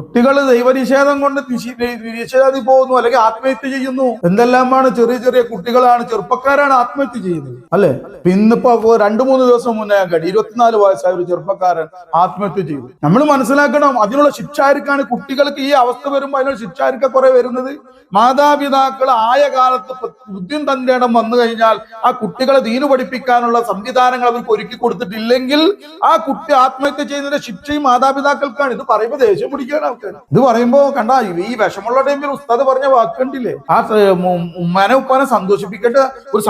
കുട്ടികൾ ദൈവനിഷേധം കൊണ്ട് നിഷേധി പോകുന്നു, അല്ലെങ്കിൽ ആത്മഹത്യ ചെയ്യുന്നു. എന്തെല്ലാമാണ് ചെറിയ ചെറിയ കുട്ടികളാണ്, ചെറുപ്പക്കാരാണ് ആത്മഹത്യ ചെയ്യുന്നത്, അല്ലെ? ഇന്നിപ്പോ 2-3 ദിവസം മുന്നേ കണ്ടി 24 വയസ്സായ ഒരു ചെറുപ്പക്കാരൻ ആത്മഹത്യ ചെയ്തു. നമ്മൾ മനസ്സിലാക്കണം, അതിനുള്ള ശിക്ഷ ആർക്കാണ്? കുട്ടികൾക്ക് ഈ അവസ്ഥ വരുമ്പോൾ അതിനുള്ള ശിക്ഷ ആർക്കാ കുറെ വരുന്നത്? മാതാപിതാക്കൾ ആയ കാലത്ത് ബുദ്ധിയും തന്റെ ഇടം വന്നു കഴിഞ്ഞാൽ ആ കുട്ടികളെ ദീന് പഠിപ്പിക്കാനുള്ള സംവിധാനങ്ങൾ അവർക്ക് ഒരുക്കി കൊടുത്തിട്ടില്ലെങ്കിൽ ആ കുട്ടി ആത്മഹത്യ ചെയ്യുന്നതിന്റെ ശിക്ഷയും മാതാപിതാക്കൾക്കാണ്. ഇത് പറയുമ്പോൾ ദേഷ്യം പിടിക്കുകയാണ് ആൾക്കാർ. ഇത് പറയുമ്പോ കണ്ട, ഈ വിഷമുള്ള ടൈമിൽ ഉസ്താദ് പറഞ്ഞ വാക്കുണ്ടില്ലേ, ആ ഉമ്മാനെ ഉപ്പാനെ സന്തോഷിപ്പിക്കേണ്ട ഒരു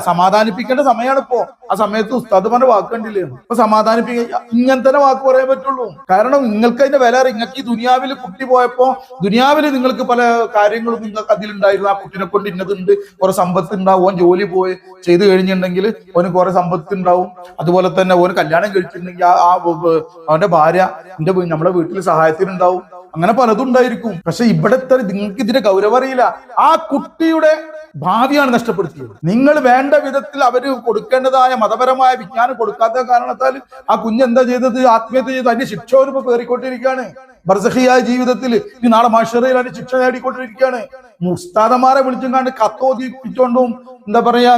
സമാധാനിപ്പിക്കേണ്ട സമയമാണ് ഇപ്പോ. ആ സമയത്ത് ഉസ്താദ് പറഞ്ഞ വാക്കുണ്ടില്ലേ, ഇപ്പൊ സമാധാനിപ്പിക്കുക ഇങ്ങനെ തന്നെ വാക്ക് പറയാൻ പറ്റുള്ളൂ. കാരണം നിങ്ങൾക്ക് അതിന്റെ വില അറിയാം. നിങ്ങൾക്ക് ഈ ദുനിയാവിൽ കുട്ടി പോയപ്പോ ദുനിയാവിൽ നിങ്ങൾക്ക് പല കാര്യങ്ങളും നിങ്ങൾക്ക് അതിലുണ്ടായിരുന്നു. ആ കുട്ടിനെ കൊണ്ട് ഇന്നതുണ്ട്, കുറെ സമ്പത്ത് ഉണ്ടാവും, ഓൻ ജോലി പോയി ചെയ്ത് കഴിഞ്ഞിട്ടുണ്ടെങ്കിൽ ഓന് കുറെ സമ്പത്ത് ഉണ്ടാവും. അതുപോലെ തന്നെ ഓന് കല്യാണം കഴിച്ചിട്ടുണ്ടെങ്കിൽ അവന്റെ ഭാര്യ നമ്മുടെ വീട്ടിൽ സഹായത്തിനുണ്ടാവും. അങ്ങനെ പലതും ഉണ്ടായിരിക്കും. പക്ഷെ ഇവിടത്തെ നിങ്ങൾക്ക് ഇതിന്റെ ഗൗരവം അറിയില്ല. ആ കുട്ടിയുടെ ഭാവിയാണ് നഷ്ടപ്പെടുത്തിയത്. നിങ്ങൾ വേണ്ട വിധത്തിൽ അവര് കൊടുക്കേണ്ടതായ മതപരമായ വിജ്ഞാനം കൊടുക്കാത്ത കാരണത്താൽ ആ കുഞ്ഞ് എന്താ ചെയ്തത്? ആത്മഹത്യ ചെയ്തു. അതിന്റെ ശിക്ഷ ഇപ്പൊ കയറിക്കൊണ്ടിരിക്കുകയാണ്. ബർസഖിയായ ജീവിതത്തിൽ ഈ നാളെ മഹ്ശറിൽ അതിന്റെ ശിക്ഷ നേടിക്കൊണ്ടിരിക്കുകയാണ്. ഉസ്താദന്മാരെ വിളിച്ചും കണ്ട് കത്തോതിപ്പിച്ചോണ്ടും എന്താ പറയാ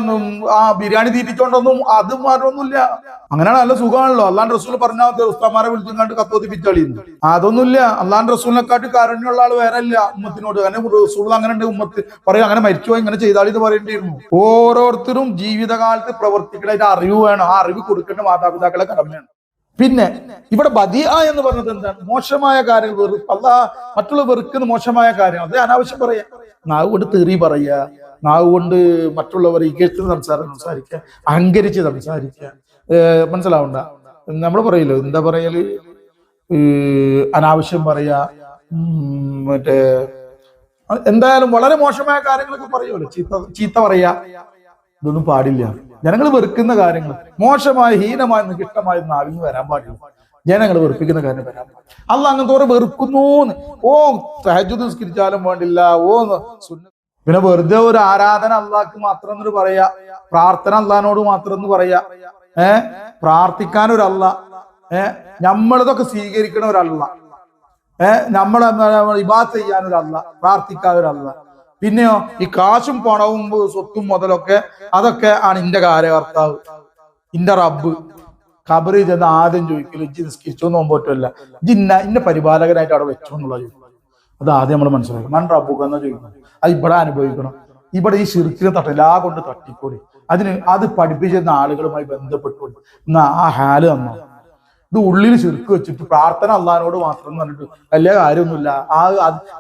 ആ ബിരിയാണി തീറ്റിച്ചോണ്ടൊന്നും അത് മാറ്റമൊന്നുമില്ല. അങ്ങനെയാണ് നല്ല സുഖമാണല്ലോ. അള്ളാന്റെ റസൂൽ പറഞ്ഞാൽ ഉസ്താദന്മാരെ വിളിച്ചും കണ്ട് കത്തോതിപ്പിച്ചളിയുന്നു. അതൊന്നുമില്ല. അള്ളാന്റെ റസൂലിനെക്കാട്ടി കാരുണ്യമുള്ള ആൾ വേറെ ഇല്ല ഉമ്മത്തിനോട്. അങ്ങനെ റസൂൽ അങ്ങനെ ഉണ്ട്. ഉമ്മത്ത് പറയും അങ്ങനെ മരിച്ചുപോയി ഇങ്ങനെ ചെയ്താളി എന്ന് പറയേണ്ടിയിരുന്നു. ഓരോരുത്തരും ജീവിതകാലത്ത് പ്രവർത്തിക്കേണ്ട അറിവ് വേണം. ആ അറിവ് കൊടുക്കേണ്ട മാതാപിതാക്കളെ കടമയാണ്. പിന്നെ ഇവിടെ ബദിഅ എന്ന് പറഞ്ഞത് എന്താണ്? മോശമായ കാര്യങ്ങൾ മറ്റുള്ള വെറുക്കുന്ന മോശമായ കാര്യങ്ങൾ, അത് അനാവശ്യം പറയാ. നാവ് കൊണ്ട് തെറി പറയുക, നാവ് കൊണ്ട് മറ്റുള്ളവരെ ഇകഴ്ത്തി സംസാരിക്കുക, അഹങ്കരിച്ച് സംസാരിക്കുക, മനസ്സിലാവണ്ട. നമ്മൾ പറയല്ലോ എന്താ പറയല്, അനാവശ്യം പറയാ, മറ്റേ എന്തായാലും വളരെ മോശമായ കാര്യങ്ങളൊക്കെ പറയുമല്ലോ, ചീത്ത പറയാ. ഇതൊന്നും പാടില്ല. ജനങ്ങൾ വെറുക്കുന്ന കാര്യങ്ങൾ, മോശമായ ഹീനമായ നികൃഷ്ടമായ നാവിന്ന് വരാൻ പാടില്ല. ജനങ്ങൾ വെറുപ്പിക്കുന്ന കാര്യം വരാൻ പാടില്ല. അള്ളാഹ് അങ്ങനത്തെ കുറെ വെറുക്കുന്നു. തഹജ്ജുദ് നിസ്കരിച്ചാലും വേണ്ടില്ല. പിന്നെ വെറുതെ ഒരു ആരാധന അള്ളാഹ്ക്ക് മാത്രം എന്ന് പറയാ, പ്രാർത്ഥന അള്ളാഹിനോട് മാത്രം എന്ന് പറയാ. പ്രാർത്ഥിക്കാൻ ഒരല്ല, നമ്മളിതൊക്കെ സ്വീകരിക്കണ ഒരല്ല, നമ്മളെ ഇബാദത്ത് ചെയ്യാൻ ഒരല്ല, പ്രാർത്ഥിക്കാൻ ഒരല്ല. പിന്നെയോ ഈ കാശും പണവും സ്വത്തും മുതലൊക്കെ അതൊക്കെ ആണ് ഇന്റെ കാര്യകർത്താവ്, ഇന്റെ റബ്ബ്. ഖബറിൽ ചെന്ന് ആദ്യം ചോദിക്കല് ഇജ്ജ് നിസ്കരിച്ചോ നോമ്പോറ്റല്ല, ഇജ്ജ് ഇന്ന പരിപാലകനായിട്ട് അവിടെ വെച്ചോ എന്നുള്ള ചോദിക്കും. അത് ആദ്യം നമ്മൾ മനസ്സിലാക്കണം. മൻ റബ്ബുക എന്നാ ചോദിക്കണം. അത് ഇവിടെ അനുഭവിക്കണം. ഇവിടെ ഈ ശിർക്കിനെ തട്ടില്ലാ കൊണ്ട് തട്ടിക്കൂടി അത് പഠിപ്പിച്ചിരുന്ന ആളുകളുമായി ബന്ധപ്പെട്ടുകൊണ്ട് എന്നാ ആ ഹാല് തന്നോ. ഇത് ഉള്ളിൽ ശിർക്ക് വെച്ചിട്ട് പ്രാർത്ഥന അള്ളാഹിനോട് മാത്രം എന്ന് പറഞ്ഞിട്ട് വലിയ കാര്യമൊന്നുമില്ല.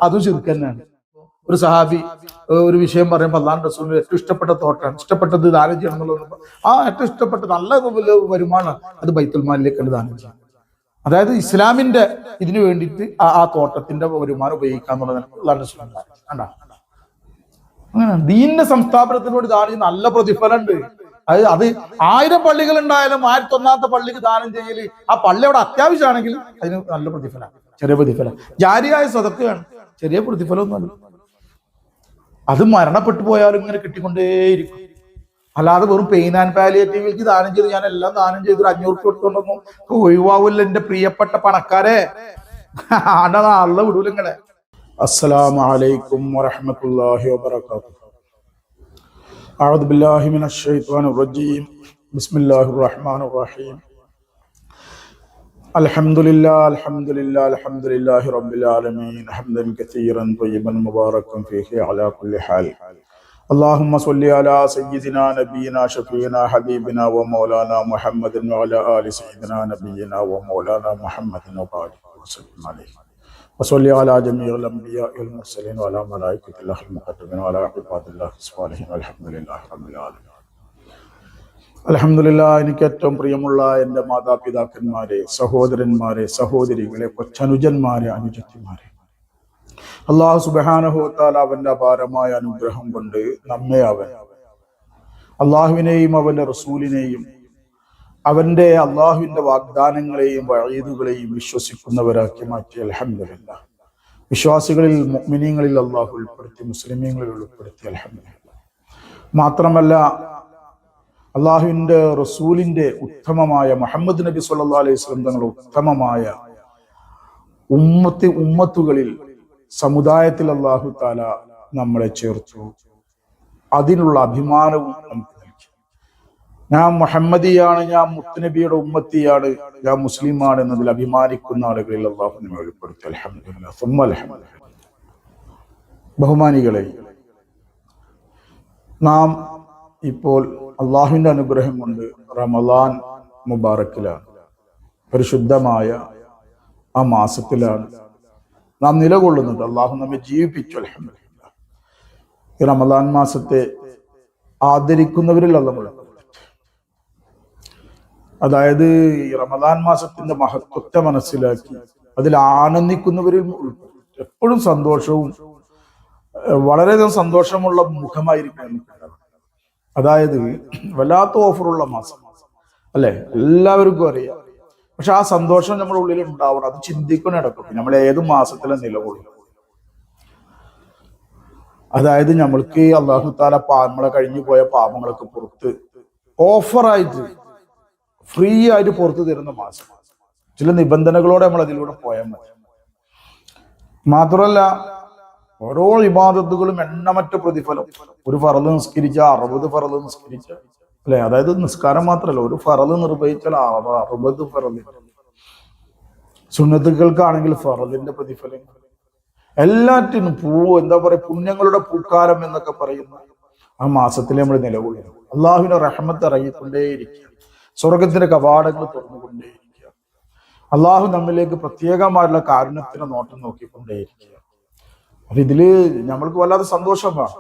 അതും ശിർക്ക് തന്നെയാണ്. ഒരു സഹാബി ഒരു വിഷയം പറയുമ്പോൾ അള്ളാഹുവിന്റെ റസൂലിന് ഏറ്റവും ഇഷ്ടപ്പെട്ട തോട്ടാണ്, ഇഷ്ടപ്പെട്ടത് ദാനം ചെയ്യണം എന്നുള്ളത്. ആ ഏറ്റവും ഇഷ്ടപ്പെട്ട നല്ല വരുമാനം അത് ബൈത്തുൽ മാലിലേക്ക് ദാനം ചെയ്യണം. അതായത് ഇസ്ലാമിന്റെ ഇതിനു വേണ്ടിയിട്ട് ആ തോട്ടത്തിന്റെ വരുമാനം ഉപയോഗിക്കാന്നുള്ളതാണ് അള്ളാഹുവിന്റെ റസൂൽ കണ്ടാ. അങ്ങനെ ദീനിന്റെ സംസ്ഥാപനത്തിന് വേണ്ടി ദാനം ചെയ്യുന്ന നല്ല പ്രതിഫലം ഉണ്ട്. അത് 1000 പള്ളികൾ ഉണ്ടായാലും 1001ാമത്തെ പള്ളിക്ക് ദാനം ചെയ്യല്, ആ പള്ളി അവിടെ അത്യാവശ്യമാണെങ്കിൽ അതിന് നല്ല പ്രതിഫലം, ചെറിയ പ്രതിഫലം. ജാരിയായ സദഖയാണ്, ചെറിയ പ്രതിഫലമൊന്നുമല്ല. അത് മരണപ്പെട്ടു പോയാലും ഇങ്ങനെ കിട്ടിക്കൊണ്ടേയിരിക്കും. അല്ലാതെ വെറും പെയിൻ ആൻഡ് പാലിയേറ്റീവിലേക്ക് ദാനം ചെയ്ത് ഞാൻ എല്ലാം ദാനം ചെയ്ത് 500 കൊടുത്തോണ്ടൊന്നും ഒഴിവാവില്ല എന്റെ പ്രിയപ്പെട്ട പണക്കാരെ. അള്ള വിടൂലിങ്ങളെ. അസ്സലാമു അലൈക്കും വറഹ്മത്തുള്ളാഹി വബറകാതുഹു. അഊദു ബില്ലാഹി മിനശ് ശൈത്വാനിർ റജീം. ബിസ്മില്ലാഹിർ റഹ്മാനിർ റഹീം. അൽഹംദുലില്ലാഹി റബ്ബിൽ ആലമീൻ ഹംദൻ കസീറൻ ത്വയ്യിബൻ മുബാറകൻ ഫീഹി അലാ കുല്ലി ഹാൽ. اللهم صل على سيدنا نبينا شفيعنا حبيبنا ومولانا محمد وعلى آل سيدنا نبينا ومولانا محمد وبارك وسلم عليه وصل على جميع الأنبياء والمرسلين وعلى ملائكة الله المقربين وعلى عباد الله الصالحين والحمد لله رب العالمين. അൽഹംദുലില്ലാ. എനിക്ക് ഏറ്റവും പ്രിയമുള്ള എൻ്റെ മാതാപിതാക്കന്മാരെ, സഹോദരന്മാരെ, സഹോദരികളെ, കൊച്ചനുജന്മാരെ, അനുജത്തിമാരെ, അല്ലാഹു സുബ്ഹാനഹു വ തആല അവന്റെ അപാരമായ അനുഗ്രഹം കൊണ്ട് നമ്മെ അവൻ അള്ളാഹുവിനെയും അവന്റെ റസൂലിനെയും അവന്റെ അള്ളാഹുവിന്റെ വാഗ്ദാനങ്ങളെയും വഈദുകളെയും വിശ്വസിക്കുന്നവരാക്കി മാറ്റി. അൽഹംദുലില്ലാ. വിശ്വാസികളിൽ മുഅ്മിനീങ്ങളിൽ അള്ളാഹു ഉൾപ്പെടുത്തി, മുസ്ലിമീങ്ങളിൽ ഉൾപ്പെടുത്തി. അൽഹംദുലില്ലാ. മാത്രമല്ല അള്ളാഹുവിന്റെ റസൂലിന്റെ ഉത്തമമായ മുഹമ്മദ് നബി സല്ലല്ലാഹു അലൈഹി വസല്ലം തങ്ങളുടെ ഉത്തമമായ ഉമ്മത്തുകളിൽ സമുദായത്തിൽ അല്ലാഹു തആല നമ്മളെ ചേർത്തു. അതിനുള്ള അഭിമാനവും നമുക്ക് നൽകി. ഞാൻ മുഹമ്മദിയാണ്, ഞാൻ മുത്തുനബിയുടെ ഉമ്മത്തിയാണ്, ഞാൻ മുസ്ലിമാണ് എന്നതിൽ അഭിമാനിക്കുന്ന ആളുകളിൽ അല്ലാഹു നമ്മെ ഉൾപ്പെടുത്തി. അൽഹംദുലില്ലാഹ് സുമ്മ അൽഹംദുലില്ലാഹ്. ബഹുമാനികളെ, നാം ഇപ്പോൾ അള്ളാഹുവിന്റെ അനുഗ്രഹം കൊണ്ട് റമളാൻ മുബാറക്കിലാണ്, പരിശുദ്ധമായ ആ മാസത്തിലാണ് നാം നിലകൊള്ളുന്നത്. അള്ളാഹു നമ്മെ ജീവിപ്പിച്ചു. അൽഹംദുലില്ലാഹ്. ഈ റമളാൻ മാസത്തെ ആദരിക്കുന്നവരിൽ നമ്മൾ, അതായത് ഈ റമളാൻ മാസത്തിന്റെ മഹത്വത്തെ മനസ്സിലാക്കി അതിൽ ആനന്ദിക്കുന്നവരിൽ എപ്പോഴും സന്തോഷവും വളരെയധികം സന്തോഷമുള്ള മുഖമായിരിക്കണം. അതായത് വല്ലാത്ത ഓഫറുള്ള മാസം അല്ലെ, എല്ലാവർക്കും അറിയാം. പക്ഷെ ആ സന്തോഷം നമ്മുടെ ഉള്ളിൽ ഉണ്ടാവണം, അത് ചിന്തിക്കണം ഇടയ്ക്ക്. നമ്മൾ ഏത് മാസത്തിലെ നിലകൊള്ളും. അതായത് നമ്മൾക്ക് അല്ലാഹു തആല നമ്മളെ കഴിഞ്ഞു പോയ പാപങ്ങളൊക്കെ പുറത്ത് ഓഫറായിട്ട് ഫ്രീ ആയിട്ട് പുറത്തു തരുന്ന മാസം. ചില നിബന്ധനകളോടെ നമ്മൾ അതിലൂടെ പോയാൽ മതി. മാത്രമല്ല, ഓരോ ഇബാദത്തുകളും എണ്ണമറ്റ പ്രതിഫലം. ഒരു ഫറള് നിസ്കരിച്ച 60 ഫറള് നിസ്കരിച്ച അല്ലെ, അതായത് നിസ്കാരം മാത്രമല്ല, ഒരു ഫറള് നിർവഹിച്ചാൽ 60 ഫറള്. സുന്നത്തുകൾക്കാണെങ്കിൽ ഫറളിന്റെ പ്രതിഫലം. എല്ലാറ്റിനും എന്താ പറയാ, പുണ്യങ്ങളുടെ പൂക്കാലം എന്നൊക്കെ പറയുന്ന ആ മാസത്തിൽ നമ്മൾ നിലകൊള്ളുന്നു. അള്ളാഹുവിന്റെ റഹ്മത്ത് ഇറങ്ങിക്കൊണ്ടേയിരിക്കുക, സ്വർഗത്തിന്റെ കവാടങ്ങൾ തുറന്നുകൊണ്ടേയിരിക്കുക, അള്ളാഹു നമ്മിലേക്ക് പ്രത്യേകമായിട്ടുള്ള കാരുണ്യത്തിന് നോട്ടം നോക്കിക്കൊണ്ടേയിരിക്കുക. അപ്പൊ ഇതില് നമ്മൾക്ക് വല്ലാതെ സന്തോഷമാണ്,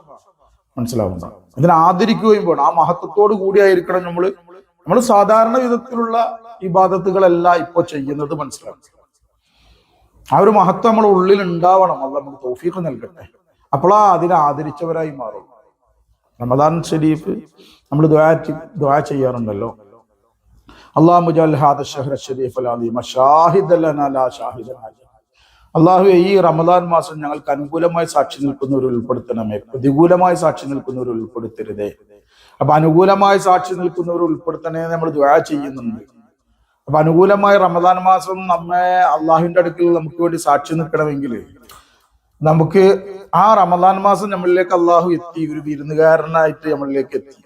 മനസ്സിലാവുന്ന. ഇതിനെ ആദരിക്കുകയും വേണം. ആ മഹത്വത്തോടു കൂടിയായിരിക്കണം നമ്മൾ സാധാരണ വിധത്തിലുള്ള ഇബാദത്തുകളല്ല ഇപ്പൊ ചെയ്യുന്നത്, മനസ്സിലാവും. ആ ഒരു മഹത്വം നമ്മുടെ ഉള്ളിൽ ഉണ്ടാവണം. അല്ലാഹു നമുക്ക് തൗഫീഖ് നൽകട്ടെ. അപ്പോഴാ അതിനെ ആദരിച്ചവരായി മാറും. റമദാൻ ഷരീഫ് നമ്മൾ ദുആ ചെയ്യാറുണ്ടല്ലോ, അല്ലാഹുമ്മ ജഅൽ ഹാദ ശഹ്റ ശരീഫൽ അലീമ ഷാഹിദൻ ലനാ ലാ ഷാഹിദ ലനാ. അള്ളാഹുവേ, ഈ റമദാൻ മാസം ഞങ്ങൾക്ക് അനുകൂലമായി സാക്ഷി നിൽക്കുന്നവർ ഉൾപ്പെടുത്തണമേ, പ്രതികൂലമായി സാക്ഷി നിൽക്കുന്നവർ ഉൾപ്പെടുത്തരുതേ. അപ്പൊ അനുകൂലമായി സാക്ഷി നിൽക്കുന്നവർ ഉൾപ്പെടുത്തണേ നമ്മൾ ദുആ ചെയ്യുന്നുണ്ട്. അപ്പൊ അനുകൂലമായ റമദാൻ മാസം നമ്മെ അള്ളാഹുവിന്റെ അടുക്കൽ നമുക്ക് വേണ്ടി സാക്ഷി നിൽക്കണമെങ്കിൽ നമുക്ക് ആ റമദാൻ മാസം നമ്മളിലേക്ക് അള്ളാഹു എത്തി, ഒരു വിരുന്നുകാരനായിട്ട് നമ്മളിലേക്ക് എത്തി.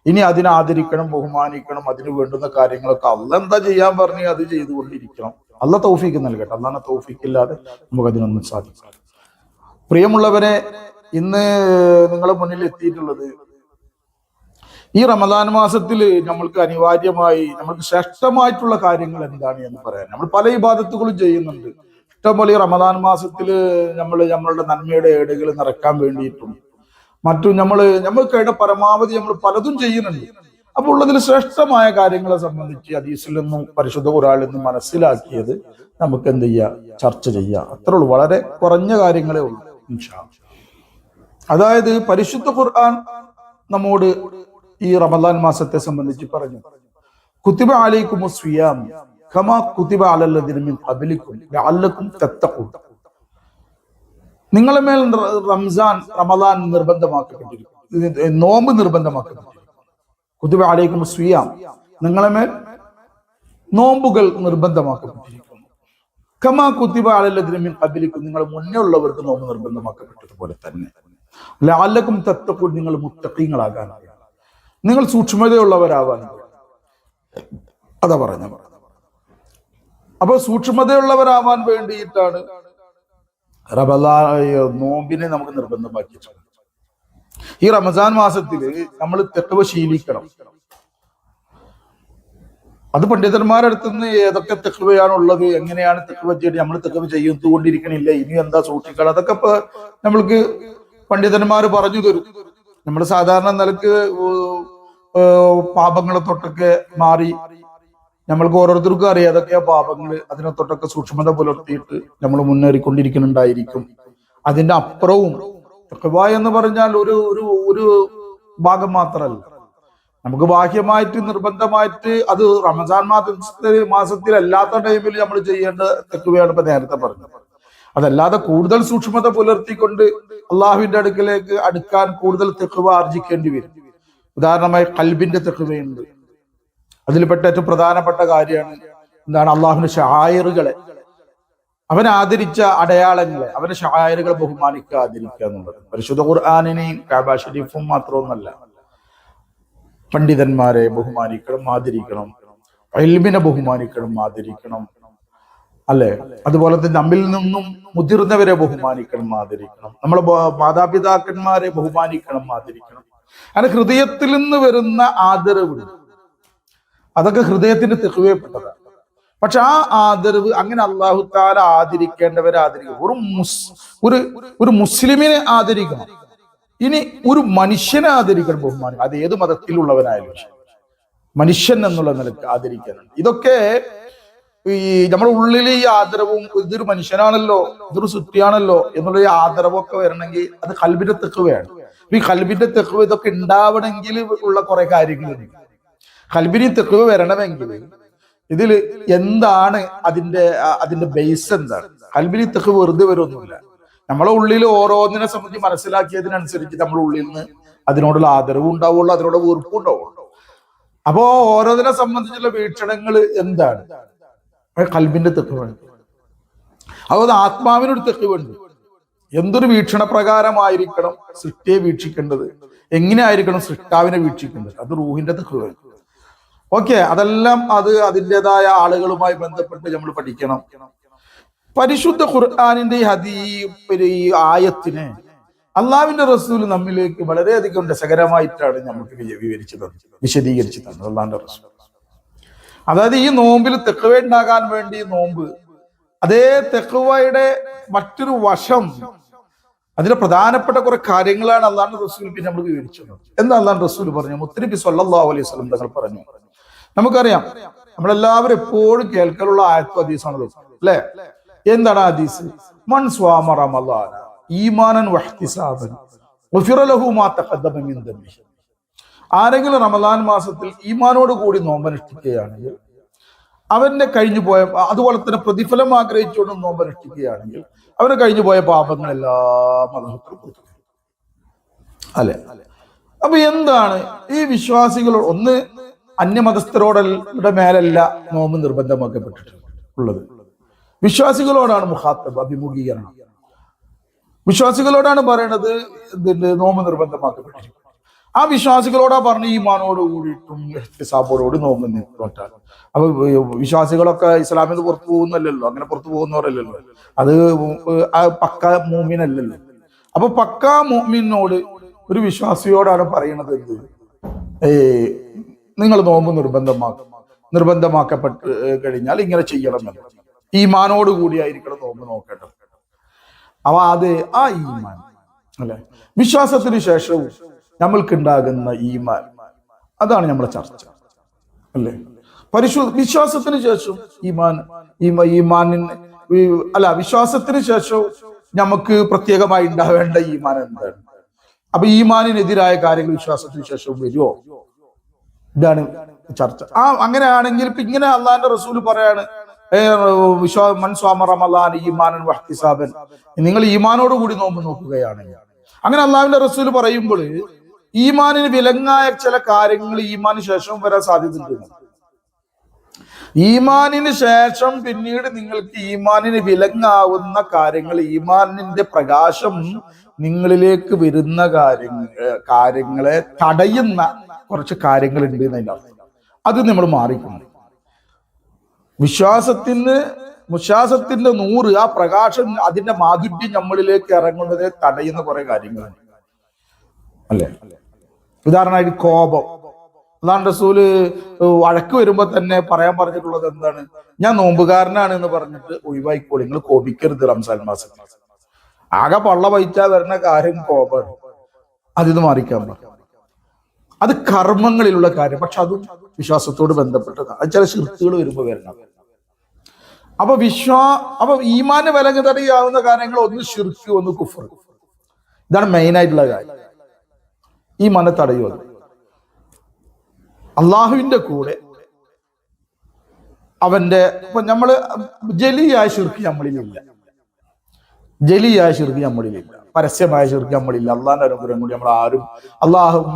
ഇനി അതിനെ ആദരിക്കണം, ബഹുമാനിക്കണം, അതിന് വേണ്ടുന്ന കാര്യങ്ങളൊക്കെ അള്ളാഹ് എന്താ ചെയ്യാൻ പറഞ്ഞ് അത് ചെയ്തുകൊണ്ടിരിക്കണം. അള്ളാഹ് തൗഫീഖ് നൽകട്ടെ. അള്ളാഹ് തൗഫീഖ് ഇല്ലാതെ നമുക്ക് അതിനൊന്നും സാധിക്കും. പ്രിയമുള്ളവരെ, ഇന്ന് നിങ്ങളുടെ മുന്നിൽ എത്തിയിട്ടുള്ളത് ഈ റമദാൻ മാസത്തിൽ നമ്മൾക്ക് അനിവാര്യമായി, നമ്മൾക്ക് ശ്രേഷ്ഠമായിട്ടുള്ള കാര്യങ്ങൾ എന്താണ് എന്ന് പറയാൻ. നമ്മൾ പല ഇബാദത്തുകളും ചെയ്യുന്നുണ്ട്. ഇഷ്ടംപോലെ ഈ റമദാൻ മാസത്തിൽ നമ്മളുടെ നന്മയുടെ ഏടുകൾ നിറക്കാൻ വേണ്ടിയിട്ടും മറ്റും നമ്മൾക്കിടെ പരമാവധി നമ്മൾ പലതും ചെയ്യുന്നുണ്ട്. അപ്പൊ ഉള്ളതിൽ ശ്രേഷ്ഠമായ കാര്യങ്ങളെ സംബന്ധിച്ച് ഹദീസിൽ നിന്നും പരിശുദ്ധ ഖുർആനിൽ നിന്നും മനസ്സിലാക്കിയത് നമുക്ക് എന്ത് ചെയ്യാം, ചർച്ച ചെയ്യാം. അത്രേ ഉള്ളൂ, വളരെ കുറഞ്ഞ കാര്യങ്ങളേ ഉള്ളൂ ഇൻഷാ അല്ലാഹ്. അതായത് പരിശുദ്ധ ഖുർആൻ നമ്മോട് ഈ റമദാൻ മാസത്തെ സംബന്ധിച്ച് പറഞ്ഞു, കുതിബ അലൈക്കുമുസ് സിയാം കമാ കുതിബ അലല്ലദീന മിൻ ഖബ്ലിക്കും ലഅല്ലക്കും തത്തഖൂൻ. നിങ്ങളുടെ മേൽ റമദാൻ നിർബന്ധമാക്കപ്പെട്ടിരിക്കുന്നു, നോമ്പ് നിർബന്ധമാക്കപ്പെട്ടിരിക്കുന്നു. കുതിബ അലൈക്കുമുസ് സിയാം, നിങ്ങളുടെ മേൽ നോമ്പുകൾ നിർബന്ധമാക്കപ്പെട്ടിരിക്കുന്നു. കമാ കുതിബ അലല്ലദീന മിൻ ഖബ്ലിക്കും, നിങ്ങൾ മുന്നേ ഉള്ളവർക്ക് നോമ്പ് നിർബന്ധമാക്കപ്പെട്ടതുപോലെ തന്നെ. ലഅല്ലക്കും തത്തഖൂൻ, നിങ്ങൾ മുത്തഖീങ്ങളാകാനാണ്, നിങ്ങൾ സൂക്ഷ്മതയുള്ളവരാവാൻ. അതാ പറഞ്ഞ. അപ്പൊ സൂക്ഷ്മതയുള്ളവരാവാൻ വേണ്ടിയിട്ടാണ് നോമ്പിനെ നമുക്ക് നിർബന്ധമാക്കിയിട്ടുള്ളത്. ഈ റമദാൻ മാസത്തില് നമ്മൾ തെക്കവ ശീലിക്കണം. അത് പണ്ഡിതന്മാരുടെ അടുത്ത് നിന്ന് ഏതൊക്കെ തെക്കവയാണുള്ളത്, എങ്ങനെയാണ് തെക്കവ ചെയ്ത് നമ്മൾ തെക്കവ ചെയ്തുകൊണ്ടിരിക്കണില്ല, ഇനി എന്താ സൂക്ഷിക്കണം, അതൊക്കെ ഇപ്പൊ നമ്മൾക്ക് പണ്ഡിതന്മാർ പറഞ്ഞു തരും. നമ്മൾ സാധാരണ നിലക്ക് പാപങ്ങളെ തൊട്ടൊക്കെ മാറി നമ്മൾക്ക് ഓരോരുത്തർക്കും അറിയാം അതൊക്കെയാ പാപങ്ങള്, അതിനെ തൊട്ടൊക്കെ സൂക്ഷ്മത പുലർത്തിയിട്ട് നമ്മൾ മുന്നേറിക്കൊണ്ടിരിക്കുന്നുണ്ടായിരിക്കും. അതിന്റെ അപ്പുറവും തഖ്വ എന്ന് പറഞ്ഞാൽ ഒരു ഭാഗം മാത്രമല്ല, നമുക്ക് ബാഹ്യമായിട്ട് നിർബന്ധമായിട്ട് അത് റമദാൻ മാസത്തിൽ അല്ലാത്ത ടൈമിൽ നമ്മൾ ചെയ്യേണ്ട തഖ്വയാണ് ഇപ്പൊ നേരത്തെ പറഞ്ഞത്. അതല്ലാതെ കൂടുതൽ സൂക്ഷ്മത പുലർത്തിക്കൊണ്ട് അള്ളാഹുവിന്റെ അടുക്കലേക്ക് അടുക്കാൻ കൂടുതൽ തഖ്വ ആർജിക്കേണ്ടി വരും. ഉദാഹരണമായി ഖൽബിന്റെ തഖ്വയുണ്ട്. അതിൽപ്പെട്ട ഏറ്റവും പ്രധാനപ്പെട്ട കാര്യമാണ് എന്താണ്, അള്ളാഹുവിന്റെ ശആയിറുകളെ അവൻ ആദരിച്ച അടയാളങ്ങളെ, അവന്റെ ഷായറുകളെ ബഹുമാനിക്കുക, ആദരിക്കുക എന്നുള്ളത്. പരിശുദ്ധ ഖുർആനിനെയും കഅബ ഷരീഫും മാത്രമൊന്നല്ല, പണ്ഡിതന്മാരെ ബഹുമാനിക്കണം, ആദരിക്കണം, ഇൽമിനെ ബഹുമാനിക്കണം, ആദരിക്കണം, അല്ലെ? അതുപോലെ തന്നെ നമ്മിൽ നിന്നും മുതിർന്നവരെ ബഹുമാനിക്കണം, ആദരിക്കണം, നമ്മളെ മാതാപിതാക്കന്മാരെ ബഹുമാനിക്കണം, ആദരിക്കണം. അങ്ങനെ ഹൃദയത്തിൽ നിന്ന് വരുന്ന ആദരവ്, അതൊക്കെ ഹൃദയത്തിന്റെ തെക്കുവപ്പെട്ടതാണ്. പക്ഷെ ആ ആദരവ് അങ്ങനെ അല്ലാഹു തആല ആദരിക്കേണ്ടവരെ ആദരിക്കണം. ഒരു മുസ്ലിമിനെ ആദരിക്കണം, ഇനി ഒരു മനുഷ്യനെ ആദരിക്കണം, ബഹുമാനിക്കണം. അത് ഏത് മതത്തിലുള്ളവനായാലും മനുഷ്യൻ എന്നുള്ള നിലക്ക് ആദരിക്കാനാണ്. ഇതൊക്കെ ഈ നമ്മുടെ ഉള്ളിൽ ഈ ആദരവും, ഇതൊരു മനുഷ്യനാണല്ലോ, ഇതൊരു സൃഷ്ടിയാണല്ലോ എന്നുള്ള ഈ ആദരവൊക്കെ വരണമെങ്കിൽ അത് ഖൽബിന്റെ തെക്കുവയാണ്. ഈ ഖൽബിന്റെ തെക്കുവ ഇതൊക്കെ ഉണ്ടാവണമെങ്കിൽ ഉള്ള കുറെ കാര്യങ്ങളുണ്ട്. ഖൽബിന് തെക്കുവ വരണമെങ്കിൽ ഇതിൽ എന്താണ് അതിന്റെ ബേസ് എന്താണ്? ഖൽബിന് തെക്കുവ വെറുതെ വരുമൊന്നുമില്ല. നമ്മളെ ഉള്ളിൽ ഓരോന്നിനെ സംബന്ധിച്ച് മനസ്സിലാക്കിയതിനനുസരിച്ച് നമ്മുടെ ഉള്ളിൽ നിന്ന് അതിനോടുള്ള ആദരവും ഉണ്ടാവുള്ളൂ, അതിനോട് വെറുപ്പും ഉണ്ടാവുള്ളൂ. അപ്പോ ഓരോന്നിനെ സംബന്ധിച്ചുള്ള വീക്ഷണങ്ങൾ എന്താണ്? ഖൽബിന്റെ തെക്കുവുണ്ട്. അതുപോലെ ആത്മാവിനൊരു തെക്കുവുണ്ട്. എന്തൊരു വീക്ഷണ പ്രകാരമായിരിക്കണം സൃഷ്ടിയെ വീക്ഷിക്കേണ്ടത്, എങ്ങനെയായിരിക്കണം സൃഷ്ടാവിനെ വീക്ഷിക്കേണ്ടത്, അത് റൂഹിന്റെ തെക്കുവാണ്. ഓക്കെ, അതെല്ലാം അതിൻ്റെതായ ആളുകളുമായി ബന്ധപ്പെട്ട് നമ്മൾ പഠിക്കണം. പരിശുദ്ധ ഖുർആനിന്റെ ഈ ആയത്തിനെ അള്ളാഹുവിന്റെ റസൂൽ നമ്മിലേക്ക് വളരെയധികം രസകരമായിട്ടാണ് നമുക്ക് വിവരിച്ചു തന്നത്, വിശദീകരിച്ചു തന്നത് അള്ളാഹിന്റെ റസൂൽ. അതായത് ഈ നോമ്പിൽ തെക്കുവ ഉണ്ടാകാൻ വേണ്ടി നോമ്പ്, അതേ തെക്കുവയുടെ മറ്റൊരു വശം, അതിലെ പ്രധാനപ്പെട്ട കുറെ കാര്യങ്ങളാണ് അള്ളാഹുന്റെ റസൂൽ പിന്നെ നമ്മൾ വിവരിച്ചത്. എന്താ അള്ളാഹുന്റെ റസൂൽ പറഞ്ഞു? മുത്തനബി സ്വല്ലല്ലാഹു അലൈഹി വസല്ലം തങ്ങൾ പറഞ്ഞു. നമുക്കറിയാം, നമ്മളെല്ലാവരും എപ്പോഴും കേൾക്കലുള്ള ആയത്തും ഹദീസാണ്, അല്ലെ? എന്താണ് ഹദീസ്? മൻ സ്വാമ റമളാന ഈമാനൻ വഹ്തിസാബൻ ഗുഫിറ ലഹു മാ തഖദ്ദമ മിൻ ദംബിഹി. ആരെങ്കിലും റമളാൻ മാസത്തിൽ ഈമാനോട് കൂടി നോമ്പനുഷ്ഠിക്കുകയാണെങ്കിൽ, അവന്റെ കഴിഞ്ഞു പോയ, അതുപോലെ തന്നെ പ്രതിഫലം ആഗ്രഹിച്ചുകൊണ്ട് നോമ്പനുഷ്ഠിക്കുകയാണെങ്കിൽ അവന് കഴിഞ്ഞു പോയ പാപങ്ങളെല്ലാം അല്ലാഹു പുറത്തു, അല്ലെ? അപ്പൊ എന്താണ് ഈ വിശ്വാസികളോട്? ഒന്ന്, അന്യമതസ്ഥരോടെ മേലല്ല നോമ്പ് നിർബന്ധമാക്കപ്പെട്ടിട്ടുള്ളത്. വിശ്വാസികളോടാണ് മുഖാത്തബ്, അഭിമുഖീകരണം. വിശ്വാസികളോടാണ് പറയണത് നോമ്പ് നിർബന്ധമാക്കപ്പെട്ടിരിക്കുന്നത്. ആ വിശ്വാസികളോടാ പറഞ്ഞ് ഈമാനോട് കൂടിയിട്ടും ഹിസാബോടുകൂടി നോമ്പ് നോറ്റാൽ. അപ്പൊ വിശ്വാസികളൊക്കെ ഇസ്ലാമിൽ നിന്ന് പുറത്തു പോകുന്നല്ലോ, അങ്ങനെ പുറത്തു പോകുന്നവരല്ലല്ലോ, അത് പക്ക മൂമിനല്ലല്ലോ. അപ്പൊ പക്ക മൂമിനോട്, ഒരു വിശ്വാസിയോടാണ് പറയണത് എന്ത്? നിങ്ങൾ നോമ്പ് നിർബന്ധമാക്കപ്പെട്ട് കഴിഞ്ഞാൽ ഇങ്ങനെ ചെയ്യണമെന്ന്. ഈമാനോട് കൂടിയായിരിക്കണം നോമ്പ് നോക്കേണ്ടത്. അപ്പൊ അത് ആ ഈമാൻ, അല്ലെ? വിശ്വാസത്തിന് ശേഷവും നമ്മൾക്കുണ്ടാകുന്ന ഈമാൻ, അതാണ് നമ്മളെ ചർച്ച, അല്ലെ? വിശ്വാസത്തിന് ശേഷം വിശ്വാസത്തിന് ശേഷവും നമുക്ക് പ്രത്യേകമായി ഉണ്ടാവേണ്ട ഈമാൻ എന്താണ്? അപ്പൊ ഈമാനിനെതിരായ കാര്യങ്ങൾ വിശ്വാസത്തിന് ശേഷവും വരുമോ? ഇതാണ് ചർച്ച. അങ്ങനെയാണെങ്കിൽ ഇപ്പൊ ഇങ്ങനെ അള്ളാഹിന്റെ റസൂൽ പറയാണ്, നിങ്ങൾ ഈമാനോട് കൂടി നോമ്പ് നോക്കുകയാണെങ്കിൽ. അങ്ങനെ അള്ളാഹുവിന്റെ റസൂൽ പറയുമ്പോൾ ഈമാനിന് വിലങ്ങായ ചില കാര്യങ്ങൾ ഈമാന് ശേഷം വരാൻ സാധ്യതയുണ്ട്. ഈമാനിന് ശേഷം പിന്നീട് നിങ്ങൾക്ക് ഈമാനിന് വിലങ്ങാവുന്ന കാര്യങ്ങൾ, ഈമാനിന്റെ പ്രകാശം നിങ്ങളിലേക്ക് വരുന്ന കാര്യങ്ങളെ തടയുന്ന കുറച്ച് കാര്യങ്ങളുണ്ട് എന്നതിന്റെ അർത്ഥം. അത് നമ്മൾ മാറിക്കുന്നു. വിശ്വാസത്തിന്റെ നൂറ്, ആ പ്രകാശം, അതിന്റെ മാധുര്യം നമ്മളിലേക്ക് ഇറങ്ങുന്നതിനെ തടയുന്ന കുറെ കാര്യങ്ങളാണ്, അല്ലെ? ഉദാഹരണമായിട്ട് കോപം. അല്ലാഹുവിന്റെ റസൂല് വഴക്ക് വരുമ്പോ തന്നെ പറയാൻ പറഞ്ഞിട്ടുള്ളത് എന്താണ്? ഞാൻ നോമ്പുകാരനാണ് എന്ന് പറഞ്ഞിട്ട് ഒഴിവായിക്കോളി, നിങ്ങൾ കോപിക്കരുത് റംസാൻ മാസത്തിൽ. ആകെ പള്ള വഹിച്ചാൽ വരുന്ന കാര്യം കോപമാണ്, അതിന്ന് മാറിക്കാൻ പറഞ്ഞു. അത് കർമ്മങ്ങളിലുള്ള കാര്യം, പക്ഷെ അതും വിശ്വാസത്തോട് ബന്ധപ്പെട്ടതാണ്. അത് ചില ശിർക്കുകൾ വരുമ്പോ വരണം. അപ്പൊ ഈമാന് വിലങ്ങ് തടയാവുന്ന കാര്യങ്ങൾ, ഒന്ന് ശിർക്ക്, ഒന്ന് കുഫർ. ഇതാണ് മെയിൻ ആയിട്ടുള്ള കാര്യം. ഈമാനെ തടയുന്നത് അള്ളാഹുവിന്റെ കൂടെ അവന്റെ, ഇപ്പൊ നമ്മള് ജലിയായ ശിർക്ക് നമ്മളിലില്ല, ജലിയായ ശിർക്ക് നമ്മളിലില്ല, പരസ്യമായ ശിർക്ക് നമ്മളില്ല. അള്ളാഹിന്റെ അനുഗ്രഹം കൂടി നമ്മൾ ആരും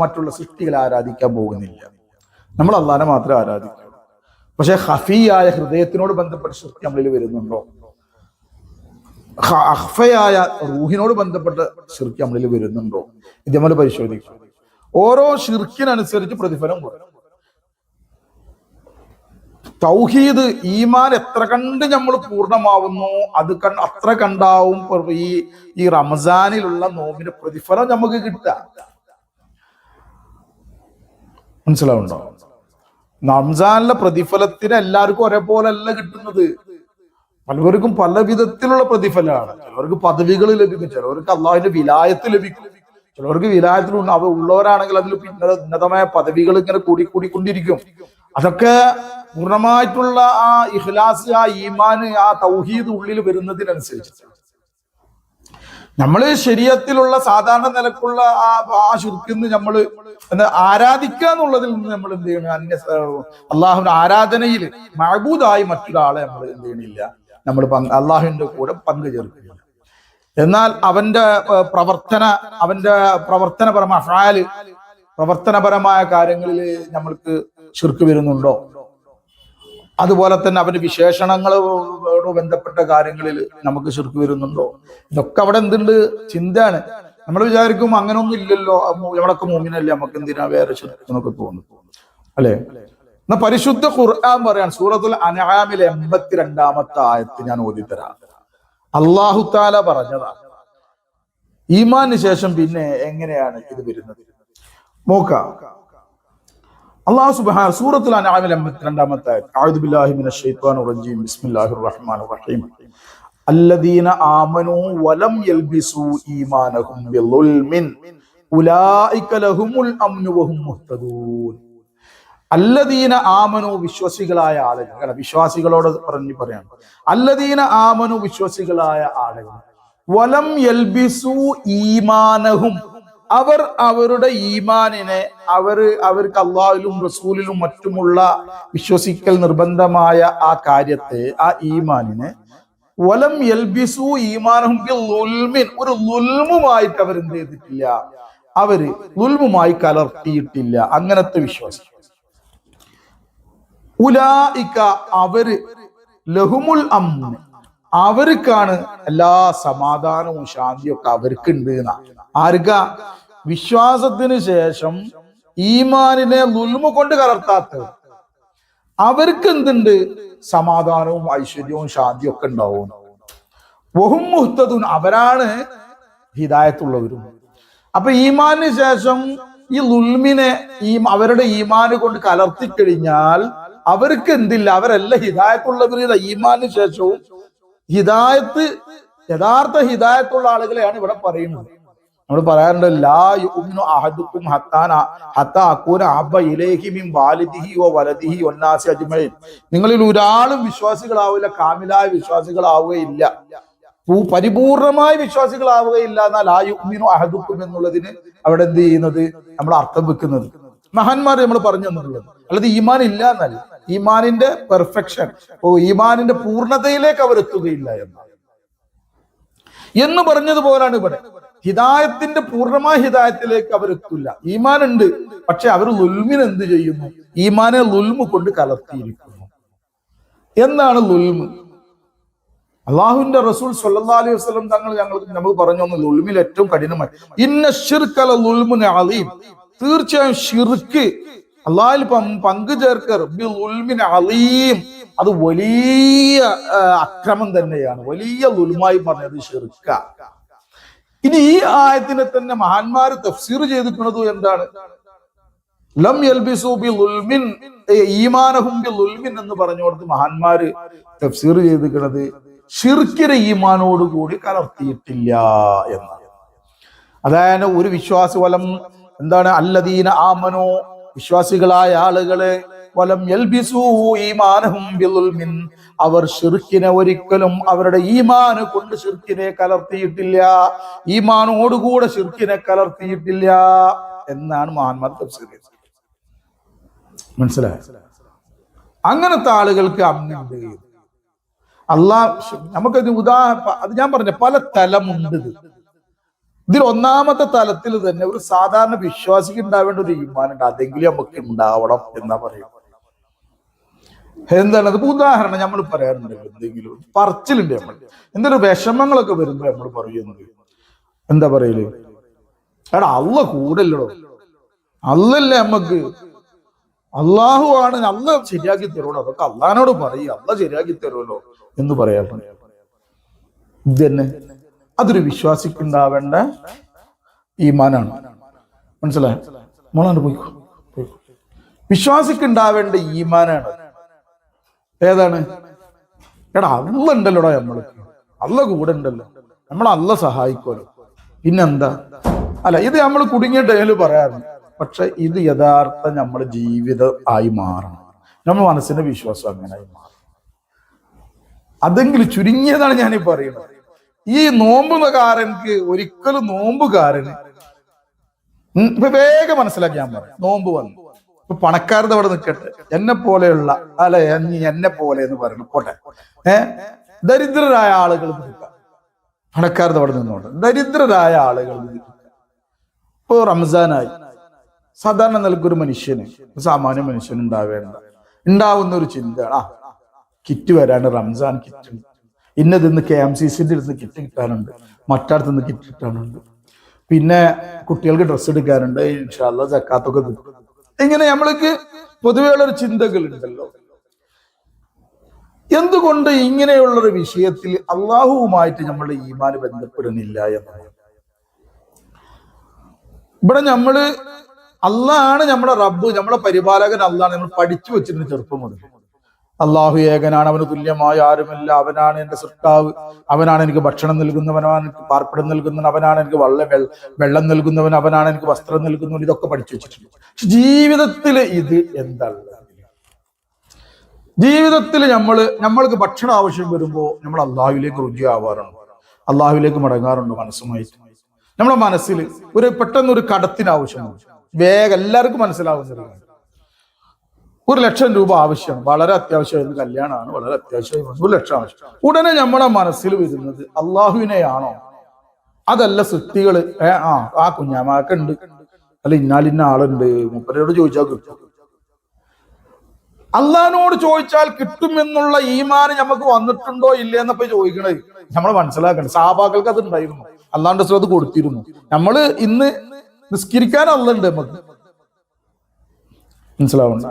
മറ്റുള്ള സൃഷ്ടികളെ ആരാധിക്കാൻ പോകുന്നില്ല. നമ്മൾ അള്ളാഹിനെ മാത്രമേ ആരാധിക്കൂ. പക്ഷെ ഹഫിയായ ഹൃദയത്തിനോട് ബന്ധപ്പെട്ട ശിർക്ക് നമ്മളിൽ വരുന്നുണ്ടോ? അഖ്ഫയായ റൂഹിനോട് ബന്ധപ്പെട്ട ശിർക്ക് നമ്മളിൽ വരുന്നുണ്ടോ ഇത് നമ്മൾ പരിശോധിക്കും. ഓരോ ശിർക്കിനനുസരിച്ച് പ്രതിഫലം കൊടുക്കും. തൗഹീദ് ഈമാൻ എത്ര കണ്ട് നമ്മൾ പൂർണ്ണമാവുന്നു അത് അത്ര കണ്ടാവും ഈ റമസാനിലുള്ള നോമ്പിന്റെ പ്രതിഫലം നമുക്ക് കിട്ടുക. മനസ്സിലാവുണ്ടോ? റംസാനിലെ പ്രതിഫലത്തിന് എല്ലാവർക്കും ഒരേപോലെ അല്ല കിട്ടുന്നത്. പലവർക്കും പല വിധത്തിലുള്ള പ്രതിഫലമാണ്. ചിലവർക്ക് പദവികൾ ലഭിക്കും, ചിലവർക്ക് അള്ളാഹുവിന്റെ വിലായത്ത് ലഭിക്കും, ചിലവർക്ക് വിലായത്തിലുണ്ട്. അവ ഉള്ളവരാണെങ്കിൽ അതിൽ ഉന്നതമായ പദവികൾ ഇങ്ങനെ കൂടിക്കൊണ്ടിരിക്കും. അതൊക്കെ പൂർണ്ണമായിട്ടുള്ള ആ ഇഖ്ലാസ്, ആ ഈമാൻ, ആ തൗഹീദ് ഉള്ളിൽ വരുന്നതിനനുസരിച്ച് നമ്മള് ശരീഅത്തിലുള്ള സാധാരണ നിലക്കുള്ള ആ ശിർക്കിന്ന് നമ്മള് ആരാധിക്കുക എന്നുള്ളതിൽ നിന്ന് നമ്മൾ എന്ത് ചെയ്യണം? അള്ളാഹുവിന്റെ ആരാധനയിൽ മഅബൂദായി മറ്റൊരാളെ നമ്മൾ എന്ത് ചെയ്യണില്ല, നമ്മൾ അള്ളാഹുവിന്റെ കൂടെ പങ്കു ചേർക്കില്ല. എന്നാൽ അവന്റെ പ്രവർത്തനപരമായ കാര്യങ്ങളിൽ നമ്മൾക്ക് ശിർക്ക് വരുന്നുണ്ടോ? അതുപോലെ തന്നെ അവന്റെ വിശേഷണങ്ങളോട് ബന്ധപ്പെട്ട കാര്യങ്ങളിൽ നമുക്ക് ശിർക്ക് വരുന്നുണ്ടോ? ഇതൊക്കെ അവിടെ എന്തുണ്ട്? ചിന്തയാണ്. നമ്മൾ വിചാരിക്കും അങ്ങനൊന്നും ഇല്ലല്ലോ, നമ്മളൊക്കെ മുഅ്മിനല്ലേ, നമുക്ക് എന്തിനാ വേറെ ശിർക്ക് എന്നൊക്കെ തോന്നും, അല്ലെ? എന്നാ പരിശുദ്ധ ഖുർആൻ പറയാൻ സൂറത്തുൽ അൻആമിലെ 82-ാമത്തെ ആയത്ത് ഞാൻ ഓതിത്തരാം. അല്ലാഹു തആല പറഞ്ഞതാണ് ഈമാനിന് ശേഷം പിന്നെ എങ്ങനെയാണ് ഇത് വരുന്നത് നോക്കാം. അല്ലാഹു സുബ്ഹാനഹു സൂറത്തുൽ അൻആമിലെ 82-ാമത്തെ ആയത്ത്, അഊദു ബില്ലാഹി മിനശ് ശൈത്വാനിർ റജീം, ബിസ്മില്ലാഹിർ റഹ്മാനിർ റഹീം. അല്ലദീന ആമനൂ വലം യൽബിസൂ ഈമാനഹും ബിളുൽമിൻ ഉലൈക ലഹുമുൽ അംനു വഹും മുഹ്തദൂൻ. അല്ലദീന ആമനു, വിശ്വാസികളായ ആളുകൾ, വിശ്വാസികളോട് പറയാണ്. അല്ലദീന ആമനു, വിശ്വാസികളായ ആളുകൾ, വലം യൽബിസു ഈമാനഹും, അവർ അവരുടെ ഈമാനിനെ അവർക്ക് അള്ളാഹുവിലും റസൂലിലും മറ്റുമുള്ള വിശ്വസിക്കൽ നിർബന്ധമായ ആ കാര്യത്തെ, ആ ഈമാനിനെ, വലം യൽബിസു ഈമാനഹും ബിളുൽമിൻ, ഒരു ലുൽമുമായിട്ട് അവരെന്ത് ചെയ്തിട്ടില്ല, അവര് ലുൽമുമായി കലർത്തിയിട്ടില്ല. അങ്ങനത്തെ വിശ്വാസം. ഉലൈക, അവര്, ലഹുമുൽ അംൻ, അവർക്കാണ് എല്ലാ സമാധാനവും ശാന്തിയും ഒക്കെ അവർക്കുണ്ട് എന്നാ. ആർക്ക? വിശ്വാസത്തിന് ശേഷം ഈമാനിനെ ലുൽമു കൊണ്ട് കലർത്താത്തവർ, അവർക്ക് എന്തുണ്ട്? സമാധാനവും ഐശ്വര്യവും ശാന്തിയും ഒക്കെ ഉണ്ടാവും. വഹും മുഹ്തദൂൻ, അവരാണ് ഹിദായത്തുള്ളവരും. അപ്പൊ ഈമാനിന് ശേഷം ഈ ലുൽമിനെ അവരുടെ ഈമാന് കൊണ്ട് കലർത്തിക്കഴിഞ്ഞാൽ അവർക്ക് എന്തില്ല? അവരല്ല ഹിദായത്തുള്ളവർ. ഈമാനിന് ശേഷവും ഹിദായത്ത്, യഥാർത്ഥ ഹിദായത്തുള്ള ആളുകളെയാണ് ഇവിടെ പറയുന്നത്. നമ്മൾ പറയാറുണ്ട്, ലാ യുഅ്മിനു അഹദുക്കും ഹത്താ അകൂന അഹബ്ബ ഇലൈഹി മിൻ വാലിദിഹി വ വലദിഹി വന്നാസി അജ്മഈൻ. നിങ്ങളിൽ ഒരാളും വിശ്വാസികളാവില്ല, കാമിലായ വിശ്വാസികളാവുകയില്ല, പരിപൂർണമായ വിശ്വാസികളാവുകയില്ല. എന്നാൽ ലാ യുഅ്മിനു അഹദുക്കും എന്നുള്ളതിന് അവിടെ എന്ത് ചെയ്യുന്നത്? നമ്മൾ അർത്ഥം വെക്കുന്നത് മഹാന്മാർ നമ്മൾ പറഞ്ഞു തന്നിട്ടുള്ളത്. അല്ലാതെ ഈമാൻ ഇല്ല എന്നല്ല, ഈമാനിന്റെ പെർഫെക്ഷൻ, ഈമാനിന്റെ പൂർണ്ണതയിലേക്ക് അവർ എത്തുകയില്ല എന്ന് പറഞ്ഞതുപോലാണ് ഇവിടെ. ഹിദായത്തിന്റെ പൂർണ്ണമായ ഹിദായത്തിലേക്ക് അവർ എത്തില്ല. ഈമാൻ ഉണ്ട്, പക്ഷെ അവർ ലുൽമിന് എന്ത് ചെയ്യുന്നു? ഈമാനെ ലുൽമു കൊണ്ട് കലർത്തിയിരിക്കുന്നു. എന്താണ് ലുൽമ്? അള്ളാഹുവിന്റെ റസൂൽ സ്വല്ലല്ലാഹു അലൈഹി വസല്ലം തങ്ങൾ നമ്മൾ പറഞ്ഞു തന്നു, ലുൽമിൽ ഏറ്റവും കഠിനമായി ഇന്ന ശിർക ലളുൽമുൻ അളീം, തീർച്ചയായും ഷിർക്ക്, അള്ളാഹിൽ പങ്കു ചേർക്കർ, ബിളുൽമിൻ അളീം, അത് വലിയ അക്രമം തന്നെയാണ്, വലിയ ലുൽമായി പറഞ്ഞത് ഷിർക്ക. ഇനി ഈ ആയത്തിനെ തന്നെ മഹാന്മാര് തഫ്സീർ ചെയ്തിട്ടുള്ളത് എന്താണ്? ലം യൽബിസു ബിളുൽമിൻ ഈമാനഹും ബിളുൽമിൻ എന്ന് പറഞ്ഞുകൊടുത്ത് മഹാന്മാര് തഫ്സീർ ചെയ്തിട്ടുള്ളത് ഷിർക്കിനെ ഈമാനോട് കൂടി കലർത്തിയിട്ടില്ല എന്നാണ്. അതായത് ഒരു വിശ്വാസി വലം എന്താണ്? അല്ലദീന ആമനു, വിശ്വാസികളായ ആളുകളെ, വലം യൽബിസു ഈമാനഹും ബിളുൽമിൻ, അവർ ഷിർക്കിനെ ഒരിക്കലും അവരുടെ ഈമാന് കൊണ്ട് ഷിർക്കിനെ കലർത്തിയിട്ടില്ല, ഈമാനോടുകൂടെ ഷിർക്കിനെ കലർത്തിയിട്ടില്ല എന്നാണ് മഹാന്മാർ തഫ്സീർ ചെയ്തത്. മനസ്സിലായോ? അങ്ങനത്തെ ആളുകൾക്ക് അമ്നുണ്ട്. നമുക്കത് അത് ഞാൻ പറഞ്ഞ പല തലമുണ്ട്. ഇതിൽ ഒന്നാമത്തെ തലത്തിൽ തന്നെ ഒരു സാധാരണ വിശ്വാസിക്ക് ഉണ്ടാവേണ്ട ഒരു ഈമാനുണ്ട്, അതെങ്കിലും നമുക്ക് ഉണ്ടാവണം എന്നാ പറയും. എന്താണ് അത്? ഉദാഹരണം നമ്മൾ പറയാറുണ്ട്, എന്തെങ്കിലും പറച്ചിലുണ്ട് നമ്മൾ, എന്തെങ്കിലും വിഷമങ്ങളൊക്കെ വരുമ്പോ നമ്മൾ പറയുന്നത് എന്താ പറയല്? എടാ അള്ള കൂടല്ലോ, അല്ലല്ലേ നമ്മക്ക്, അള്ളാഹു ആണ്, അള്ള ശരിയാക്കി തരുമല്ലോ, അതൊക്കെ അള്ളഹാനോട് പറയും, അള്ള ശരിയാക്കി തരുമല്ലോ എന്ന് പറയാറുണ്ട്. ഇത് തന്നെ അതൊരു വിശ്വാസിക്കുണ്ടാവേണ്ട ഈമാനാണ്. മനസ്സിലായ? മോളാണ്ട് പോയിക്കോ. വിശ്വാസിക്കുണ്ടാവേണ്ട ഈമാനാണ്. ഏതാണ്? എടാ അള്ള ഉണ്ടല്ലോടാ, നമ്മൾക്ക് അള്ള കൂടെ ഉണ്ടല്ലോ, അള്ള സഹായിക്കുമല്ലോ, പിന്നെന്താ? അല്ല, ഇത് നമ്മൾ കുടുങ്ങിയിട്ട് പറയാറുണ്ട്. പക്ഷെ ഇത് യഥാർത്ഥ നമ്മുടെ ജീവിതം ആയി മാറണം. നമ്മുടെ മനസ്സിന്റെ വിശ്വാസം അങ്ങനെ ആയി മാറണം. അതെങ്കിലും ചുരുങ്ങിയതാണ് ഞാനീ പറയുന്നത്. ഈ നോമ്പുകാരൻക്ക് ഒരിക്കലും നോമ്പുകാരന് ഇപ്പൊ വേഗം മനസ്സിലാക്കിയാൻ പറയും. നോമ്പ് വന്നു, ഇപ്പൊ പണക്കാരത് അവിടെ നിൽക്കട്ടെ, എന്നെ പോലെയുള്ള അല്ലെ, എന്നെ പോലെ എന്ന് പറയണം പോട്ടെ, ദരിദ്രരായ ആളുകൾ നിൽക്കാം, പണക്കാരത് അവിടെ നിന്നോട്ടെ, ദരിദ്രരായ ആളുകൾ നിൽക്കാം. ഇപ്പൊ റംസാനായി, സാധാരണ നിലക്കൊരു മനുഷ്യന്, സാമാന്യ മനുഷ്യന് ഉണ്ടാവുന്ന ഒരു ചിന്തയാണ്, കിറ്റ് വരാണ്ട്, റംസാൻ കിറ്റ് ഇന്നതിന്ന് KMCCന്റെ അടുത്ത് കിറ്റ് കിട്ടാനുണ്ട്, മറ്റടുത്ത് നിന്ന് കിറ്റ് കിട്ടാനുണ്ട്, പിന്നെ കുട്ടികൾക്ക് ഡ്രസ്സ് എടുക്കാനുണ്ട്, ഇൻഷാ അല്ലാഹ് സക്കാത്തൊക്കെ കിട്ടും. ഇങ്ങനെ നമ്മൾക്ക് പൊതുവെയുള്ളൊരു ചിന്തകൾ ഉണ്ടല്ലോ. എന്തുകൊണ്ട് ഇങ്ങനെയുള്ളൊരു വിഷയത്തിൽ അള്ളാഹുവുമായിട്ട് നമ്മളുടെ ഈമാൻ ബന്ധപ്പെടുന്നില്ല എന്നാണ്. ഇവിടെ നമ്മള് അള്ളാഹാണ് നമ്മുടെ റബ്ബ്, നമ്മുടെ പരിപാലകൻ അള്ളാഹാണ്. നമ്മൾ പഠിച്ചു വെച്ചിട്ടുണ്ട് ചെറുപ്പം മുതൽ. അള്ളാഹു ഏകനാണ്, അവന് തുല്യമായ ആരുമില്ല, അവനാണ് എന്റെ സൃഷ്ടാവ്, അവനാണ് എനിക്ക് ഭക്ഷണം നൽകുന്നവൻ, അവനാണ് എനിക്ക് പാർപ്പിടം നൽകുന്നവൻ, അവനാണ് എനിക്ക് വെള്ളം നൽകുന്നവൻ, അവനാണ് എനിക്ക് വസ്ത്രം നൽകുന്നവൻ. ഇതൊക്കെ പഠിച്ചു വെച്ചിട്ടുണ്ട്. പക്ഷെ ജീവിതത്തിൽ ഇത് എന്താണ്? ജീവിതത്തിൽ നമ്മൾക്ക് ഭക്ഷണം ആവശ്യം വരുമ്പോൾ നമ്മൾ അള്ളാഹുവിലേക്ക് രുചിയാവാറുണ്ട്, അള്ളാഹുവിലേക്ക് മടങ്ങാറുണ്ട് മനസ്സുമായിട്ട്. നമ്മുടെ മനസ്സിൽ പെട്ടെന്ന് ഒരു കടത്തിന് ആവശ്യമാണ്, വേഗം എല്ലാവർക്കും മനസ്സിലാവുന്നത്. 1,00,000 രൂപ ആവശ്യമാണ്, വളരെ അത്യാവശ്യമായിരുന്നു, കല്യാണമാണ്, വളരെ അത്യാവശ്യമായി 1,00,000 ആവശ്യം. ഉടനെ നമ്മുടെ മനസ്സിൽ വരുന്നത് അള്ളാഹുവിനെയാണോ, അതല്ല സൃഷ്ടികള്, ആ കുഞ്ഞാമാക്ക ഉണ്ട്, അല്ല ഇന്നാലിന്ന ആളുണ്ട്, മൂപ്പരോട് ചോദിച്ചാൽ കിട്ടും. അള്ളാഹിനോട് ചോദിച്ചാൽ കിട്ടും എന്നുള്ള ഈമാൻ നമുക്ക് വന്നിട്ടുണ്ടോ ഇല്ലെന്നപ്പോ ചോദിക്കണത് നമ്മൾ മനസ്സിലാക്കണം. സഹാബാക്കൾക്ക് അത് ഉണ്ടായിരുന്നു, അള്ളാന്റെ അത് കൊടുത്തിരുന്നു. നമ്മള് ഇന്ന് നിസ്കരിക്കാൻ അള്ളുണ്ട് നമുക്ക്, മനസ്സിലാവണ്ട.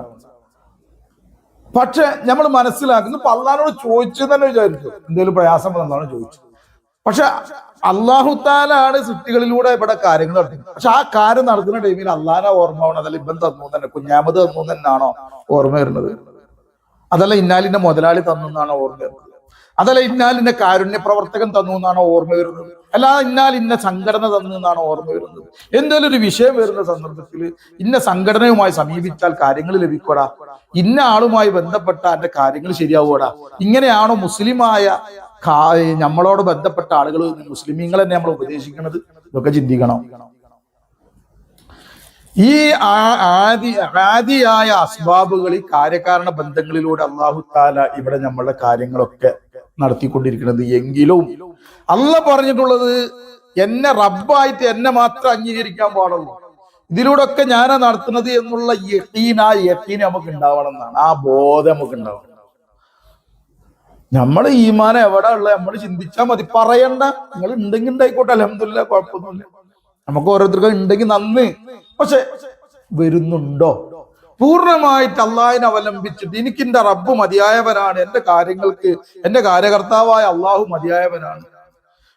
പക്ഷെ നമ്മൾ മനസ്സിലാക്കുന്നു, ഇപ്പൊ അള്ളഹാനോട് ചോദിച്ചു തന്നെ വിചാരിച്ചു, എന്തെങ്കിലും പ്രയാസം വന്നാണ് ചോദിച്ചു. പക്ഷെ അള്ളാഹു താലാണ് സൃഷ്ടികളിലൂടെ ഇവിടെ കാര്യങ്ങൾ നടത്തുന്നത്. പക്ഷെ ആ കാര്യം നടത്തുന്ന ടൈമിൽ അള്ളാഹാനെ ഓർമ്മ ആവണം, അതല്ല ഇബൻ തന്നു തന്നെ, കുഞ്ഞാമത് തന്നു തന്നെയാണോ ഓർമ്മ വരുന്നത്? അതല്ല ഇന്നാലിന്റെ മുതലാളി തന്നു എന്നാണോ ഓർമ്മ വരുന്നത്? അതല്ല ഇന്നാലിന്റെ കാരുണ്യ പ്രവർത്തകൻ തന്നു എന്നാണോ ഓർമ്മ വരുന്നത്? അല്ലാതെ ഇന്ന സംഘടന തന്നു എന്നാണോ ഓർമ്മ വരുന്നത്? എന്തെങ്കിലും ഒരു വിഷയം വരുന്ന സന്ദർഭത്തിൽ ഇന്ന സംഘടനയുമായി സമീപിച്ചാൽ കാര്യങ്ങൾ ലഭിക്കൂടാ, ഇന്ന ആളുമായി ബന്ധപ്പെട്ട എന്റെ കാര്യങ്ങൾ ശരിയാവൂടാ, ഇങ്ങനെയാണോ മുസ്ലിമായ നമ്മളോട് ബന്ധപ്പെട്ട ആളുകൾ, മുസ്ലിമീങ്ങൾ തന്നെ നമ്മൾ ഉപദേശിക്കുന്നത്? ഇതൊക്കെ ചിന്തിക്കണം. ഈ ആദിയായ അസ്ബാബുകളിൽ കാര്യകാരണ ബന്ധങ്ങളിലൂടെ അള്ളാഹു താല ഇവിടെ നമ്മളുടെ കാര്യങ്ങളൊക്കെ നടത്തിക്കൊണ്ടിരിക്കുന്നത്. എങ്കിലും അള്ളാഹ് പറഞ്ഞിട്ടുള്ളത് എന്നെ റബ്ബായിട്ട് എന്നെ മാത്രം അംഗീകരിക്കാൻ പാടുള്ളൂ, ഇതിലൂടെ ഒക്കെ ഞാനാ നടത്തുന്നത് എന്നുള്ള യഖീൻ നമുക്ക് ഉണ്ടാവണം എന്നാണ്. ആ ബോധം നമുക്ക് ഉണ്ടാവണം. നമ്മള് ഈമാനം എവിടെ ഉള്ളത് നമ്മൾ ചിന്തിച്ചാൽ മതി, പറയണ്ട. നിങ്ങൾ ഉണ്ടെങ്കിൽ ഉണ്ടായിക്കോട്ടെ, അൽഹംദുലില്ലാ, കുഴപ്പമൊന്നുമില്ല. നമുക്ക് ഓരോരുത്തർക്കും ഉണ്ടെങ്കിൽ നന്ന്. പക്ഷെ വരുന്നുണ്ടോ? പൂർണ്ണമായിട്ട് അള്ളാഹിനെ അവലംബിച്ചിട്ട് എനിക്ക് എന്റെ റബ്ബ് മതിയായവനാണ്, എന്റെ കാര്യങ്ങൾക്ക് എന്റെ കാര്യകർത്താവായ അള്ളാഹു മതിയായവനാണ്,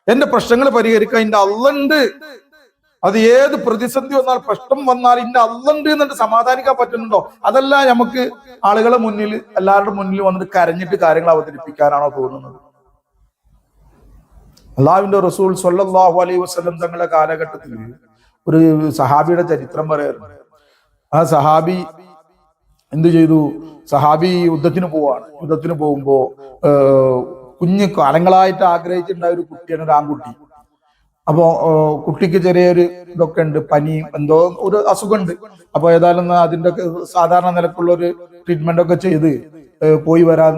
എന്റെ പ്രശ്നങ്ങൾ പരിഹരിക്കാൻ എന്റെ അള്ളുണ്ട്, അത് ഏത് പ്രതിസന്ധി വന്നാൽ പ്രശ്നം വന്നാൽ ഇന്ന അള്ളുണ്ട് എന്നിട്ട് സമാധാനിക്കാൻ പറ്റുന്നുണ്ടോ? അതല്ല നമുക്ക് ആളുകളെ മുന്നിൽ, എല്ലാവരുടെ മുന്നിൽ വന്നിട്ട് കരഞ്ഞിട്ട് കാര്യങ്ങൾ അവതരിപ്പിക്കാനാണോ തോന്നുന്നത്? അള്ളാഹുവിന്റെ റസൂൽ സ്വല്ലല്ലാഹു അലൈഹി വസല്ലം തങ്ങളുടെ കാലഘട്ടത്തിൽ ഒരു സഹാബിയുടെ ചരിത്രം പറയാറുണ്ട്. ആ സഹാബി എന്ത് ചെയ്തു? സഹാബി യുദ്ധത്തിന് പോവാണ്. യുദ്ധത്തിന് പോകുമ്പോ കുഞ്ഞ് കാലങ്ങളായിട്ട് ആഗ്രഹിച്ചിട്ടുണ്ടായ ഒരു കുട്ടിയാണ്, ഒരു ആൺകുട്ടി. അപ്പോ കുട്ടിക്ക് ചെറിയൊരു ഇതൊക്കെ ഉണ്ട്, പനി എന്തോ ഒരു അസുഖമുണ്ട്. അപ്പൊ ഏതായാലും അതിന്റെ സാധാരണ നിലക്കുള്ള ഒരു ട്രീറ്റ്മെന്റ് ഒക്കെ ചെയ്ത് പോയി വരാൻ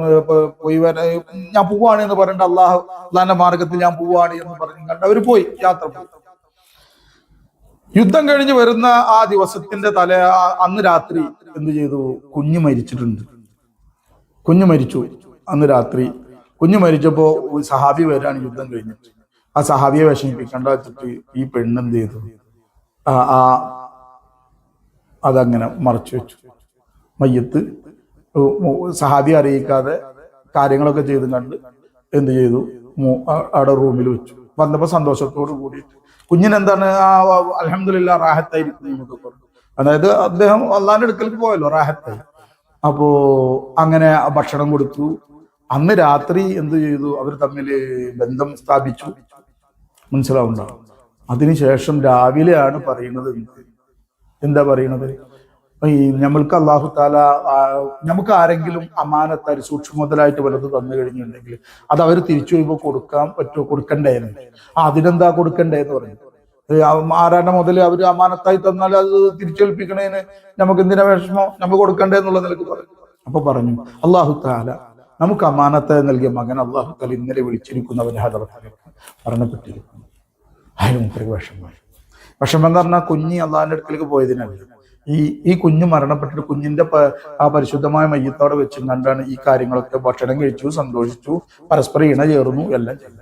ഞാൻ പോവാണ് എന്ന് പറഞ്ഞിട്ട് അള്ളാഹിന്റെ മാർഗത്തിൽ ഞാൻ പോവാണ് എന്ന് പറഞ്ഞു കണ്ട് അവര് പോയി, യാത്ര പോയി. യുദ്ധം കഴിഞ്ഞ് വരുന്ന ആ ദിവസത്തിന്റെ അന്ന് രാത്രി എന്ത് ചെയ്തു? കുഞ്ഞ് മരിച്ചിട്ടുണ്ട്. കുഞ്ഞ് മരിച്ചു. അന്ന് രാത്രി കുഞ്ഞ് മരിച്ചപ്പോ ഒരു സഹാബി വരാണ് യുദ്ധം കഴിഞ്ഞിട്ട്. ആ സഹാബിയെ വിഷമിപ്പിക്കണ്ട വെച്ചിട്ട് ഈ പെണ്ണെന്ത് ചെയ്തു, ആ അതങ്ങനെ മറച്ചു വെച്ചു. മയ്യത്ത് സഹാബിയെ അറിയിക്കാതെ കാര്യങ്ങളൊക്കെ ചെയ്ത് കണ്ട് എന്ത് ചെയ്തു, അവിടെ റൂമിൽ വെച്ചു. വന്നപ്പോ സന്തോഷത്തോട് കൂടിയിട്ട് കുഞ്ഞിനെന്താണ് അൽഹംദുലില്ലാ റാഹത്തായിരിക്കും എന്നൊക്കെ പറഞ്ഞു. അതായത് അദ്ദേഹം അള്ളാന്റെ അടുക്കലേക്ക് പോയല്ലോ, റാഹത്തായി. അപ്പോ അങ്ങനെ ഭക്ഷണം കൊടുത്തു. അന്ന് രാത്രി എന്ത് ചെയ്തു, അവർ തമ്മിൽ ബന്ധം സ്ഥാപിച്ചു. മനസ്സിലാവുണ്ടാവും. അതിനുശേഷം രാവിലെയാണ് പറയുന്നത്. എന്താ പറയുന്നത്, ഈ നമ്മൾക്ക് അള്ളാഹു താല നമുക്ക് ആരെങ്കിലും അമാനത്തായി സൂക്ഷ്മ മുതലായിട്ട് വല്ലത് തന്നു കഴിഞ്ഞിട്ടുണ്ടെങ്കിൽ അത് അവർ തിരിച്ചു വരുമ്പോൾ കൊടുക്കാൻ പറ്റുമോ, കൊടുക്കണ്ടേന്ന്. അതിനെന്താ കൊടുക്കണ്ടേന്ന് പറഞ്ഞു. ആരാന്റെ മുതൽ അവർ അമാനത്തായി തന്നാൽ അത് തിരിച്ചേൽപ്പിക്കണേന് നമുക്ക് എന്തിനാ വിഷമം, നമുക്ക് കൊടുക്കണ്ടേ എന്നുള്ള നിലക്ക് പറഞ്ഞു. അപ്പൊ പറഞ്ഞു അള്ളാഹു താല നമുക്ക് അമാനത്തായി നൽകിയ മകൻ അള്ളാഹു താല ഇന്നലെ വിളിച്ചിരിക്കുന്നവരെ ഹദറത്തിലേക്ക് മരണപ്പെട്ടിരിക്കുന്നു. അതിന് വിഷമമായി. വിഷമം എന്ന് പറഞ്ഞാൽ കുഞ്ഞി അള്ളാഹിന്റെ അടുക്കലേക്ക് പോയതിനല്ല, ഈ കുഞ്ഞ് മരണപ്പെട്ടിട്ട് കുഞ്ഞിന്റെ ആ പരിശുദ്ധമായ മയ്യത്തോടെ വെച്ചും കണ്ടാണ് ഈ കാര്യങ്ങളൊക്കെ ഭക്ഷണം കഴിച്ചു, സന്തോഷിച്ചു, പരസ്പരം ഇണ ചേർന്നു, എല്ലാം ചെയ്തു.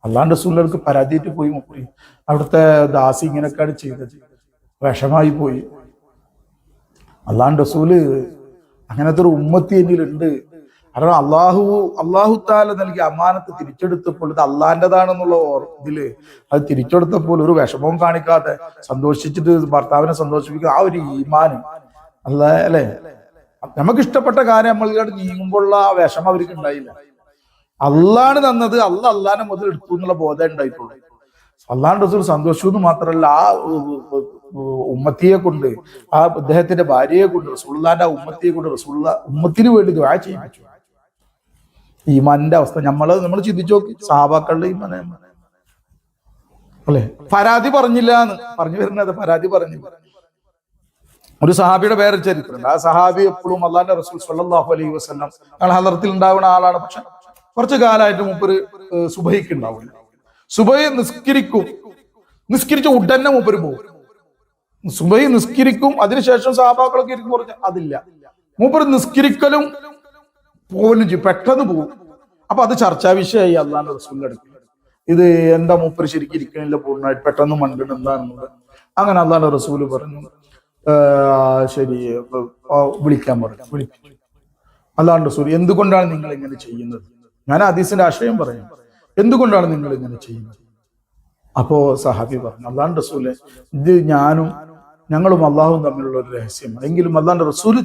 അള്ളാന്റെ റസൂലുകൾക്ക് പരാതിയിട്ട് പോയി. മുപ്പി അവിടുത്തെ ദാസി ഇങ്ങനെയൊക്കെയാണ് ചെയ്തത്, വിഷമായി പോയി. അള്ളാന്റെ റസൂല് അങ്ങനത്തെ ഒരു ഉമ്മത്തി എന്നിലുണ്ട്. കാരണം അള്ളാഹു താല നൽകിയ അമാനത്ത് തിരിച്ചെടുത്തപ്പോൾ ഇത് അള്ളാന്റേതാണെന്നുള്ള ഇതില് അത് തിരിച്ചെടുത്തപ്പോൾ ഒരു വിഷമവും കാണിക്കാതെ സന്തോഷിച്ചിട്ട് ഭർത്താവിനെ സന്തോഷിപ്പിക്കുക, ആ ഒരു ഈമാന് അല്ലേ. നമുക്ക് ഇഷ്ടപ്പെട്ട കാര്യം നമ്മളിവിടെ നീങ്ങുമ്പോഴുള്ള ആ വിഷമം അവർക്ക് ഉണ്ടായില്ല. അള്ളാണ് തന്നത്, അള്ളാനെ മുതൽ എടുത്തു എന്നുള്ള ബോധം ഉണ്ടായിട്ടുള്ളൂ. അള്ളാന്റെ റസൂൽ സന്തോഷിച്ചു മാത്രമല്ല, ആ ഉമ്മത്തിയെ കൊണ്ട്, ആ അദ്ദേഹത്തിന്റെ ഭാര്യയെ കൊണ്ട്, റസൂലുള്ളാന്റെ ആ ഉമ്മത്തിയെ കൊണ്ട് റസൂലുള്ള ഉമ്മത്തിന് വേണ്ടി ദുആ ചെയ്യിപ്പിച്ചു. ഈമാനിന്റെ അവസ്ഥ നമ്മൾ ചിന്തിച്ചു നോക്കി. സഹാബാക്കളുടെ ഈമാൻ അല്ലെ. പരാതി പറഞ്ഞില്ല എന്ന് പറഞ്ഞു വരുന്നത്, പരാതി പറഞ്ഞില്ല. ഒരു സഹാബിയുടെ വേറെ ചരിത്രമുണ്ട്. ആ സഹാബി എപ്പോഴും അള്ളാന്റെ റസൂൽ സ്വല്ലല്ലാഹു അലൈഹി വസല്ലം ഞങ്ങൾ ഹദറത്തിൽ ഉണ്ടാവുന്ന ആളാണ്. പക്ഷെ കുറച്ചു കാലമായിട്ട് മൂപ്പര് സുബഹിക്ക് ഉണ്ടാവില്ല. സുബഹി നിസ്കരിച്ച ഉടനെ മൂപ്പര് പോകും. സുബഹി നിസ്കരിക്കും, അതിനുശേഷം സഹാബാക്കളൊക്കെ ഇരിക്കും. പറഞ്ഞ അതില്ല, മൂപ്പര് നിസ്കരിക്കലും പോലും ചെയ്യും, പെട്ടെന്ന് പോകും. അപ്പൊ അത് ചർച്ചാ വിഷയമായി അള്ളാന്റെ റസൂലിന്റെ അടുത്ത്. ഇത് എന്താ മൂപ്പര് ശരിക്കും ഇരിക്കണില്ല, പൂർണ്ണമായിട്ട് പെട്ടെന്ന് മണ്ടൻ എന്താണെന്നുള്ളത്. അങ്ങനെ അള്ളാന്റെ റസൂല് പറഞ്ഞു, ശരി വിളിക്കാൻ പറഞ്ഞു. വിളിപ്പിച്ചു. അള്ളാന്റെ റസൂൽ എന്തുകൊണ്ടാണ് നിങ്ങൾ ഇങ്ങനെ ചെയ്യുന്നത്? ഞാൻ ഹദീസിന്റെ ആശയം പറയും, എന്തുകൊണ്ടാണ് നിങ്ങൾ ഇങ്ങനെ ചെയ്യുന്നത്? അപ്പോ സഹാബി പറഞ്ഞു, അള്ളാന്റെ റസൂലെ, ഇത് ഞങ്ങളും അള്ളാഹും തമ്മിലുള്ള ഒരു രഹസ്യമാണ്. എങ്കിലും അള്ളാന്റെ റസൂല്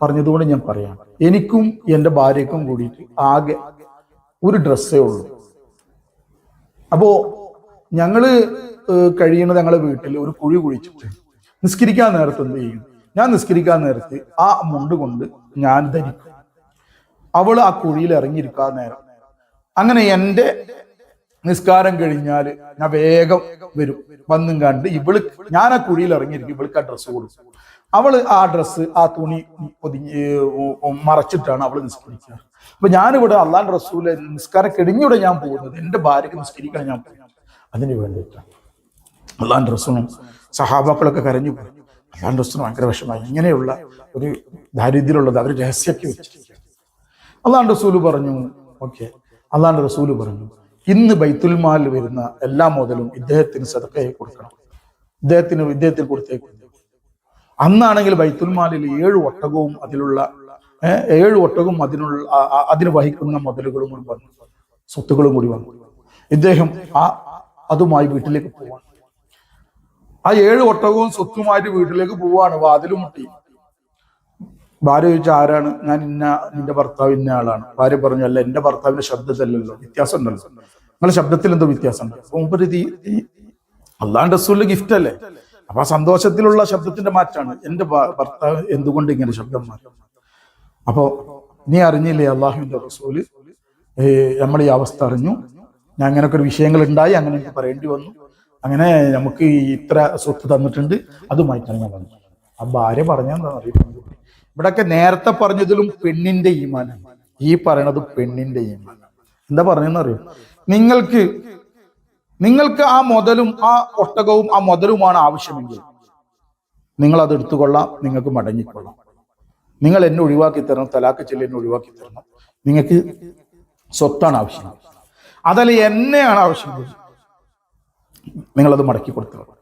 പറഞ്ഞതുകൊണ്ട് ഞാൻ പറയാം, എനിക്കും എന്റെ ഭാര്യക്കും കൂടിയിട്ട് ആകെ ഒരു ഡ്രസ്സേ ഉള്ളൂ. അപ്പോ ഞങ്ങള് കഴിയുന്നത് ഞങ്ങളെ വീട്ടിൽ ഒരു കുഴി കുഴിച്ചിട്ട് നിസ്കരിക്കാൻ നേരത്ത് എന്ത് ചെയ്യും, ഞാൻ നിസ്കരിക്കാൻ നേരത്ത് ആ മുണ്ട് കൊണ്ട് ഞാൻ ധരിക്കും. അവള് ആ കുഴിയിൽ ഇറങ്ങിയിരിക്കാൻ നേരം. അങ്ങനെ എന്റെ നിസ്കാരം കഴിഞ്ഞാല് ഞാൻ വേഗം വരും, വന്നും കണ്ട് ഞാൻ ആ കുഴിയിൽ ഇറങ്ങിയിരിക്കും, ഇവൾക്ക് ആ ഡ്രസ്സ് കൊടുക്കും. അവള് ആ ഡ്രസ്സ്, ആ തുണി മറച്ചിട്ടാണ് അവള് നിസ്കരിക്കുക. അപ്പൊ ഞാനിവിടെ അള്ളാന്റെ റസൂല് നിസ്കാരം കഴിഞ്ഞൂടെ ഞാൻ പോകുന്നത്, എന്റെ ഭാര്യക്ക് നിസ്കരിക്കണം ഞാൻ പോകുന്നത്, അതിന് വേണ്ടിയിട്ടാണ്. അള്ളാന്റെ റസൂലും സഹാബാക്കളൊക്കെ കരഞ്ഞു പോയി. അള്ളാന്റെ റസൂലും ഭയങ്കര വിഷമായി. ഇങ്ങനെയുള്ള ഒരു ദാരിദ്ര്യമുള്ളത് അവർ രഹസ്യമാക്കി വെച്ചിരിക്കുക. അള്ളാന്റെ റസൂല് പറഞ്ഞു, ഓക്കെ. അള്ളാന്റെ റസൂല് പറഞ്ഞു, ഇന്ന് ബൈത്തുൽ മാൽ വരുന്ന എല്ലാ മുതലും ഇദ്ദേഹത്തിന് സദഖയായി കൊടുക്കണം, ഇദ്ദേഹത്തിന് കൊടുത്തേക്കും. അന്നാണെങ്കിൽ ബൈത്തുൽ മാലിൽ 7 ഒട്ടകവും അതിന് വഹിക്കുന്ന മുതലുകളും കൂടി വന്നു, സ്വത്തുക്കളും കൂടി വന്നു. ഇദ്ദേഹം അതുമായി വീട്ടിലേക്ക് പോവാണ്. ആ 7 ഒട്ടകവും സ്വത്തുമായിട്ട് വീട്ടിലേക്ക് പോവാണ്. വാതിലും മുട്ടി. ഭാര്യ ചോദിച്ചു, ആരാണ്? ഞാൻ നിന്റെ ഭർത്താവ് ഇന്ന ആളാണ്. ഭാര്യ പറഞ്ഞു, അല്ല, എന്റെ ഭർത്താവിന്റെ ശബ്ദത്തിലല്ലോ വ്യത്യാസം ഉണ്ടല്ലോ, നിങ്ങളുടെ ശബ്ദത്തിൽ എന്തോ വ്യത്യാസം ഉണ്ട്. അള്ളാന്റെ റസൂലിന്റെ ഗിഫ്റ്റ് അല്ലേ, അപ്പൊ ആ സന്തോഷത്തിലുള്ള ശബ്ദത്തിന്റെ മാറ്റാണ്. എന്റെ ഭർത്താവ് എന്തുകൊണ്ട് ഇങ്ങനെ ശബ്ദം മാറ്റും? അപ്പോ നീ അറിഞ്ഞില്ലേ, അള്ളാഹുവിന്റെ റസൂല് നമ്മൾ ഈ അവസ്ഥ അറിഞ്ഞു, ഞാൻ അങ്ങനെയൊക്കെ ഒരു വിഷയങ്ങൾ ഉണ്ടായി, അങ്ങനെ എനിക്ക് പറയേണ്ടി വന്നു, അങ്ങനെ നമുക്ക് ഇത്ര സ്വത്ത് തന്നിട്ടുണ്ട്, അതുമായിട്ടാണ് ഞാൻ വന്നത്. ആ ഭാര്യ പറഞ്ഞെന്താ അറിയുന്നത്, ഇവിടൊക്കെ നേരത്തെ പറഞ്ഞതിലും പെണ്ണിന്റെ ഈമാനാണ്, ഈ പറയണത് പെണ്ണിന്റെ ഈമാനാണ്. എന്താ പറഞ്ഞെന്ന് അറിയോ, നിങ്ങൾക്ക് ആ മുതലും ആ ഒട്ടകവും ആ മുതലുമാണ് ആവശ്യമെങ്കിൽ നിങ്ങൾ അത് എടുത്തുകൊള്ളാം, നിങ്ങൾക്ക് മടങ്ങിക്കൊള്ളാം. നിങ്ങൾ എന്നെ ഒഴിവാക്കി തരണം, തലാക്ക് ചൊല്ലി എന്നെ ഒഴിവാക്കി തരണം. നിങ്ങൾക്ക് സ്വത്താണ് ആവശ്യം, അതല്ല എന്നെയാണ് ആവശ്യം, നിങ്ങളത് മടക്കി കൊടുത്തത്.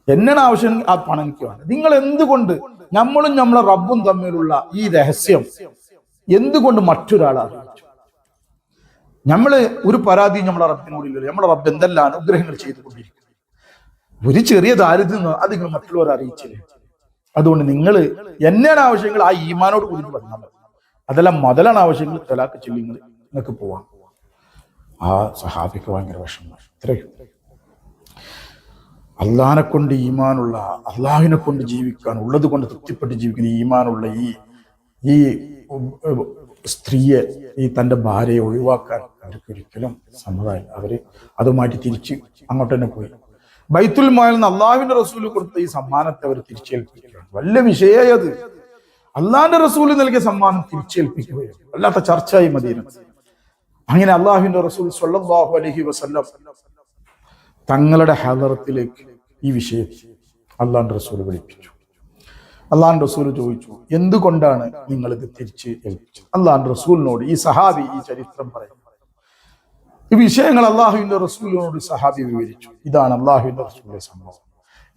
എന്നാണ് ആവശ്യം, ആ പണം എനിക്ക് വേണം. നിങ്ങൾ എന്തുകൊണ്ട് നമ്മളും നമ്മളെ റബ്ബും തമ്മിലുള്ള ഈ രഹസ്യം എന്തുകൊണ്ട് മറ്റൊരാളെ അറിയിച്ചു? നമ്മള് ഒരു പരാതിയും നമ്മളെ റബ്ബിനോടില്ലല്ലോ. നമ്മളെ റബ്ബ് എന്തെല്ലാം അനുഗ്രഹങ്ങൾ ചെയ്തുകൊണ്ടിരിക്കുന്നു. ഒരു ചെറിയ ദാരിദ്ര്യം അത് നിങ്ങൾ മറ്റുള്ളവരെ അറിയിച്ചില്ലേ? അതുകൊണ്ട് നിങ്ങൾ എന്നാണ് ആവശ്യങ്ങൾ ആ ഈമാനോട് കൂടി പറഞ്ഞാൽ മതി. അതെല്ലാം മുതലാണ് ആവശ്യങ്ങൾ, തലാക്ക് ചൊല്ലി നിങ്ങൾക്ക് പോവാം. ആ സഹാബിക്ക് ഭയങ്കര വിഷമം. ഇത്രയും അള്ളാഹിനെ കൊണ്ട് ഈമാനുള്ള, അള്ളാഹിനെ കൊണ്ട് ജീവിക്കാൻ, ഉള്ളത് കൊണ്ട് തൃപ്തിപ്പെട്ട് ജീവിക്കുന്ന ഈമാനുള്ള ഈ സ്ത്രീയെ, ഈ തൻ്റെ ഭാര്യയെ ഒഴിവാക്കാൻ അവർക്ക് ഒരിക്കലും സമ്മതമായി. അവര് അത് മാറ്റി തിരിച്ച് അങ്ങോട്ട് തന്നെ പോയി. ബൈത്തുൽ മാലിൽ നിന്ന് അള്ളാഹുവിന്റെ റസൂല് കൊടുത്ത ഈ സമ്മാനത്തെ അവർ തിരിച്ചേൽപ്പിക്കുകയാണ്. വല്ല വിഷയമായി അത്. അള്ളാഹിന്റെ റസൂല് നൽകിയ സമ്മാനം തിരിച്ചേൽപ്പിക്കുകയാണ്. വല്ലാത്ത ചർച്ചയായി മദീനത്ത്. അങ്ങനെ അള്ളാഹുവിന്റെ റസൂൽ സ്വല്ലല്ലാഹു അലൈഹി വസല്ലം തങ്ങളുടെ ഹദറത്തിലേക്ക് ഈ വിഷയം അള്ളാഹിന്റെ റസൂല് വിളിപ്പിച്ചു. അള്ളാഹിന്റെ റസൂല് ചോദിച്ചു, എന്തുകൊണ്ടാണ് നിങ്ങൾ ഇത് തിരിച്ച് ഏൽപ്പിച്ചത്? അള്ളാഹിന്റെ റസൂലിനോട് ഈ സഹാബി ഈ ചരിത്രം പറയുന്നു. ഈ വിഷയങ്ങൾ അള്ളാഹുവിന്റെ റസൂലിനോട് സഹാബി വിവരിച്ചു. ഇതാണ് അള്ളാഹുവിന്റെ റസൂലിന്റെ സംഭവം.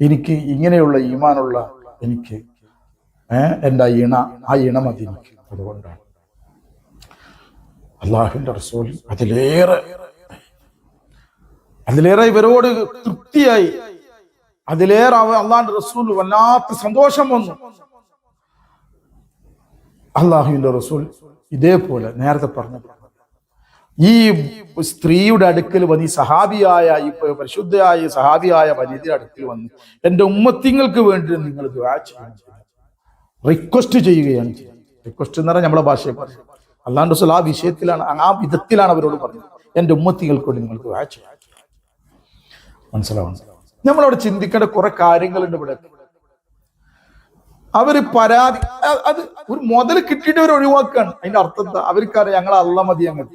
എനിക്ക് ഇങ്ങനെയുള്ള ഈമാനുള്ള എനിക്ക് എൻ്റെ ആ ഇണ മതി എനിക്ക്. അതുകൊണ്ടാണ് അള്ളാഹുവിന്റെ റസൂൽ അതിലേറെ ഇവരോട് തൃപ്തിയായി. അതിലേറെ അള്ളാഹിന്റെ റസൂൽ വല്ലാത്ത സന്തോഷം വന്നു. അള്ളാഹുവിന്റെ റസൂൽ ഇതേപോലെ നേരത്തെ പറഞ്ഞു, ഈ സ്ത്രീയുടെ അടുക്കൽ വന്ന്, ഈ സഹാബിയായ, ഈ പരിശുദ്ധയായ സഹാബിയായ വനിതയുടെ അടുക്കൽ വന്ന് എൻ്റെ ഉമ്മത്തിങ്ങൾക്ക് വേണ്ടി നിങ്ങൾ ദുആ ചെയ്യണം, റിക്വസ്റ്റ് ചെയ്യുകയാണ് ചെയ്യുന്നത്. റിക്വസ്റ്റ് എന്ന് പറഞ്ഞാൽ നമ്മളെ ഭാഷയെ പറയും. അള്ളാഹുവിന്റെ റസൂൽ ആ വിഷയത്തിലാണ്, ആ വിധത്തിലാണ് അവരോട് പറഞ്ഞത്, എൻ്റെ ഉമ്മത്തിങ്ങൾക്ക് വേണ്ടി നിങ്ങൾ ദുആ ചെയ്യണം. മനസ്സിലാവണം. നമ്മളവിടെ ചിന്തിക്കേണ്ട കുറെ കാര്യങ്ങളുണ്ട് ഇവിടെ. അവര് പരാതി, അത് ഒരു മുതൽ കിട്ടിയിട്ട് അവർ ഒഴിവാക്കുകയാണ്. അതിന്റെ അർത്ഥം അവർക്കറിയാം ഞങ്ങൾ അള്ള മതി, ഞങ്ങൾ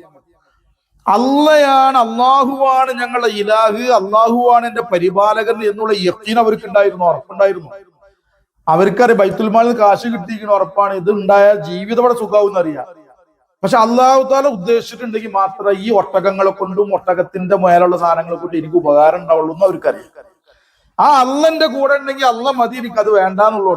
അള്ളയാണ്, അള്ളാഹുവാണ് ഞങ്ങളുടെ ഇലാഹ്, അള്ളാഹുവാണ് എന്റെ പരിപാലകൻ എന്നുള്ള യഖീൻ അവർക്ക് ഉണ്ടായിരുന്നു, ഉറപ്പുണ്ടായിരുന്നു. അവർക്കറിയാം ബൈത്തുൽ മാലിൽ കാശ് കിട്ടിയിരിക്കുന്ന ഉറപ്പാണ്, ഇത് ഉണ്ടായാൽ ജീവിതം ഇവിടെ സുഖാവും അറിയാം. പക്ഷെ അള്ളാഹു താല ഉദ്ദേശിച്ചിട്ടുണ്ടെങ്കിൽ മാത്രമേ ഈ ഒട്ടകങ്ങളെ കൊണ്ടും ഒട്ടകത്തിന്റെ മേലുള്ള സാധനങ്ങളെ കൊണ്ട് എനിക്ക് ഉപകാരം ഉണ്ടാവുള്ളൂ എന്ന് അവർക്കറിയാം. ആ അള്ളന്റെ കൂടെ ഉണ്ടെങ്കിൽ അള്ള മതി, എനിക്ക് അത് വേണ്ടാന്നുള്ളൂ.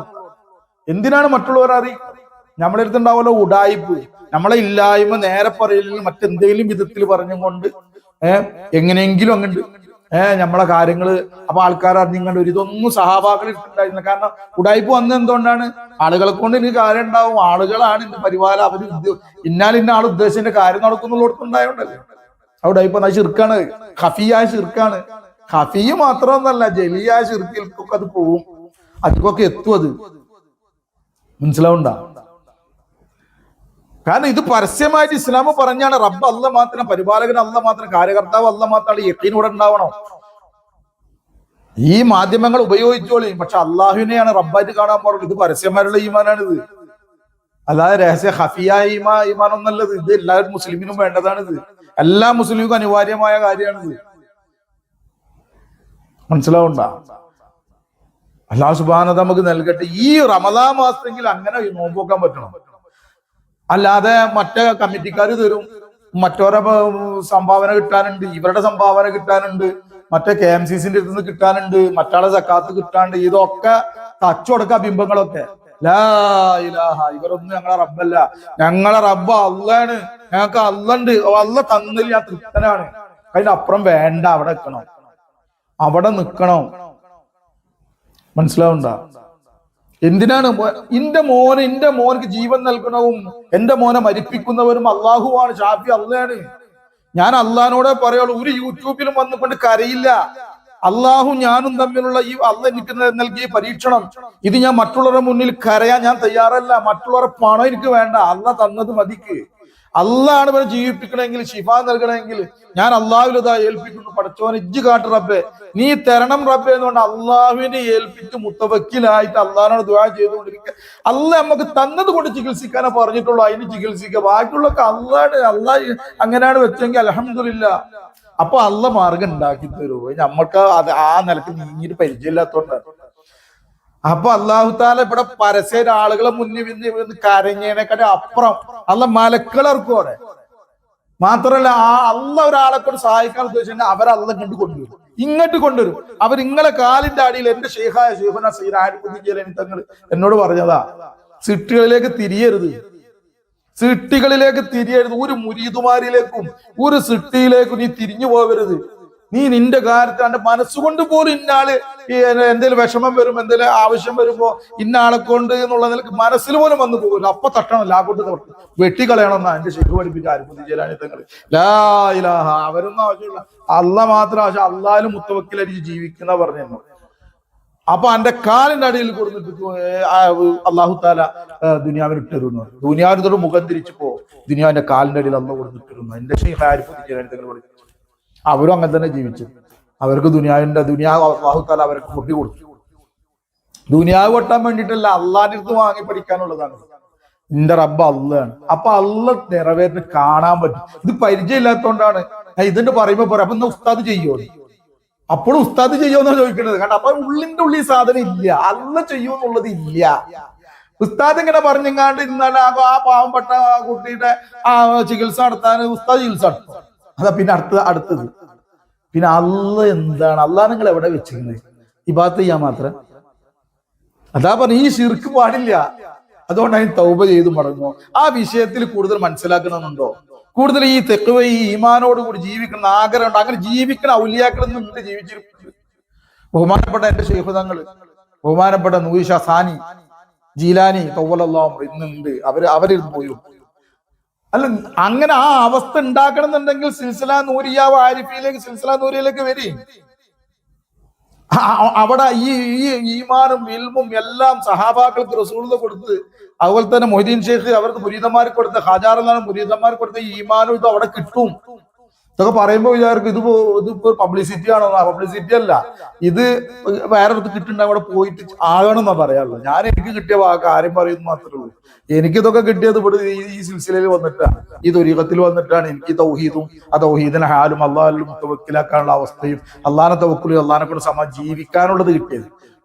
എന്തിനാണ് മറ്റുള്ളവർ അറിയിക്കുന്നത്? നമ്മളെ അടുത്തുണ്ടാവുമല്ലോ ഉഡായിപ്പ്, നമ്മളെ ഇല്ലായ്മ നേരെ പറയലിൽ മറ്റെന്തെങ്കിലും വിധത്തിൽ പറഞ്ഞും കൊണ്ട് എങ്ങനെയെങ്കിലും അങ്ങണ്ട് നമ്മളെ കാര്യങ്ങള് അപ്പൊ ആൾക്കാർ അറിഞ്ഞിങ്ങണ്ട് ഒരു ഇതൊന്നും സഹാബാക്കൾ ഇട്ടുണ്ടായിരുന്നില്ല. കാരണം ഉഡായിപ്പ് വന്നത് എന്തുകൊണ്ടാണ്? ആളുകളെ കൊണ്ട് എനിക്ക് കാര്യം ഉണ്ടാവും, ആളുകളാണ് എന്റെ പരിപാലനം, അവര് ഇന്ന ആൾ ഉദ്ദേശിച്ച കാര്യം നടക്കുന്നുള്ളടത്തുണ്ടായോണ്ടല്ലേ. ഉഡായിപ്പ് എന്നാൽ ശിർക്കാണ്, ഖഫിയായ ശിർക്കാണ്. ഖഫിയ് മാത്രമൊന്നല്ല, ജലിയായ ശിർക്കിൽക്കൊക്കെ അത് പോവും, അതിക്കൊക്കെ എത്തും. അത് മനസ്സിലാവണ്ട. കാരണം ഇത് പരസ്യമായിട്ട് ഇസ്ലാം പറഞ്ഞാണ്, റബ്ബ് അല്ല മാത്രം, പരിപാലകൻ അല്ല മാത്രം, കാര്യകർത്താവ് അല്ല മാത്രമാണ്, യഖീനൂടെ ഉണ്ടാവണം. ഈ മാധ്യമങ്ങൾ ഉപയോഗിച്ചോളി, പക്ഷെ അള്ളാഹുവിനെയാണ് റബ്ബായിട്ട് കാണാൻ പാടുള്ളൂ. ഇത് പരസ്യമായിട്ടുള്ള ഈമാനാണിത്, അല്ലാതെ രഹസ്യ ഖഫിയായ ഈമാൻ ഒന്നല്ലത്. ഇത് എല്ലാവരും മുസ്ലിമിനും വേണ്ടതാണിത്, എല്ലാ മുസ്ലിമിനും അനിവാര്യമായ കാര്യമാണിത്. മനസ്സിലാവണ്ട. അല്ലാഹു സുബ്ഹാനഹു നമുക്ക് നൽകട്ടെ. ഈ റമദാൻ മാസത്തെങ്കിൽ അങ്ങനെ നോമ്പൊക്കാൻ പറ്റണം. അല്ലാതെ മറ്റേ കമ്മിറ്റിക്കാർ തരും, മറ്റോരെ സംഭാവന കിട്ടാനുണ്ട്, ഇവരുടെ സംഭാവന കിട്ടാനുണ്ട്, മറ്റേ KMCCന്റെ അടുത്ത് നിന്ന് കിട്ടാനുണ്ട്, മറ്റാളെ സക്കാത്ത് കിട്ടാനുണ്ട്. ഇതൊക്കെ തച്ചുകൊടുക്ക ബിംബങ്ങളൊക്കെ. ലാ ഇലാഹ, ഇവരൊന്നും ഞങ്ങളെ റബ്ബല്ല, ഞങ്ങളെ റബ്ബ് അള്ളാണ്, ഞങ്ങൾക്ക് അള്ളുണ്ട്, അള്ള തന്നില്ല, ഞാൻ തൃപ്തനാണ്, അതിനപ്പുറം വേണ്ട, അവിടെ നിൽക്കണം, അവിടെ നിൽക്കണം. മനസ്സിലാവണ്ട. എന്തിനാണ് എന്റെ മോനക്ക് ജീവൻ നൽകണവും എന്റെ മോനെ മരിപ്പിക്കുന്നവരും അള്ളാഹുവാണ്, ഷാഫി അള്ളയാണ്. ഞാൻ അള്ളഹാനോടെ പറയുള്ളൂ, ഒരു യൂട്യൂബിലും വന്നുകൊണ്ട് കരയില്ല. അള്ളാഹു ഞാനും തമ്മിലുള്ള ഈ അള്ള എനിക്ക് നൽകിയ പരീക്ഷണം, ഇത് ഞാൻ മറ്റുള്ളവരുടെ മുന്നിൽ കരയാൻ ഞാൻ തയ്യാറല്ല. മറ്റുള്ളവരുടെ പണം എനിക്ക് വേണ്ട, അള്ള തന്നത് മതിക്ക്. അള്ളാണ് ഇവരെ ജീവിപ്പിക്കണമെങ്കിൽ, ശിഫ നൽകണമെങ്കിൽ ഞാൻ അള്ളാഹുവിലതാ ഏൽപ്പിക്കുന്നു. പടച്ചോനെ ഇജ്ജ് കാട്ട് റബ്ബെ, നീ തരണം റബ്ബെ എന്നുകൊണ്ട് അള്ളാഹുവിനെ ഏൽപ്പിച്ച് മുത്തവക്കിലായിട്ട് അള്ളാഹിനോട് ദുആ ചെയ്തുകൊണ്ടിരിക്കുക. അള്ളാഹ് നമുക്ക് തന്നത് കൊണ്ട് ചികിത്സിക്കാനേ പറഞ്ഞിട്ടുള്ളൂ, അതിന് ചികിത്സിക്കുക. ബാക്കിയുള്ളൊക്കെ അള്ളാഹ് അങ്ങനെയാണ് വെച്ചെങ്കിൽ അൽഹംദുലില്ലാ. അപ്പൊ അള്ളാഹ് മാർഗം ഉണ്ടാക്കി തരുമോ? നമ്മൾക്ക് അത് ആ നിലക്ക് നീങ്ങിയിട്ട് പരിചയമില്ലാത്തോണ്ടാണ്. അപ്പൊ അള്ളാഹു താല ഇവിടെ പരസ്യ ആളുകളെ മുന്നിൽ നിന്ന് കരഞ്ഞതിനെക്കാട്ടി അപ്പുറം അല്ല മലക്കളിറക്കും അവിടെ. മാത്രല്ല അല്ല ഒരാളെ കൊണ്ട് സഹായിക്കാൻ ഉദ്ദേശിച്ചാൽ അവരല്ല ഇങ്ങോട്ട് കൊണ്ടുവരും. അവർ നിങ്ങളെ കാലിന്റെ അടിയിൽ എന്റെ ഷെയ്ഖായ ഷെയ്ഖുന സയ്യിദ് ആരിഫ് ജീലാനി തങ്ങൾ എന്നോട് പറഞ്ഞതാ, സിട്ടികളിലേക്ക് തിരിയരുത്, സിട്ടികളിലേക്ക് തിരിയരുത്. ഒരു മുരീദുമാരിലേക്കും ഒരു സിട്ടിയിലേക്കും നീ തിരിഞ്ഞു പോകരുത്. നീ നിന്റെ കാര്യത്തിൽ എന്റെ മനസ്സുകൊണ്ട് പോലും ഇന്നാള് എന്തെങ്കിലും വിഷമം വരും, എന്തെങ്കിലും ആവശ്യം വരുമ്പോ ഇന്നാളെ കൊണ്ട് എന്നുള്ള നിലക്ക് മനസ്സിൽ പോലും വന്നു പോകില്ല. അപ്പൊ തട്ടണം, കൊണ്ട് വെട്ടിക്കളയണമെന്നാ എന്റെ ശരിക്കും പഠിപ്പിച്ച ആരിഫ് ജീലാനി തങ്ങൾ. ലാ ഇലാഹ, അവരൊന്നും ആവശ്യമില്ല, അല്ല മാത്രം ആവശ്യം. അള്ളാലും മുത്തവക്കിലരിച്ച് ജീവിക്കുന്ന പറഞ്ഞു. അപ്പൊ എന്റെ കാലിന്റെ അടിയിൽ കൊടുത്തിട്ട് അള്ളാഹു താല ദുനിയാവിന് ഇട്ടിരുന്നു. ദുനിയാവിനോട് മുഖം തിരിച്ചു പോ, ദുനിയാവിന്റെ കാലിന്റെ അടിയിൽ അള്ള കൊടുത്തിട്ടിരുന്നു. എന്റെ ഷെയ്ഖ് ആരിഫ് ജീലാനി തങ്ങൾ പഠിപ്പിച്ചു. അവരും അങ്ങനെ തന്നെ ജീവിച്ചു. അവർക്ക് ദുനിയാവ് അള്ളാഹു താല അവർക്ക് പൊട്ടി കൊടുത്തു. ദുനിയാവ് പൊട്ടാൻ വേണ്ടിയിട്ടല്ല, അള്ളാന്റെ അടുത്ത് വാങ്ങി പഠിക്കാനുള്ളതാണ്. നിന്റെ റബ്ബ് അള്ളാണ്. അപ്പൊ അള്ള നിറവേറിന് കാണാൻ പറ്റും. ഇത് പരിചയമില്ലാത്തതുകൊണ്ടാണ് ഇതിന്റെ പറയുമ്പോ പറയാം, അപ്പൊ ഉസ്താദ് ചെയ്യോ? അപ്പോഴും ഉസ്താദ് ചെയ്യുമെന്നാണ് ചോദിക്കേണ്ടത്. കാരണം അപ്പൊ ഉള്ളിന്റെ ഉള്ളിൽ സാധനം ഇല്ല, അള്ള ചെയ്യുമെന്നുള്ളത് ഇല്ല. ഉസ്താദ് ഇങ്ങനെ പറഞ്ഞെങ്ങാണ്ട് ഇന്നലെ ആ പാവപ്പെട്ട കുട്ടിയുടെ ചികിത്സ നടത്താൻ ഉസ്താദ് ചികിത്സ നടത്തും. അതാ പിന്നെ അടുത്തത് പിന്നെ അള്ള എന്താണ്? അള്ളാഹ് നിങ്ങൾ എവിടെ വെച്ചിരുന്നത്? ഇബാദത്ത് ചെയ്യാൻ മാത്രം. അതാ പറഞ്ഞു, ഈ ശിർക്ക് പാടില്ല. അതുകൊണ്ട് അതിന് തൗബ ചെയ്ത് മടങ്ങുമോ? ആ വിഷയത്തിൽ കൂടുതൽ മനസ്സിലാക്കണമെന്നുണ്ടോ? കൂടുതൽ ഈ തെക്കുവ ഈ ഈമാനോട് കൂടി ജീവിക്കണം ആഗ്രഹമുണ്ട്. അങ്ങനെ ജീവിക്കണ ഔലിയാക്കളൊന്നും ഉണ്ട്, ജീവിച്ചിരിക്കുന്നത്. ബഹുമാനപ്പെട്ട എന്റെ ശൈഖ് തങ്ങൾ, ബഹുമാനപ്പെട്ട നൂരി ഷാ സാനി ജീലാനി തൗവലല്ലാഹു ഇന്നുണ്ട്. അവരിന്ന് പോയി. അല്ല, അങ്ങനെ ആ അവസ്ഥ ഉണ്ടാക്കണം എന്നുണ്ടെങ്കിൽ സിൽസില നൂരിയ ആരിഫിയിലേക്ക്, സിൽസില നൂരിയയിലേക്ക് വരും. അവിടെ ഈ ഈമാനും ഇൽമും എല്ലാം സഹാബാക്കൾക്ക് റസൂലിന് കൊടുത്ത്, അതുപോലെ തന്നെ മൊയ്തീൻ ഷേഖ് അവർക്ക് മുരീദന്മാർക്ക് കൊടുത്ത, ഹാജാറെന്നാണ് മുരീദന്മാർക്ക് കൊടുത്ത ഈമാനും ഇത് അവിടെ കിട്ടും. ഇതൊക്കെ പറയുമ്പോൾ വിചാരിക്കും ഇതിപ്പോ പബ്ലിസിറ്റി ആണോ? പബ്ലിസിറ്റി അല്ല, ഇത് വേറെ അടുത്ത് കിട്ടുന്നുണ്ട്, അവിടെ പോയിട്ട് ആകണമെന്നാ പറയാറുള്ളത്. ഞാൻ എനിക്ക് കിട്ടിയ കാര്യം പറയുന്നു മാത്രമേ ഉള്ളൂ. എനിക്കിതൊക്കെ കിട്ടിയത് ഇവിടെ ഈ സിൽസിലയിൽ വന്നിട്ടാണ്, ഈ ത്വരീഖത്തിൽ വന്നിട്ടാണ്. എനിക്ക് തൗഹീദും ആ തൗഹീദിനെ ഹാലും അള്ളാഹിലും തവക്കിലാക്കാനുള്ള അവസ്ഥയും അള്ളാഹിനെ തവക്കുലും അള്ളാഹിനെ കൊണ്ട് ജീവിക്കാനുള്ളത് കിട്ടിയത്.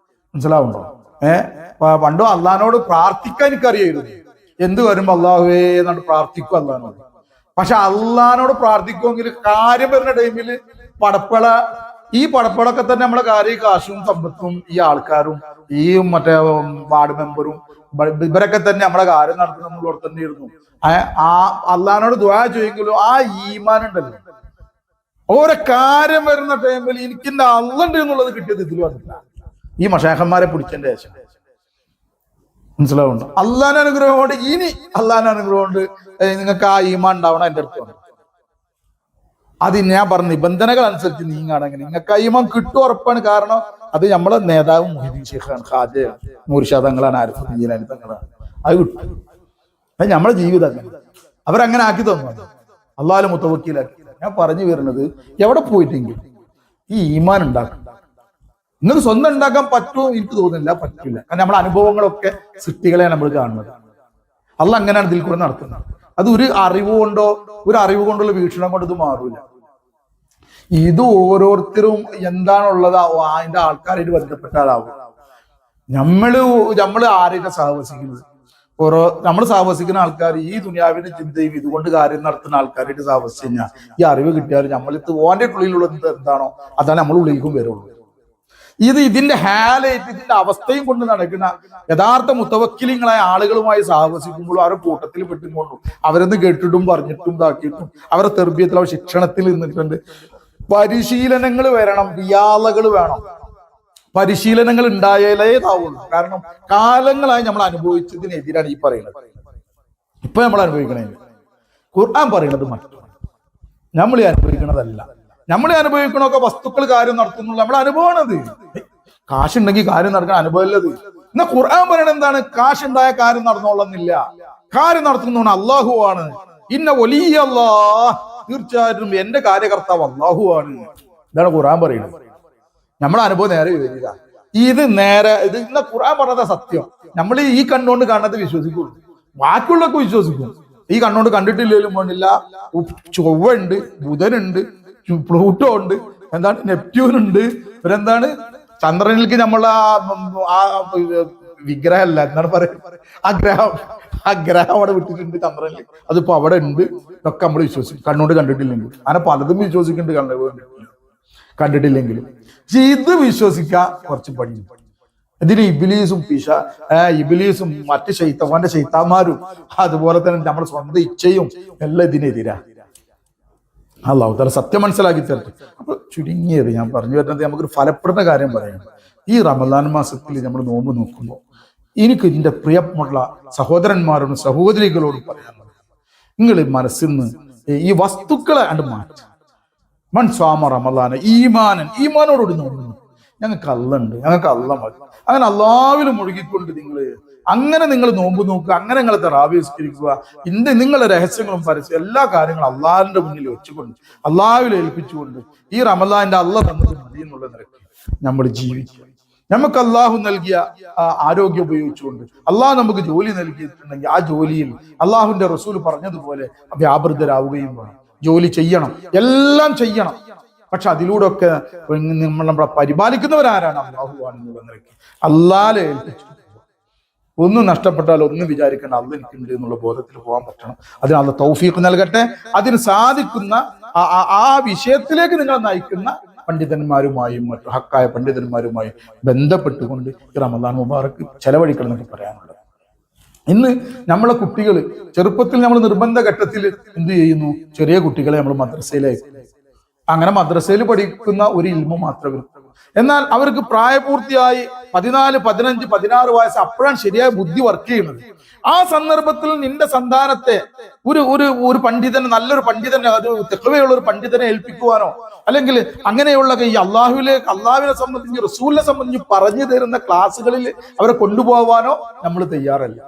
മനസ്സിലാവുണ്ടോ? പണ്ടോ അള്ളാഹിനോട് പ്രാർത്ഥിക്കാൻ എനിക്കറിയായിരുന്നു. എന്ത് വരുമ്പോ അള്ളാഹുവേ എന്നാണ് പ്രാർത്ഥിക്കും അള്ളാഹിനോട്. പക്ഷെ അള്ളാഹിനോട് പ്രാർത്ഥിക്കുമെങ്കിൽ കാര്യം വരുന്ന ടൈമിൽ ഈ പടപ്പളൊക്കെ തന്നെ നമ്മളെ കാര്യം കാശും സമ്പത്തും ഈ ആൾക്കാരും ഈ മറ്റേ വാർഡ് മെമ്പറും ഇവരൊക്കെ തന്നെ നമ്മളെ കാര്യം നടത്തുന്ന നമ്മളോട് തന്നെ ഇരുന്നു. ആ അള്ളാഹിനോട് ദുആ ചെയ്യുമെങ്കിലും ആ ഈമാൻ ഉണ്ടല്ലോ, ഓരോ കാര്യം വരുന്ന ടൈമിൽ എനിക്ക് എന്റെ അള്ളുണ്ട് എന്നുള്ളത് കിട്ടിയത് ഇതിൽ വന്നില്ല. ഈ മശാഖന്മാരെ പിടിച്ചതിന്റെ ശേഷം മനസ്സിലാവുന്നുണ്ട്. അള്ളാഹിന്റെ അനുഗ്രഹം കൊണ്ട് ഇനി അള്ളാഹിന്റെ അനുഗ്രഹം കൊണ്ട് നിങ്ങൾക്ക് ആ ഈമാൻ ഉണ്ടാവണം. എന്റെ അടുത്ത് വന്നു അത് ഞാൻ പറഞ്ഞ നിബന്ധനകൾ അനുസരിച്ച് നീങ്ങാണെങ്കിൽ നിങ്ങൾക്ക് ആ ഈമാൻ കിട്ടും, ഉറപ്പാണ്. കാരണം അത് നമ്മളെ നേതാവ് മൊഹീദ്ദീൻ ഷേഖാണ്, ഖാജ നൂർഷാ തങ്ങളാണ്, ആരിഫ് ജീലാനി തങ്ങളാണ്. അത് കിട്ടും. അത് നമ്മളെ ജീവിതം അവരങ്ങനെ ആക്കി തന്നു, അള്ളാഹു മുത്തവക്കീലാക്കി. ഞാൻ പറഞ്ഞു വരുന്നത്, എവിടെ പോയിട്ടെങ്കിലും ഈ ഈമാൻ ഉണ്ടാക്കും. നിങ്ങൾക്ക് സ്വന്തം ഉണ്ടാക്കാൻ പറ്റുമോ? എനിക്ക് തോന്നുന്നില്ല, പറ്റില്ല. കാരണം നമ്മുടെ അനുഭവങ്ങളൊക്കെ സൃഷ്ടികളെയാണ് നമ്മൾ കാണുന്നത്. അള്ളാഹ് അങ്ങനെയാണ് ഇതിൽ കൂടെ നടത്തുന്നത്. അത് ഒരു അറിവ് കൊണ്ടുള്ള വീക്ഷണം കൊണ്ട് ഇത് മാറൂല. ഇത് ഓരോരുത്തരും എന്താണുള്ളത് അതിന്റെ ആൾക്കാരായിട്ട് ബന്ധപ്പെട്ടാലാവും. നമ്മള് ആരെയൊക്കെ സഹവസിക്കുന്നത്, നമ്മൾ സഹവസിക്കുന്ന ആൾക്കാർ ഈ ദുനിയാവിന്റെ ചിന്തയും ഇതുകൊണ്ട് കാര്യം നടത്തുന്ന ആൾക്കാരായിട്ട് സഹവസിച്ച് കഴിഞ്ഞാൽ ഈ അറിവ് കിട്ടിയാലും നമ്മളിത് ഓന്റെ ഉള്ളിലുള്ളത് എന്താണോ അതാണ് നമ്മൾ ഉള്ളിലേക്കും വരുള്ളൂ. ഇതിന്റെ ഹാലായിട്ട് ഇതിന്റെ അവസ്ഥയും കൊണ്ട് നടക്കുന്ന യഥാർത്ഥ മുത്തവക്കിലിങ്ങളായ ആളുകളുമായി സഹവസിക്കുമ്പോഴും അവരുടെ കൂട്ടത്തിൽ പെട്ടുകൊണ്ടും അവരെന്ന് കേട്ടിട്ടും പറഞ്ഞിട്ടും ഇതാക്കിയിട്ടും അവരുടെ തെർബിയത്തിൽ അവർ ശിക്ഷണത്തിൽ നിന്നിട്ടുണ്ട്. പരിശീലനങ്ങൾ വരണം, റിയാളകൾ വേണം. പരിശീലനങ്ങൾ ഉണ്ടായാലേ ഇതാവുള്ളൂ. കാരണം കാലങ്ങളായി നമ്മൾ അനുഭവിച്ചതിനെതിരാണ് ഈ പറയുന്നത്. ഇപ്പൊ നമ്മൾ അനുഭവിക്കണേ ഖുർആൻ പറയുന്നത് മറ്റു നമ്മൾ അനുഭവിക്കണതല്ല. നമ്മൾ അനുഭവിക്കണമൊക്കെ വസ്തുക്കൾ കാര്യം നടത്തുന്നുള്ള നമ്മുടെ അനുഭവമാണത്. കാശുണ്ടെങ്കിൽ കാര്യം നടക്കാൻ അനുഭവമല്ലത്. എന്നാ ഖുർആൻ പറയണത് എന്താണ്? കാശുണ്ടായ കാര്യം നടന്നോളന്നില്ല. കാര്യം നടത്തുന്നതാണ് അള്ളാഹു ആണ്. ഇന്ന വലിയ അല്ലാഹ്, തീർച്ചയായിട്ടും എന്റെ കാര്യകർത്താവ് അള്ളാഹു ആണ്. ഇതാണ് ഖുർആൻ പറയുന്നത്. നമ്മളെ അനുഭവം നേരെ വരിക. ഇത് ഇന്ന ഖുർആൻ പറഞ്ഞത സത്യം. നമ്മൾ ഈ കണ്ണുകൊണ്ട് കാണുന്നത് വിശ്വസിക്കുള്ളൂ, ബാക്കിയുള്ളൊക്കെ വിശ്വസിക്കും. ഈ കണ്ണുകൊണ്ട് കണ്ടിട്ടില്ലേലും വേണ്ടില്ല. ചൊവ്വ ഉണ്ട്, ബുധനുണ്ട്, പ്ലൂട്ടോ ഉണ്ട്, എന്താണ് നെപ്റ്റ്യൂൺ ഉണ്ട്, ഇവരെന്താണ് ചന്ദ്രനിലേക്ക് നമ്മൾ ആ വിഗ്രഹമല്ല എന്താണ് പറയുക, ആ ഗ്രഹം അവിടെ വിട്ടിട്ടുണ്ട് ചന്ദ്രനിൽ. അതിപ്പോ അവിടെ ഉണ്ട്. ഇതൊക്കെ നമ്മൾ വിശ്വസിക്കും, കണ്ണുകൊണ്ട് കണ്ടിട്ടില്ലെങ്കിൽ. അങ്ങനെ പലതും വിശ്വസിക്കുന്നുണ്ട് കണ്ടിട്ടില്ലെങ്കിലും. പക്ഷെ ഇത് വിശ്വസിക്കാൻ കുറച്ച് പണി. ഇതിന് ഇബിലീസും മറ്റ് ശൈത്താന്മാരും അതുപോലെ തന്നെ നമ്മുടെ സ്വന്തം ഇച്ഛയും എല്ലാം ഇതിനെതിരാ. അല്ലാഹു തആല സത്യം മനസ്സിലാക്കി തരട്ടെ. അപ്പൊ ചുരുങ്ങിയത് ഞാൻ പറഞ്ഞു വരുന്നത്, നമുക്കൊരു ഫലപ്പെടുന്ന കാര്യം പറയണം. ഈ റമദാൻ മാസത്തിൽ നമ്മൾ നോമ്പ് നോക്കുമ്പോൾ എനിക്ക് ഇതിന്റെ പ്രിയമുള്ള സഹോദരന്മാരോടും സഹോദരികളോടും പറയാനുള്ളത്, നിങ്ങൾ മനസ്സിൽ നിന്ന് ഈ വസ്തുക്കളെ കണ്ട് മാറ്റി. മൻ സ്വാമ റമദാന ഈമാനോടുകൂടി നോമ്പ് നോക്കും. ഞങ്ങൾക്ക് അല്ലുണ്ട്, ഞങ്ങൾക്ക് അല്ല മതി, അങ്ങനെ അല്ലാഹുവിൽ മുഴുകിക്കൊണ്ട് നിങ്ങൾ നോമ്പ് നോക്കുക, അങ്ങനെ നിങ്ങൾ തറാവീഹ് നിസ്കരിക്കുക. നിങ്ങളുടെ രഹസ്യങ്ങളും പരസ്യം എല്ലാ കാര്യങ്ങളും അള്ളാഹിന്റെ മുന്നിൽ വെച്ചുകൊണ്ട് അള്ളാഹുവിൽ ഏൽപ്പിച്ചുകൊണ്ട് ഈ റമദാന്റെ അള്ളാഹ് തന്നത് മതി എന്നുള്ള നിരക്ക് നമ്മൾ ജീവിക്കുക. നമുക്ക് അള്ളാഹു നൽകിയ ആരോഗ്യം ഉപയോഗിച്ചുകൊണ്ട്, അള്ളാഹു നമുക്ക് ജോലി നൽകിയിട്ടുണ്ടെങ്കിൽ ആ ജോലിയിൽ അള്ളാഹുവിന്റെ റസൂൽ പറഞ്ഞതുപോലെ വ്യാപൃതരാവുകയും വേണം. ജോലി ചെയ്യണം, എല്ലാം ചെയ്യണം. പക്ഷെ അതിലൂടെ ഒക്കെ നമ്മളെ പരിപാലിക്കുന്നവരാരാണ്? അള്ളാഹുവാണെന്നുള്ള നിലയ്ക്ക് അള്ളാഹുവിനെ ഏൽപ്പിച്ചു. ഒന്നും നഷ്ടപ്പെട്ടാൽ ഒന്നും വിചാരിക്കേണ്ട, അള്ളാഹ് എനിക്കുണ്ട് എന്നുള്ള ബോധത്തിൽ പോകാൻ പറ്റണം. അതിന് അള്ളാഹ് തൗഫീഖ് നൽകട്ടെ. അതിന് സാധിക്കുന്ന ആ വിഷയത്തിലേക്ക് നിങ്ങൾ നയിക്കുന്ന പണ്ഡിതന്മാരുമായും മറ്റു ഹക്കായ പണ്ഡിതന്മാരുമായും ബന്ധപ്പെട്ടുകൊണ്ട് ഈ റമദാൻ മുബാറക്ക് ചെലവഴിക്കണം എന്നൊക്കെ പറയാനുള്ളത്. ഇന്ന് നമ്മളെ കുട്ടികൾ ചെറുപ്പത്തിൽ നമ്മൾ നിർബന്ധ ഘട്ടത്തിൽ എന്ത് ചെയ്യുന്നു? ചെറിയ കുട്ടികളെ നമ്മൾ മദ്രസയിലേക്ക്, അങ്ങനെ മദ്രസയിൽ പഠിക്കുന്ന ഒരു ഇൽമു മാത്രമേ. എന്നാൽ അവർക്ക് പ്രായപൂർത്തിയായി 14, 15, 16 വയസ്സ്, അപ്പോഴാണ് ശരിയായ ബുദ്ധി വർക്ക് ചെയ്യുന്നത്. ആ സന്ദർഭത്തിൽ നിന്റെ സന്താനത്തെ ഒരു പണ്ഡിതനെ, നല്ലൊരു പണ്ഡിതനെ, ഒരു തെക്കുവയുള്ള ഒരു പണ്ഡിതനെ ഏൽപ്പിക്കുവാനോ അല്ലെങ്കിൽ അങ്ങനെയുള്ള ഈ അള്ളാഹുവിനെ സംബന്ധിച്ച് റസൂലിനെ സംബന്ധിച്ച് പറഞ്ഞു തരുന്ന ക്ലാസ്സുകളിൽ അവരെ കൊണ്ടുപോകാനോ നമ്മൾ തയ്യാറല്ല.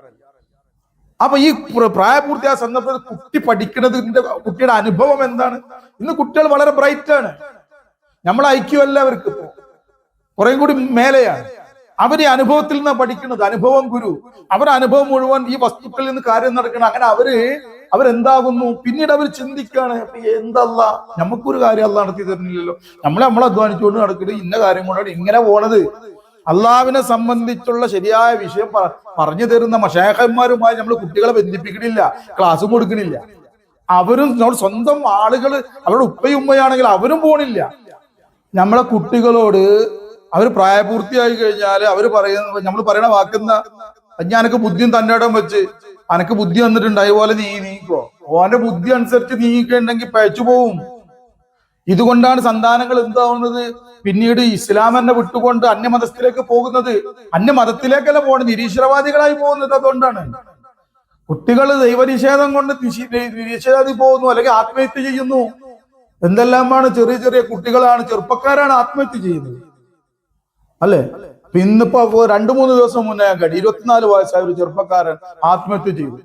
അപ്പൊ ഈ പ്രായപൂർത്തിയായ സന്ദർഭത്തിൽ കുട്ടി പഠിക്കുന്നതിന്റെ കുട്ടിയുടെ അനുഭവം എന്താണ്? ഇന്ന് കുട്ടികൾ വളരെ ബ്രൈറ്റ് ആണ്. നമ്മളെ ഐക്യമല്ല അവർക്ക് ഇപ്പോ കുറേ കൂടി മേലെയാണ്. അവര് അനുഭവത്തിൽ നിന്നാണ് പഠിക്കുന്നത്. അനുഭവം ഗുരു. അവരുടെ അനുഭവം മുഴുവൻ ഈ വസ്തുക്കളിൽ നിന്ന് കാര്യം നടക്കണം. അങ്ങനെ അവരെന്താകുന്നു? പിന്നീട് അവർ ചിന്തിക്കാണ്, എന്തല്ല നമുക്കൊരു കാര്യം അല്ല നടത്തി തരുന്നില്ലല്ലോ, നമ്മളെ അധ്വാനിച്ചുകൊണ്ട് നടക്കുന്നത് ഇന്ന കാര്യം കൊണ്ടാണ് ഇങ്ങനെ പോണത്. അള്ളാഹുവിനെ സംബന്ധിച്ചുള്ള ശരിയായ വിഷയം പറഞ്ഞു തരുന്ന മശായിഖന്മാരുമായി നമ്മൾ കുട്ടികളെ ബന്ധിപ്പിക്കണില്ല, ക്ലാസ്സും കൊടുക്കണില്ല. അവരും നമ്മൾ സ്വന്തം ആളുകൾ, അവരുടെ ഉപ്പയും ഉമ്മയാണെങ്കിൽ അവരും പോണില്ല. നമ്മളെ കുട്ടികളോട് അവർ പ്രായപൂർത്തിയായി കഴിഞ്ഞാൽ നമ്മൾ പറയണ വാക്കുന്ന, ഞാനൊക്കെ ബുദ്ധിയും തന്റെ ഇടം വെച്ച് അനക്ക് ബുദ്ധി വന്നിട്ടുണ്ട്, അതുപോലെ നീക്കോ. ഓന്റെ ബുദ്ധി അനുസരിച്ച് നീങ്ങിക്കണ്ടെങ്കിൽ പഴച്ചു പോവും. ഇതുകൊണ്ടാണ് സന്താനങ്ങൾ എന്താവുന്നത്? പിന്നീട് ഇസ്ലാം തന്നെ വിട്ടുകൊണ്ട് അന്യമതത്തിലേക്ക് പോകുന്നത്. അന്യമതത്തിലേക്കല്ല പോകുന്നത്, നിരീശ്വരവാദികളായി പോകുന്നത്. അതുകൊണ്ടാണ് കുട്ടികൾ ദൈവനിഷേധം കൊണ്ട് നിരീശ്വരാതി പോകുന്നു, അല്ലെങ്കിൽ ആത്മഹത്യ ചെയ്യുന്നു. എന്തെല്ലാമാണ് ചെറിയ ചെറിയ കുട്ടികളാണ്, ചെറുപ്പക്കാരാണ് ആത്മഹത്യ ചെയ്യുന്നത്, അല്ലെ? ഇന്നിപ്പോ 2-3 ദിവസം മുന്നേ 24 വയസ്സായ ഒരു ചെറുപ്പക്കാരൻ ആത്മഹത്യ ചെയ്തു.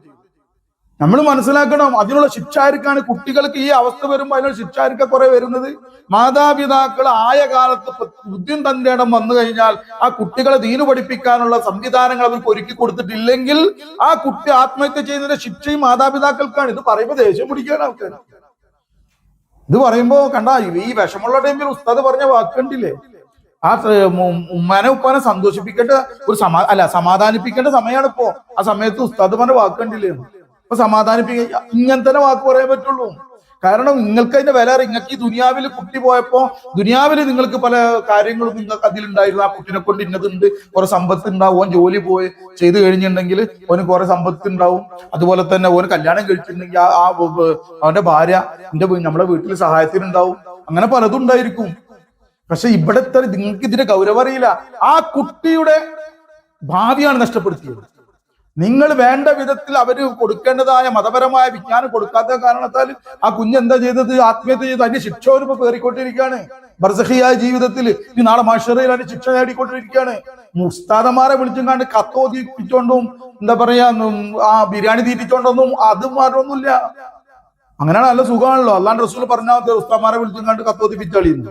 നമ്മൾ മനസ്സിലാക്കണം, അതിനുള്ള ശിക്ഷ ആർക്കാണ്? കുട്ടികൾക്ക് ഈ അവസ്ഥ വരുമ്പോൾ അതിനുള്ള ശിക്ഷ ആർക്കാ കുറെ വരുന്നത്? മാതാപിതാക്കൾ ആയ കാലത്ത് ബുദ്ധിയും തന്റെ ഇടം വന്നു കഴിഞ്ഞാൽ ആ കുട്ടികളെ ദീന് പഠിപ്പിക്കാനുള്ള സംവിധാനങ്ങൾ അവർക്ക് ഒരുക്കി കൊടുത്തിട്ടില്ലെങ്കിൽ ആ കുട്ടി ആത്മഹത്യ ചെയ്യുന്നതിന്റെ ശിക്ഷയും മാതാപിതാക്കൾക്കാണ്. ഇത് പറയുമ്പോൾ ദേഷ്യം പിടിക്കുകയാണ് ആൾക്കാർ. ഇത് പറയുമ്പോ കണ്ട, ഈ വിഷമുള്ള ടൈമിൽ ഉസ്താദ് പറഞ്ഞ വാക്കുണ്ടില്ലേ, ആ ഉമ്മാനെ ഉപ്പാനെ സന്തോഷിപ്പിക്കേണ്ട സമാധാനിപ്പിക്കേണ്ട സമയമാണ് ഇപ്പോ. ആ സമയത്ത് ഉസ്താദ് പറഞ്ഞ വാക്കുണ്ടില്ലേ, അപ്പൊ സമാധാനിപ്പിക്കുക. ഇങ്ങനെ തന്നെ വാക്ക് പറയാൻ പറ്റുള്ളൂ. കാരണം നിങ്ങൾക്ക് അതിന്റെ വില അറിയാം. നിങ്ങൾക്ക് ഈ ദുനിയാവിൽ കുട്ടി പോയപ്പോ ദുനിയാവിൽ നിങ്ങൾക്ക് പല കാര്യങ്ങളും നിങ്ങൾക്ക് അതിലുണ്ടായിരുന്നു. ആ കുട്ടിനെ കൊണ്ട് ഇന്നതുണ്ട്, കുറെ സമ്പത്ത് ഉണ്ടാവും. ഓൻ ജോലി പോയി ചെയ്ത് കഴിഞ്ഞിട്ടുണ്ടെങ്കിൽ ഓന് കുറെ സമ്പത്ത് ഉണ്ടാവും. അതുപോലെ തന്നെ ഓന് കല്യാണം കഴിച്ചിട്ടുണ്ടെങ്കിൽ അവന്റെ ഭാര്യ നമ്മളെ വീട്ടിൽ സഹായത്തിനുണ്ടാവും. അങ്ങനെ പലതും ഉണ്ടായിരിക്കും. പക്ഷെ ഇവിടത്തെ നിങ്ങൾക്ക് ഇതിന്റെ ഗൗരവം അറിയില്ല. ആ കുട്ടിയുടെ ഭാവിയാണ് നഷ്ടപ്പെടുത്തിയത്. നിങ്ങൾ വേണ്ട വിധത്തിൽ അവര് കൊടുക്കേണ്ടതായ മതപരമായ വിജ്ഞാനം കൊടുക്കാത്ത കാരണത്താൽ ആ കുഞ്ഞെന്താ ചെയ്തത്? ആത്മഹത്യ ചെയ്ത്. അതിന്റെ ശിക്ഷ ഒരു കയറിക്കൊണ്ടിരിക്കുകയാണ്. ബർസഖിയായ ജീവിതത്തിൽ ഈ നാളെ മഹ്ശറയിൽ അതിന്റെ ശിക്ഷ നേടിക്കൊണ്ടിരിക്കുകയാണ്. ഉസ്താദന്മാരെ വിളിച്ചും കണ്ട് കത്തോതിപ്പിച്ചോണ്ടും എന്താ പറയാ ആ ബിരിയാണി തീറ്റിച്ചോണ്ടൊന്നും അത് മാറ്റമൊന്നുമില്ല. അങ്ങനെയാണ് നല്ല സുഖമാണല്ലോ. അല്ലാണ്ട് റസൂൽ പറഞ്ഞാൽ ഉസ്താദന്മാരെ വിളിച്ചും കണ്ട് കത്തോതിപ്പിച്ചളിയുന്നു.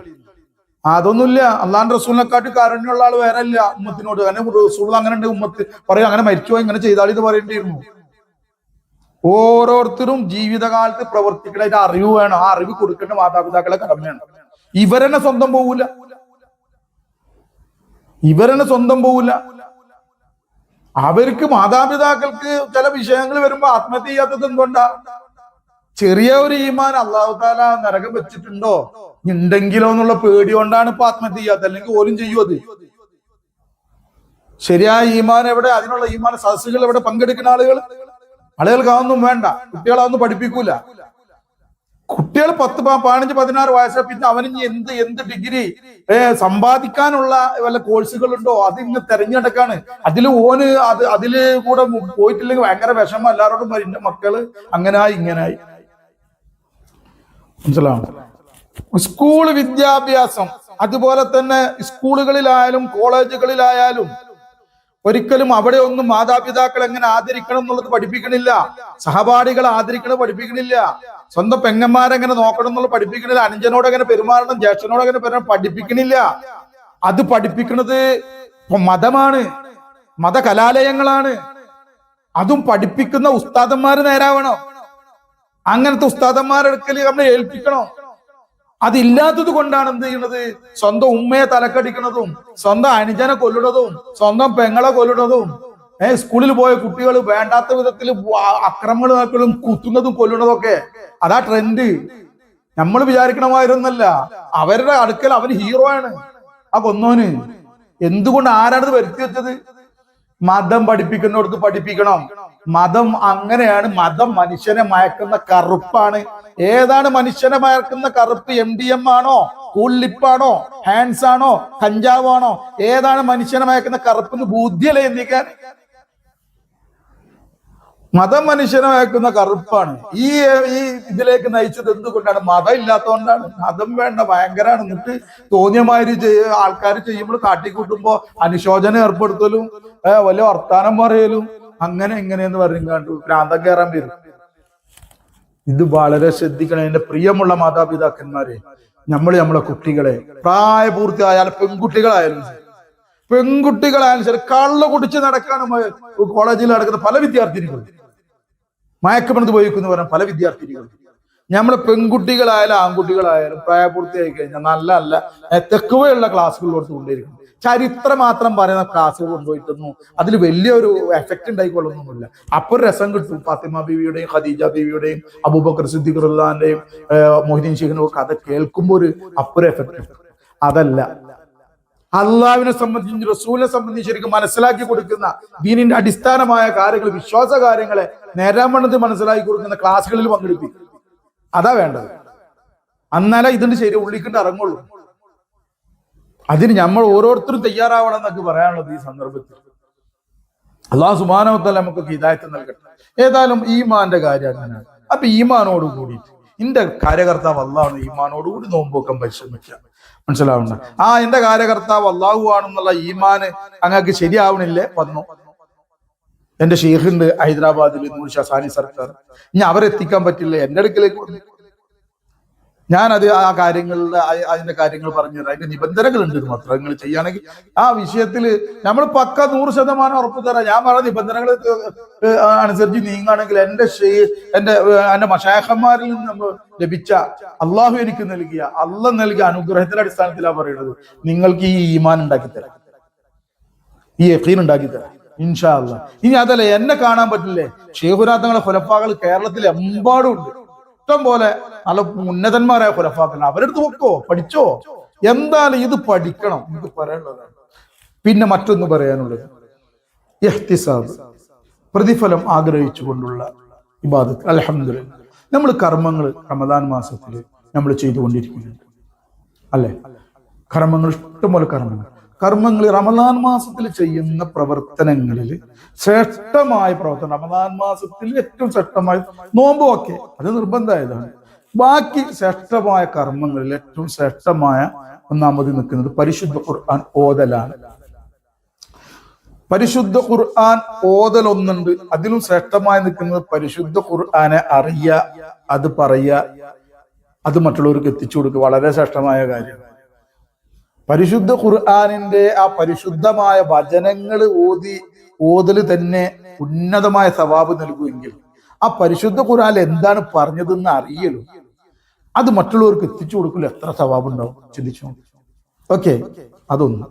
അതൊന്നുമില്ല. അള്ളാന്റെ റസൂലിനെക്കാട്ടി കാരുണ്യമുള്ള ആൾ വേറെ ഇല്ല ഉമ്മത്തിനോട്. അങ്ങനെ റസൂൽ അങ്ങനെ ഉണ്ട്, ഉമ്മത്ത് പറയും അങ്ങനെ മരിച്ചുപോയി ഇങ്ങനെ ചെയ്താളി എന്ന് പറയേണ്ടിയിരുന്നു. ഓരോരുത്തരും ജീവിതകാലത്ത് പ്രവർത്തിക്കേണ്ട അറിവ് വേണം. ആ അറിവ് കൊടുക്കേണ്ട മാതാപിതാക്കളെ കടമയാണ്. ഇവരെന്നെ സ്വന്തം പോകൂല. ഇവരെന്നെ സ്വന്തം പോവില്ല. അവർക്ക് മാതാപിതാക്കൾക്ക് ചില വിഷയങ്ങൾ വരുമ്പോ ആത്മഹത്യ ചെയ്യാത്തത് എന്തുകൊണ്ടാ? ചെറിയ ഒരു ഈമാൻ അള്ളാഹു താല നരകം വെച്ചിട്ടുണ്ടോ ഉണ്ടെങ്കിലോ എന്നുള്ള പേടി കൊണ്ടാണ് ഇപ്പൊ ആത്മഹത്യ ചെയ്യാത്തത്. അല്ലെങ്കിൽ ഓലും ചെയ്യും അത്. ശരിയായ ഈമാൻ എവിടെ? അതിനുള്ള ഈമാൻ സദസ്സുകൾ എവിടെ? പങ്കെടുക്കുന്ന ആളുകൾക്ക് അതൊന്നും വേണ്ട. കുട്ടികളെ അതൊന്നും പഠിപ്പിക്കൂല. കുട്ടികൾ 10, 15, 16 വയസ്സ് പിന്നെ അവന് എന്ത് ഡിഗ്രി സമ്പാദിക്കാനുള്ള വല്ല കോഴ്സുകളുണ്ടോ അത് ഇന്ന് തെരഞ്ഞെടുക്കാണ്. അതില് കൂടെ പോയിട്ടില്ലെങ്കിൽ ഭയങ്കര വിഷമം. എല്ലാവരോടും എന്റെ മക്കള് അങ്ങനായി ഇങ്ങനായി. മനസ്സിലാവും. സ്കൂൾ വിദ്യാഭ്യാസം അതുപോലെ തന്നെ സ്കൂളുകളിലായാലും കോളേജുകളിലായാലും ഒരിക്കലും അവിടെ ഒന്നും മാതാപിതാക്കൾ എങ്ങനെ ആദരിക്കണം എന്നുള്ളത് പഠിപ്പിക്കണില്ല. സഹപാഠികളെ ആദരിക്കണം പഠിപ്പിക്കണില്ല. സ്വന്തം പെങ്ങന്മാരെങ്ങനെ നോക്കണം എന്നുള്ളത് പഠിപ്പിക്കണില്ല. അനുജനോട് എങ്ങനെ പെരുമാറണം, ജ്യേഷ്ഠനോട് എങ്ങനെ പെരുമാറണം പഠിപ്പിക്കണില്ല. അത് പഠിപ്പിക്കുന്നത് മതമാണ്, മതകലാലയങ്ങളാണ്. അതും പഠിപ്പിക്കുന്ന ഉസ്താദന്മാര് നേരാവണം. അങ്ങനത്തെ ഉസ്താദന്മാരെടുക്കൽ നമ്മൾ ഏൽപ്പിക്കണം. അതില്ലാത്തത് കൊണ്ടാണ് എന്ത് ചെയ്യുന്നത്? സ്വന്തം ഉമ്മയെ തലക്കടിക്കുന്നതും സ്വന്തം അനുജനെ കൊല്ലുന്നതും സ്വന്തം പെങ്ങളെ കൊല്ലുന്നതും സ്കൂളിൽ പോയ കുട്ടികൾ വേണ്ടാത്ത വിധത്തിൽ അക്രമങ്ങളും കുത്തുന്നതും കൊല്ലുന്നതും ഒക്കെ അതാ ട്രെൻഡ്. നമ്മൾ വിചാരിക്കണമായിരുന്നല്ല. അവരുടെ അടുക്കൽ അവന് ഹീറോ ആണ് ആ കൊന്നോന്. എന്തുകൊണ്ട്? ആരാണത് വരുത്തി വെച്ചത്? മതം പഠിപ്പിക്കുന്നിടത്ത് പഠിപ്പിക്കണം. മതം അങ്ങനെയാണ്. മതം മനുഷ്യനെ മയക്കുന്ന കറുപ്പാണ്. ഏതാണ് മനുഷ്യനെ മയക്കുന്ന കറുപ്പ്? MDM ആണോ, കൂൾ ലിപ്പാണോ, ഹാൻഡ്സ് ആണോ, കഞ്ചാവാണോ? ഏതാണ് മനുഷ്യനെ മയക്കുന്ന കറുപ്പ്? ബുദ്ധിയല്ലേ എന്തിക്കാൻ? മതം മനുഷ്യനെ മയക്കുന്ന കറുപ്പാണ്. ഈ ഇതിലേക്ക് നയിച്ചത് എന്തുകൊണ്ടാണ്? മതം ഇല്ലാത്തതുകൊണ്ടാണ്. മതം വേണ്ട, ഭയങ്കരാണ്. എന്നിട്ട് തോന്നിയമാതിരി ആൾക്കാർ ചെയ്യുമ്പോൾ കാട്ടിക്കൂട്ടുമ്പോ അനുശോചനം ഏർപ്പെടുത്തലും വലിയ വർത്താനം പറയലും അങ്ങനെ ഇങ്ങനെയെന്ന് പറഞ്ഞാണ്ട് ഭ്രാന്തം കയറാൻ വരും. ഇത് വളരെ ശ്രദ്ധിക്കണം എന്റെ പ്രിയമുള്ള മാതാപിതാക്കന്മാരെ. നമ്മളെ കുട്ടികളെ പ്രായപൂർത്തിയായാലും പെൺകുട്ടികളായാലും ശരി കള്ളു കുടിച്ച് നടക്കാണ് കോളേജിൽ നടക്കുന്ന പല വിദ്യാർത്ഥിനികളും. മയക്കുമരുന്ന് ഉപയോഗിക്കുന്നു പറഞ്ഞ പല വിദ്യാർത്ഥിനികളും. നമ്മളെ പെൺകുട്ടികളായാലും ആൺകുട്ടികളായാലും പ്രായപൂർത്തിയായി കഴിഞ്ഞാൽ നല്ല തെക്കുവയുള്ള ക്ലാസ്സുകളിലോട്ട് കൊണ്ടിരിക്കുന്നു. ചരിത്രം മാത്രം പറയുന്ന ക്ലാസ്സുകൾ കൊണ്ടുപോയിട്ടൊന്നും അതിൽ വലിയൊരു എഫക്റ്റ് ഉണ്ടായിക്കൊള്ളുന്നൊന്നുമില്ല. അപ്പൊ ഒരു രസം കിട്ടും. ഫാത്തിമ ബീവിയുടെയും ഖദീജ ബീവിയുടെയും അബൂബക്കർ സിദ്ദീഖ് റളിയല്ലാഹുവിന്റെയും മൊഹീദ്ദീൻ ശൈഖിന്റെ കഥ കേൾക്കുമ്പോൾ ഒരു അപ്പുറം എഫക്റ്റ് കിട്ടും. അതല്ല, അള്ളാഹുവിനെ സംബന്ധിച്ച് റസൂലിനെ സംബന്ധിച്ച് ശരിക്കും മനസ്സിലാക്കി കൊടുക്കുന്ന ദീനിന്റെ അടിസ്ഥാനമായ കാര്യങ്ങൾ, വിശ്വാസ കാര്യങ്ങളെ നേരാമണ്ണത്തിൽ മനസ്സിലാക്കി കൊടുക്കുന്ന ക്ലാസ്സുകളിൽ പങ്കെടുപ്പിക്കും. അതാ വേണ്ടത്. എന്നാലേ ഇതിന്റെ ശരി ഉള്ളിക്കിട്ട് ഇറങ്ങുള്ളൂ. അതിന് നമ്മൾ ഓരോരുത്തരും തയ്യാറാവണം എന്നൊക്കെ പറയാനുള്ളത് ഈ സന്ദർഭത്തിൽ. അല്ലാഹു സുബ്ഹാനഹു വ തആല നമുക്ക് ഹിദായത്ത് നൽകട്ടെ. ഏതായാലും ഈമാന്റെ കാര്യം അങ്ങനെയാണ്. അപ്പൊ ഈമാനോട് കൂടിയിട്ട് എന്റെ കാര്യകർത്താവ് അള്ളാഹു, ഈമാനോടുകൂടി നോമ്പൊക്കെ പരിശ്രമിക്കാം. മനസ്സിലാവുന്ന എന്റെ കാര്യകർത്താവ് അള്ളാഹു ആണെന്നുള്ള ഈമാന് അങ്ങക്ക് ശരിയാവണില്ലേ? വന്നു. എന്റെ ഷെയ്ഖുണ്ട് ഹൈദരാബാദിൽ, നൂർ ഷാസാനി സർക്കാർ. ഇനി അവരെത്തിക്കാൻ പറ്റില്ല, എന്റെ അടുക്കലേക്ക് വന്നു. ഞാനത് അതിന്റെ കാര്യങ്ങൾ പറഞ്ഞു തരാം. അതിന്റെ നിബന്ധനകളുണ്ട് മാത്രം. നിങ്ങൾ ചെയ്യുകയാണെങ്കിൽ ആ വിഷയത്തിൽ നമ്മൾ പക്ക 100% ഉറപ്പ് തരാം. ഞാൻ പറഞ്ഞ നിബന്ധനകൾ അനുസരിച്ച് നീങ്ങുകയാണെങ്കിൽ എന്റെ മശായഖന്മാരിൽ നിന്ന് നമ്മൾ ലഭിച്ച അള്ളാഹു എനിക്ക് നൽകിയ അനുഗ്രഹത്തിന്റെ അടിസ്ഥാനത്തിലാണ് പറയുന്നത്. നിങ്ങൾക്ക് ഈ ഈമാൻ ഉണ്ടാക്കി തരാം, ഈ യഖീൻ ഉണ്ടാക്കി തരാം ഇൻഷാ അല്ലാഹ്. ഇനി അതല്ല, എന്നെ കാണാൻ പറ്റില്ലേ? ശൈഖുനാ തങ്ങളുടെ ഖുലഫാകൾ കേരളത്തിൽ എമ്പാടും ഉണ്ട്. ഇഷ്ടം പോലെ നല്ല ഉന്നതന്മാരായ ഖുലഫാക്കൾ. അവരെടുത്ത് നോക്കോ, പഠിച്ചോ. എന്തായാലും ഇത് പഠിക്കണം. ഇത് പറയാനുള്ളതാണ്. പിന്നെ മറ്റൊന്ന് പറയാനുള്ളത് ഇഹ്തിസാബ്, പ്രതിഫലം ആഗ്രഹിച്ചുകൊണ്ടുള്ള ഇബാദത്ത്. അൽഹംദുലില്ലാഹ് നമ്മൾ കർമ്മങ്ങൾ റമദാൻ മാസത്തിൽ നമ്മൾ ചെയ്തുകൊണ്ടിരിക്കുന്നുണ്ട്, അല്ലെ? കർമ്മങ്ങൾ, ഇഷ്ടംപോലെ കർമ്മങ്ങൾ റമദാൻ മാസത്തിൽ ചെയ്യുന്ന പ്രവർത്തനങ്ങളിൽ ശ്രേഷ്ഠമായ പ്രവർത്തനം, റമദാൻ മാസത്തിൽ ഏറ്റവും ശ്രേഷ്ഠമായ നോമ്പ്, ഒക്കെ അത് നിർബന്ധമായതാണ്. ബാക്കി ശ്രേഷ്ഠമായ കർമ്മങ്ങളിൽ ഏറ്റവും ശ്രേഷ്ഠമായ ഒന്നാമത് നിൽക്കുന്നത് പരിശുദ്ധ ഖുർആൻ ഓതലാണ്. പരിശുദ്ധ ഖുർആൻ ഓതൽ ഒന്നുണ്ട്. അതിലും ശ്രേഷ്ഠമായി നിൽക്കുന്നത് പരിശുദ്ധ ഖുർആനെ അറിയുക, അത് പറയുക, അത് മറ്റുള്ളവർക്ക് എത്തിച്ചു കൊടുക്കുക. വളരെ ശ്രേഷ്ഠമായ കാര്യമാണ്. പരിശുദ്ധ ഖുർആനിന്റെ ആ പരിശുദ്ധമായ വചനങ്ങൾ ഓതല് തന്നെ ഉന്നതമായ സവാബ് നൽകുമെങ്കിൽ ആ പരിശുദ്ധ ഖുർആനിൽ എന്താണ് പറഞ്ഞതെന്ന് അറിയലും അത് മറ്റുള്ളവർക്ക് എത്തിച്ചു കൊടുക്കലും എത്ര സവാബ് ഉണ്ടാവും ചിന്തിച്ചു. ഓക്കെ, അതൊന്ന്.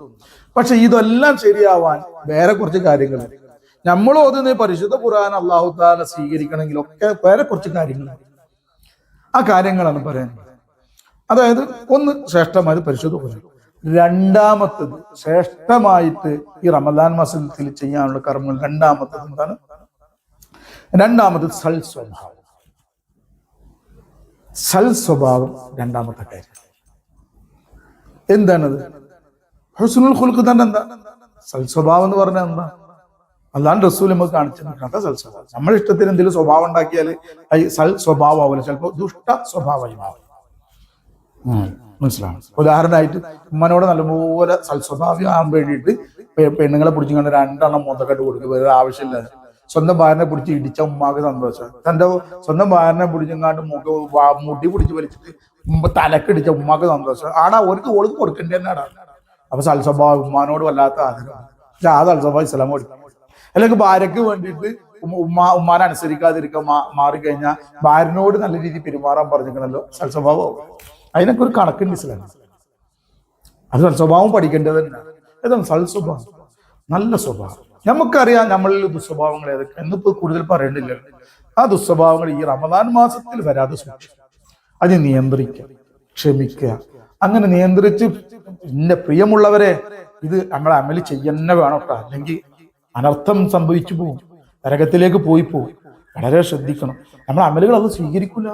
പക്ഷെ ഇതെല്ലാം ശരിയാവാൻ വേറെ കുറച്ച് കാര്യങ്ങൾ, നമ്മൾ ഓതുന്ന പരിശുദ്ധ ഖുർആൻ അല്ലാഹു തആല സ്വീകരിക്കണമെങ്കിലൊക്കെ വേറെ കുറച്ച് കാര്യങ്ങൾ. ആ കാര്യങ്ങളാണ് പറയുന്നത്. അതായത് ഒന്ന്, ശ്രേഷ്ഠമായത് പരിശുദ്ധ ഖുർആൻ. രണ്ടാമത്തത്, ശ്രേഷ്ഠമായിട്ട് ഈ റമദാൻ മാസത്തിൽ ചെയ്യാനുള്ള കർമ്മങ്ങൾ. രണ്ടാമത്തത് എന്താണ്? രണ്ടാമത് സൽ സ്വഭാവം. സൽ സ്വഭാവം രണ്ടാമത്തെ കാര്യം. എന്താണത്? ഹുസ്നുൽ ഖുൽഖ് തന്നെ. എന്താ സൽ സ്വഭാവം എന്ന് പറഞ്ഞാൽ? എന്താ? അല്ലാണ്ട് റസൂൽ നമുക്ക് കാണിച്ചിട്ടുണ്ട് സൽ സ്വഭാവം. നമ്മുടെ ഇഷ്ടത്തിന് എന്തെങ്കിലും സ്വഭാവം ഉണ്ടാക്കിയാൽ സൽ സ്വഭാവം ആവില്ല, ചിലപ്പോൾ ദുഷ്ട സ്വഭാവമായി മാറും. മനസ്സിലാണ്? ഉദാഹരണമായിട്ട് ഉമ്മനോട് നല്ലപോലെ സൽസ്വഭാവം ആകാൻ വേണ്ടിയിട്ട് പെണ്ണുങ്ങളെ പിടിച്ചുകൊണ്ട് 2 എണ്ണം മൂന്നക്കെട്ട് കൊടുക്കുക, വേറെ ആവശ്യമില്ലാതെ. സ്വന്തം ഭാര്യനെ പിടിച്ച് ഇടിച്ച ഉമ്മാക്ക് സന്തോഷം. തന്റെ സ്വന്തം ഭാര്യനെ പിടിച്ചെങ്ങാണ്ട് മുടി പിടിച്ച് വലിച്ചിട്ട് തലക്കിടിച്ച ഉമ്മാക്ക് സന്തോഷം. ആടാ ഓർക്ക് ഓൾക്ക് കൊടുക്കേണ്ടി തന്നെ ആടാ. അപ്പൊ സൽസ്വഭാവം, ഉമ്മാനോട് വല്ലാത്ത ആഗ്രഹം. പക്ഷെ ആ സൽസ്വഭാവം ഇസ്ലാം കൊടുക്കും. അല്ലെങ്കിൽ ഭാര്യക്ക് വേണ്ടിയിട്ട് ഉമ്മാനെ അനുസരിക്കാതിരിക്കാൻ മാറിക്കഴിഞ്ഞാൽ ഭാര്യനോട് നല്ല രീതിയിൽ പെരുമാറാൻ പറഞ്ഞിരിക്കണല്ലോ, സൽസ്വഭാവം. അതിനൊക്കെ ഒരു കണക്കുണ്ട് ഇസ്ലാം. അത് സൽസ്വഭാവം പഠിക്കേണ്ടത് തന്നെയാണ്. ഏതാണ് സൽസ്വഭാവം? നല്ല സ്വഭാവം. നമുക്കറിയാം നമ്മളിൽ ദുസ്വഭാവങ്ങൾ ഏതൊക്കെ, എന്നിപ്പോ കൂടുതൽ പറയേണ്ടില്ല. ആ ദുസ്വഭാവങ്ങൾ ഈ റമദാൻ മാസത്തിൽ വരാതെ സൂക്ഷിക്കുക, അത് നിയന്ത്രിക്കുക, ക്ഷമിക്കുക. അങ്ങനെ നിയന്ത്രിച്ച് എന്റെ പ്രിയമുള്ളവരെ, ഇത് നമ്മളെ അമല് ചെയ്യന്നെ വേണം കേട്ടോ, അല്ലെങ്കിൽ അനർത്ഥം സംഭവിച്ചു പോകും, നരകത്തിലേക്ക് പോകും. വളരെ ശ്രദ്ധിക്കണം. നമ്മൾ അമലുകൾ അത് സ്വീകരിക്കില്ല.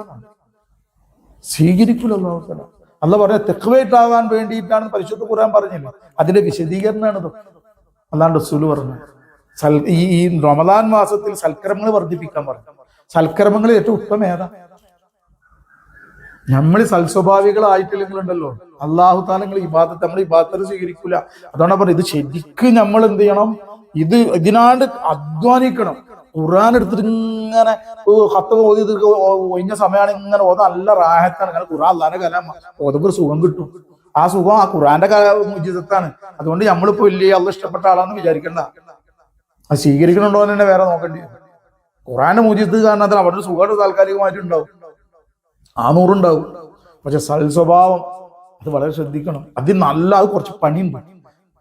അല്ലാഹു പറഞ്ഞ തഖ്വയാകാൻ വേണ്ടിയിട്ടാണ് പരിശുദ്ധ ഖുർആൻ പറഞ്ഞില്ല. അതിന്റെ വിശദീകരണമാണ്. അല്ലാണ്ട് റസൂൽ പറഞ്ഞു ഈ റമദാൻ മാസത്തിൽ സൽക്കർമ്മങ്ങൾ വർദ്ധിപ്പിക്കാൻ പറഞ്ഞു. സൽക്കർമ്മങ്ങളിൽ ഏറ്റവും ഉത്തമം ഏതാ? നമ്മൾ സൽസ്വഭാവികളായിട്ടില്ലെങ്കിലുണ്ടല്ലോ, അല്ലാഹു തആല നമ്മൾ ഇബാദത്ത് സ്വീകരിക്കൂല. അതുകൊണ്ടാണ് പറഞ്ഞത്, ഇത് ശരിക്കും നമ്മൾ എന്ത് ചെയ്യണം? ഇതിനാണ്ട് അധ്വാനിക്കണം. ഖുർആൻ എടുത്തിട്ട് ഇങ്ങനെ ഹത്ത് ഓതി ഒഴിഞ്ഞ സമയമാണ് ഇങ്ങനെ ഓതാൻ നല്ല റാഹത്താണ്. കാരണം ഖുർആൻ അല്ലാഹുവിന്റെ കലാം, ഓതുമ്പോൾ ഒരു സുഖം കിട്ടും. ആ സുഖം ആ ഖുർആന്റെ മുജിസത്താണ്. അതുകൊണ്ട് നമ്മളിപ്പോ വലിയ അള്ളാഹ് ഇഷ്ടപ്പെട്ട ആളാന്ന് വിചാരിക്കണ്ട. അത് സ്വീകരിക്കണുണ്ടോ എന്ന് തന്നെ വേറെ നോക്കേണ്ടി വരും. ഖുർആന്റെ മുജിസത്ത് കാരണം അവിടെ ഒരു സുഖമായിട്ട് താൽക്കാലികമായിട്ട് ഉണ്ടാവും, ആ 100 ഉണ്ടാവും. പക്ഷെ സൽസ്വഭാവം അത് വളരെ ശ്രദ്ധിക്കണം. അത് കുറച്ച് പണിയുണ്ട്.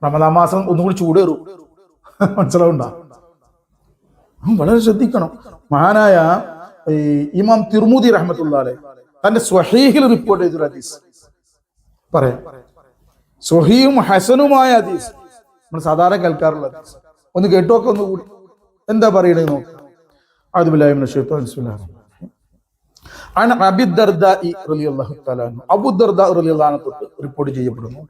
റമദാൻ മാസം ഒന്നുകൂടി ചൂടേറും, മനസ്സിലാവുണ്ടോ? വളരെ ശ്രദ്ധിക്കണം. മഹാനായ ഇമാം തിർമുദി റഹ്മത്തുള്ളാഹി അലൈഹി തന്റെ സ്വഹീഹിൽ റിപ്പോർട്ട് ചെയ്തൊരു ഹദീസ് പറയാം. സ്വഹീഹും ഹസനുമായ ഹദീസ്, നമ്മൾ സാധാരണ കേൾക്കാറുള്ള ഹദീസ്. ഒന്ന് കേട്ടോക്കെ ഒന്നുകൂടി എന്താ പറയണേ നോക്കാം. അഊദു ബില്ലാഹി മിനശ് ശൈത്വാനിർ റജീം. അബൂ ദർദാ റളിയല്ലാഹു തആല അബൂ ദർദാ റളിയല്ലാഹു അൻഹു റിപ്പോർട്ട് ചെയ്യപ്പെടുന്നു.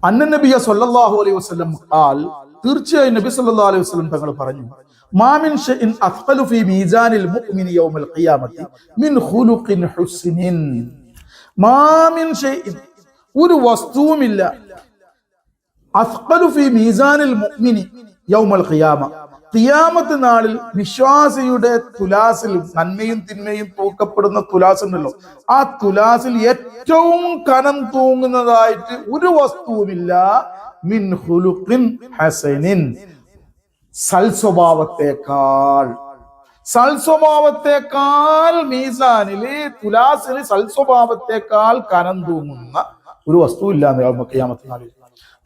അന്ന നബിയ സല്ലല്ലാഹു അലൈഹി വസല്ലം ഖാൽ, തീർച്ചയായും നബി സല്ലല്ലാഹു അലൈഹി വസല്ലം തങ്ങൾ പറഞ്ഞു, മാമിൻ ഷൈഇൻ അസ്ഖലു ഫീ മീസാനിൽ മുഅ്മിനി യൗമൽ ഖിയാമത്തി മിൻ ഖുലുഖിൻ ഹുസ്നിൻ. മാമിൻ ഷൈഇൻ, ഒരു വസ്തുവുമില്ല, അസ്ഖലു ഫീ മീസാനിൽ മുഅ്മിനി യൗമൽ ഖിയാമ, ഖിയാമത്ത് നാളിൽ വിശ്വാസിയുടെ തുലാസിൽ നന്മയും തിന്മയും തൂക്കപ്പെടുന്ന തുലാസ് ഉണ്ടല്ലോ, ആ തുലാസിൽ ഏറ്റവും കനം തൂങ്ങുന്നതായിട്ട് ഒരു വസ്തുവുമില്ല. മിൻ ഖുലുഖിൻ ഹസനിൻ, സൽസ്വഭാവത്തെക്കാൾ മീസാനില് തുലാസില് സൽസ്വഭാവത്തെക്കാൾ കനം തൂങ്ങുന്ന ഒരു വസ്തു ഇല്ലാന്ന് ഖിയാമത്ത് നാളിൽ.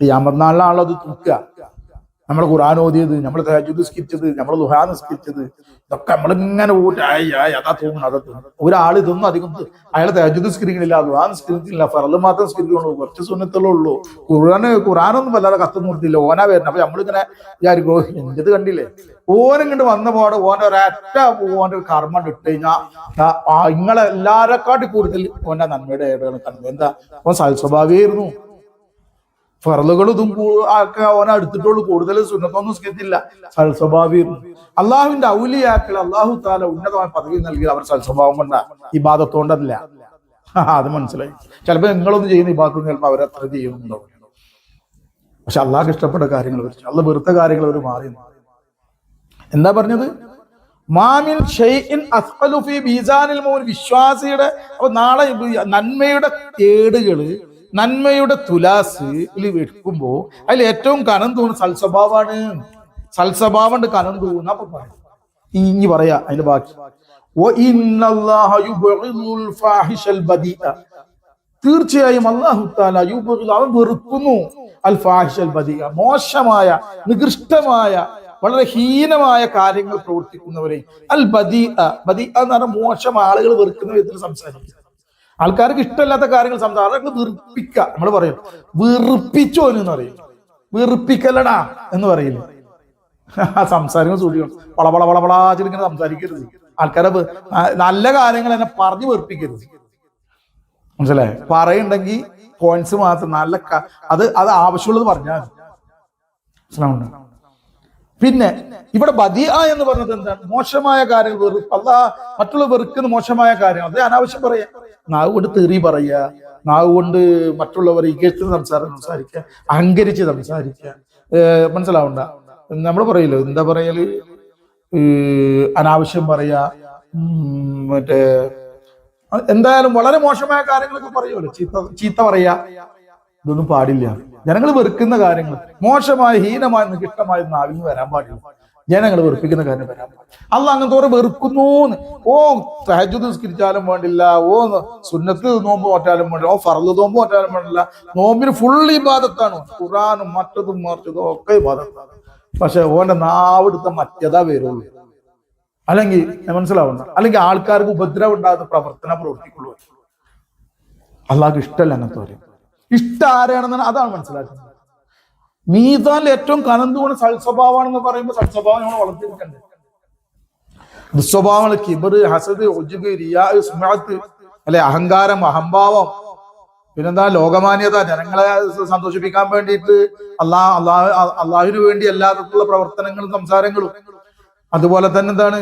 ഖിയാമത്ത് നാളിലാണല്ലോ അത് തൂക്കുക. നമ്മൾ ഖുർആൻ ഓതിയത്, നമ്മൾ തഹജ്ജുദ് നിസ്കരിച്ചത്, നമ്മൾ ദുഹാ നിസ്കരിച്ചത്, ഇതൊക്കെ നമ്മളിങ്ങനെ അതാ തോന്നുന്നു, അതാ തോന്നുന്നു. ഒരാൾ ഇതൊന്നും അധികം അയാൾ തഹജ്ജുദ് നിസ്കരിക്കണില്ല, ദുഹാ നിസ്കരിക്കുന്നില്ല, ഫർള് മാത്രം നിസ്കരിക്കുള്ളൂ, കുറച്ച് സുന്നത്തുള്ളേ ഉള്ളൂ, ഖുർആനൊന്നും വല്ലാതെ കത്ത് നിർത്തില്ല, ഓനാ വരുന്നത്. അപ്പൊ നമ്മളിങ്ങനെ വിചാരിക്കോ, എന്റേത് കണ്ടില്ലേ, ഓനിങ്ങോട്ട് വന്ന പാട് ഒരൊറ്റ ഓൻ്റെ ഒരു കർമ്മം ഇട്ട് കഴിഞ്ഞാൽ ഇങ്ങളെ എല്ലാരെക്കാട്ടി കൂടുതൽ ഓൻ്റെ നന്മയുടെ കണ്ടു. എന്താ, ഓൻ സൽസ്വഭാവിയായിരുന്നു. ഫർളുകൾ ഇതും ഓനെ എടുത്തിട്ടുള്ളൂ, കൂടുതൽ സുന്നത്തൊന്നും നിസ്കരിച്ചില്ല, സൽസ്വഭാവിയായിരുന്നു. അള്ളാഹുവിന്റെ ഔലിയാക്കൾ അള്ളാഹു തആല ഉന്നതമായ പദവി നൽകി അവർ സൽസ്വഭാവം കൊണ്ടാ, ഇബാദത്തോണ്ടല്ല. അത് മനസ്സിലായി. ചിലപ്പോ നിങ്ങളൊന്നും ചെയ്യുന്ന ഇബാദത്ത് ചിലപ്പോൾ അവരത്ര ചെയ്യുന്നുണ്ടോ. പക്ഷെ അള്ളാഹ് ഇഷ്ടപ്പെട്ട കാര്യങ്ങൾ വെച്ചു, അള്ളാഹ് വെറുത്ത കാര്യങ്ങൾ അവർ മാറി. എന്താ പറഞ്ഞത്? മാമിൻ ഷൈഇൻ അസ്ഖലു ഫീ മീസാനിൽ മുഅ്മിൻ, വിശ്വാസിയുടെ നാളെ നന്മയുടെ ഏടുകള്, നന്മയുടെ തുലാസിൽ വെക്കുമ്പോ അതിൽ ഏറ്റവും കനം തോന്നുന്ന സൽസ്വഭാവമാണ്. സൽസ്വഭാവം കൊണ്ട് കനം തോന്നുന്ന. അപ്പൊ പറയാം, ഇനി പറയാ അതിന്റെ ബാക്കി. തീർച്ചയായും അല്ലാഹു തആല അവൻ വെറുക്കുന്നു അൽ ഫാഹിഷൽ ബദിഅ, മോശമായ നികൃഷ്ടമായ വളരെ ഹീനമായ കാര്യങ്ങൾ പ്രവർത്തിക്കുന്നവരെ. അൽ ബദിഅ, ബദിഅ എന്ന് പറഞ്ഞാൽ മോശം, ആളുകൾ വെറുക്കുന്ന വിധത്തിൽ സംസാരിക്കുക, ആൾക്കാർക്ക് ഇഷ്ടമില്ലാത്ത കാര്യങ്ങൾ സംസാരിക്കുക, വെറുപ്പിക്ക. നമ്മൾ പറയും വെറുപ്പിച്ചോ എന്ന് പറയും, വെറുപ്പിക്കല്ലടാ എന്ന് പറയില്ല. സംസാരിക്കുന്ന സൂചിക്കണം, വളവള വളവളാച്ചിങ്ങനെ സംസാരിക്കരുത്. ആൾക്കാരെ നല്ല കാര്യങ്ങൾ തന്നെ പറഞ്ഞു വെറുപ്പിക്കരുത്. മനസ്സിലായി? പറയുണ്ടെങ്കിൽ പോയിന്റ്സ് മാത്രം നല്ല അത് ആവശ്യമുള്ളത് പറഞ്ഞാൽ മനസ്സിലാവുന്നുണ്ട്. പിന്നെ ഇവിടെ ബദിഅ എന്ന് പറഞ്ഞത് എന്താണ്? മോശമായ കാര്യങ്ങൾ, മറ്റുള്ള വെറുക്കുന്ന മോശമായ കാര്യങ്ങൾ, അത് അനാവശ്യം പറയാ. നാവ് കൊണ്ട് തെറി പറയുക, നാവ് കൊണ്ട് മറ്റുള്ളവർ ഇകഴ്ത്തി സംസാരിക്കുക, അഹങ്കരിച്ച് സംസാരിക്കുക. മനസ്സിലാവണ്ട? നമ്മൾ പറയില്ലോ, എന്താ പറയല്, അനാവശ്യം പറയാ, മറ്റേ എന്തായാലും വളരെ മോശമായ കാര്യങ്ങളൊക്കെ പറയുമല്ലോ, ചീത്ത പറയാ. ഇതൊന്നും പാടില്ല. ജനങ്ങൾ വെറുക്കുന്ന കാര്യങ്ങൾ, മോശമായ ഹീനമായ നികൃഷ്ടമായ നാവിൽ നിന്ന് വരാൻ പാടില്ല. ജനങ്ങൾ വെറുപ്പിക്കുന്ന കാര്യം വരാൻ പാടില്ല. അള്ളാഹ് അങ്ങനത്തെ വെറുക്കുന്നു. ഓ തഹജ്ജുദ് നിസ്കരിച്ചാലും വേണ്ടില്ല, ഓ സുന്നത്ത് നോമ്പ് മാറ്റാലും വേണ്ടില്ല, ഓ ഫർള് നോമ്പ് മാറ്റാലും വേണ്ടില്ല. നോമ്പിന് ഫുൾ ഇബാദത്താണ്, ഖുർആനും മറ്റതും മറിച്ചതും ഒക്കെ ഇബാദത്താണ്. പക്ഷെ ഓന്റെ നാവെടുത്ത മറ്റേതാ വരുള്ളൂ. അല്ലെങ്കിൽ മനസ്സിലാവുന്ന, അല്ലെങ്കിൽ ആൾക്കാർക്ക് ഉപദ്രവം ഉണ്ടാകുന്ന പ്രവർത്തനം പ്രവർത്തിക്കുള്ളൂ. അള്ളാഹ്ക്ക് ഇഷ്ടമല്ല അങ്ങനത്തെ. ഇഷ്ടം ആരെയാണെന്നാണ്, അതാണ് മനസ്സിലാക്കുന്നത്. മീസാനിൽ ഏറ്റവും കനന്തുകൊണ്ട് സൽസ്വഭാവമാണെന്ന് പറയുമ്പോൾ സൽസ്വഭാവം നമ്മൾ വളർത്തിയെടുക്കണ്ടേ. ദുസ്വഭാവങ്ങൾ കിബർ, ഹസദ്, ഉജ്ബ്, റിയാ, സുമഅത്ത്, അല്ലെ, അഹങ്കാരം, അഹംഭാവം, പിന്നെന്താ ലോകമാന്യത, ജനങ്ങളെ സന്തോഷിപ്പിക്കാൻ വേണ്ടിയിട്ട് അള്ളാഹുവിന് വേണ്ടി എല്ലാത്തരത്തിലുള്ള പ്രവർത്തനങ്ങളും സംസാരങ്ങളും. അതുപോലെ തന്നെ എന്താണ്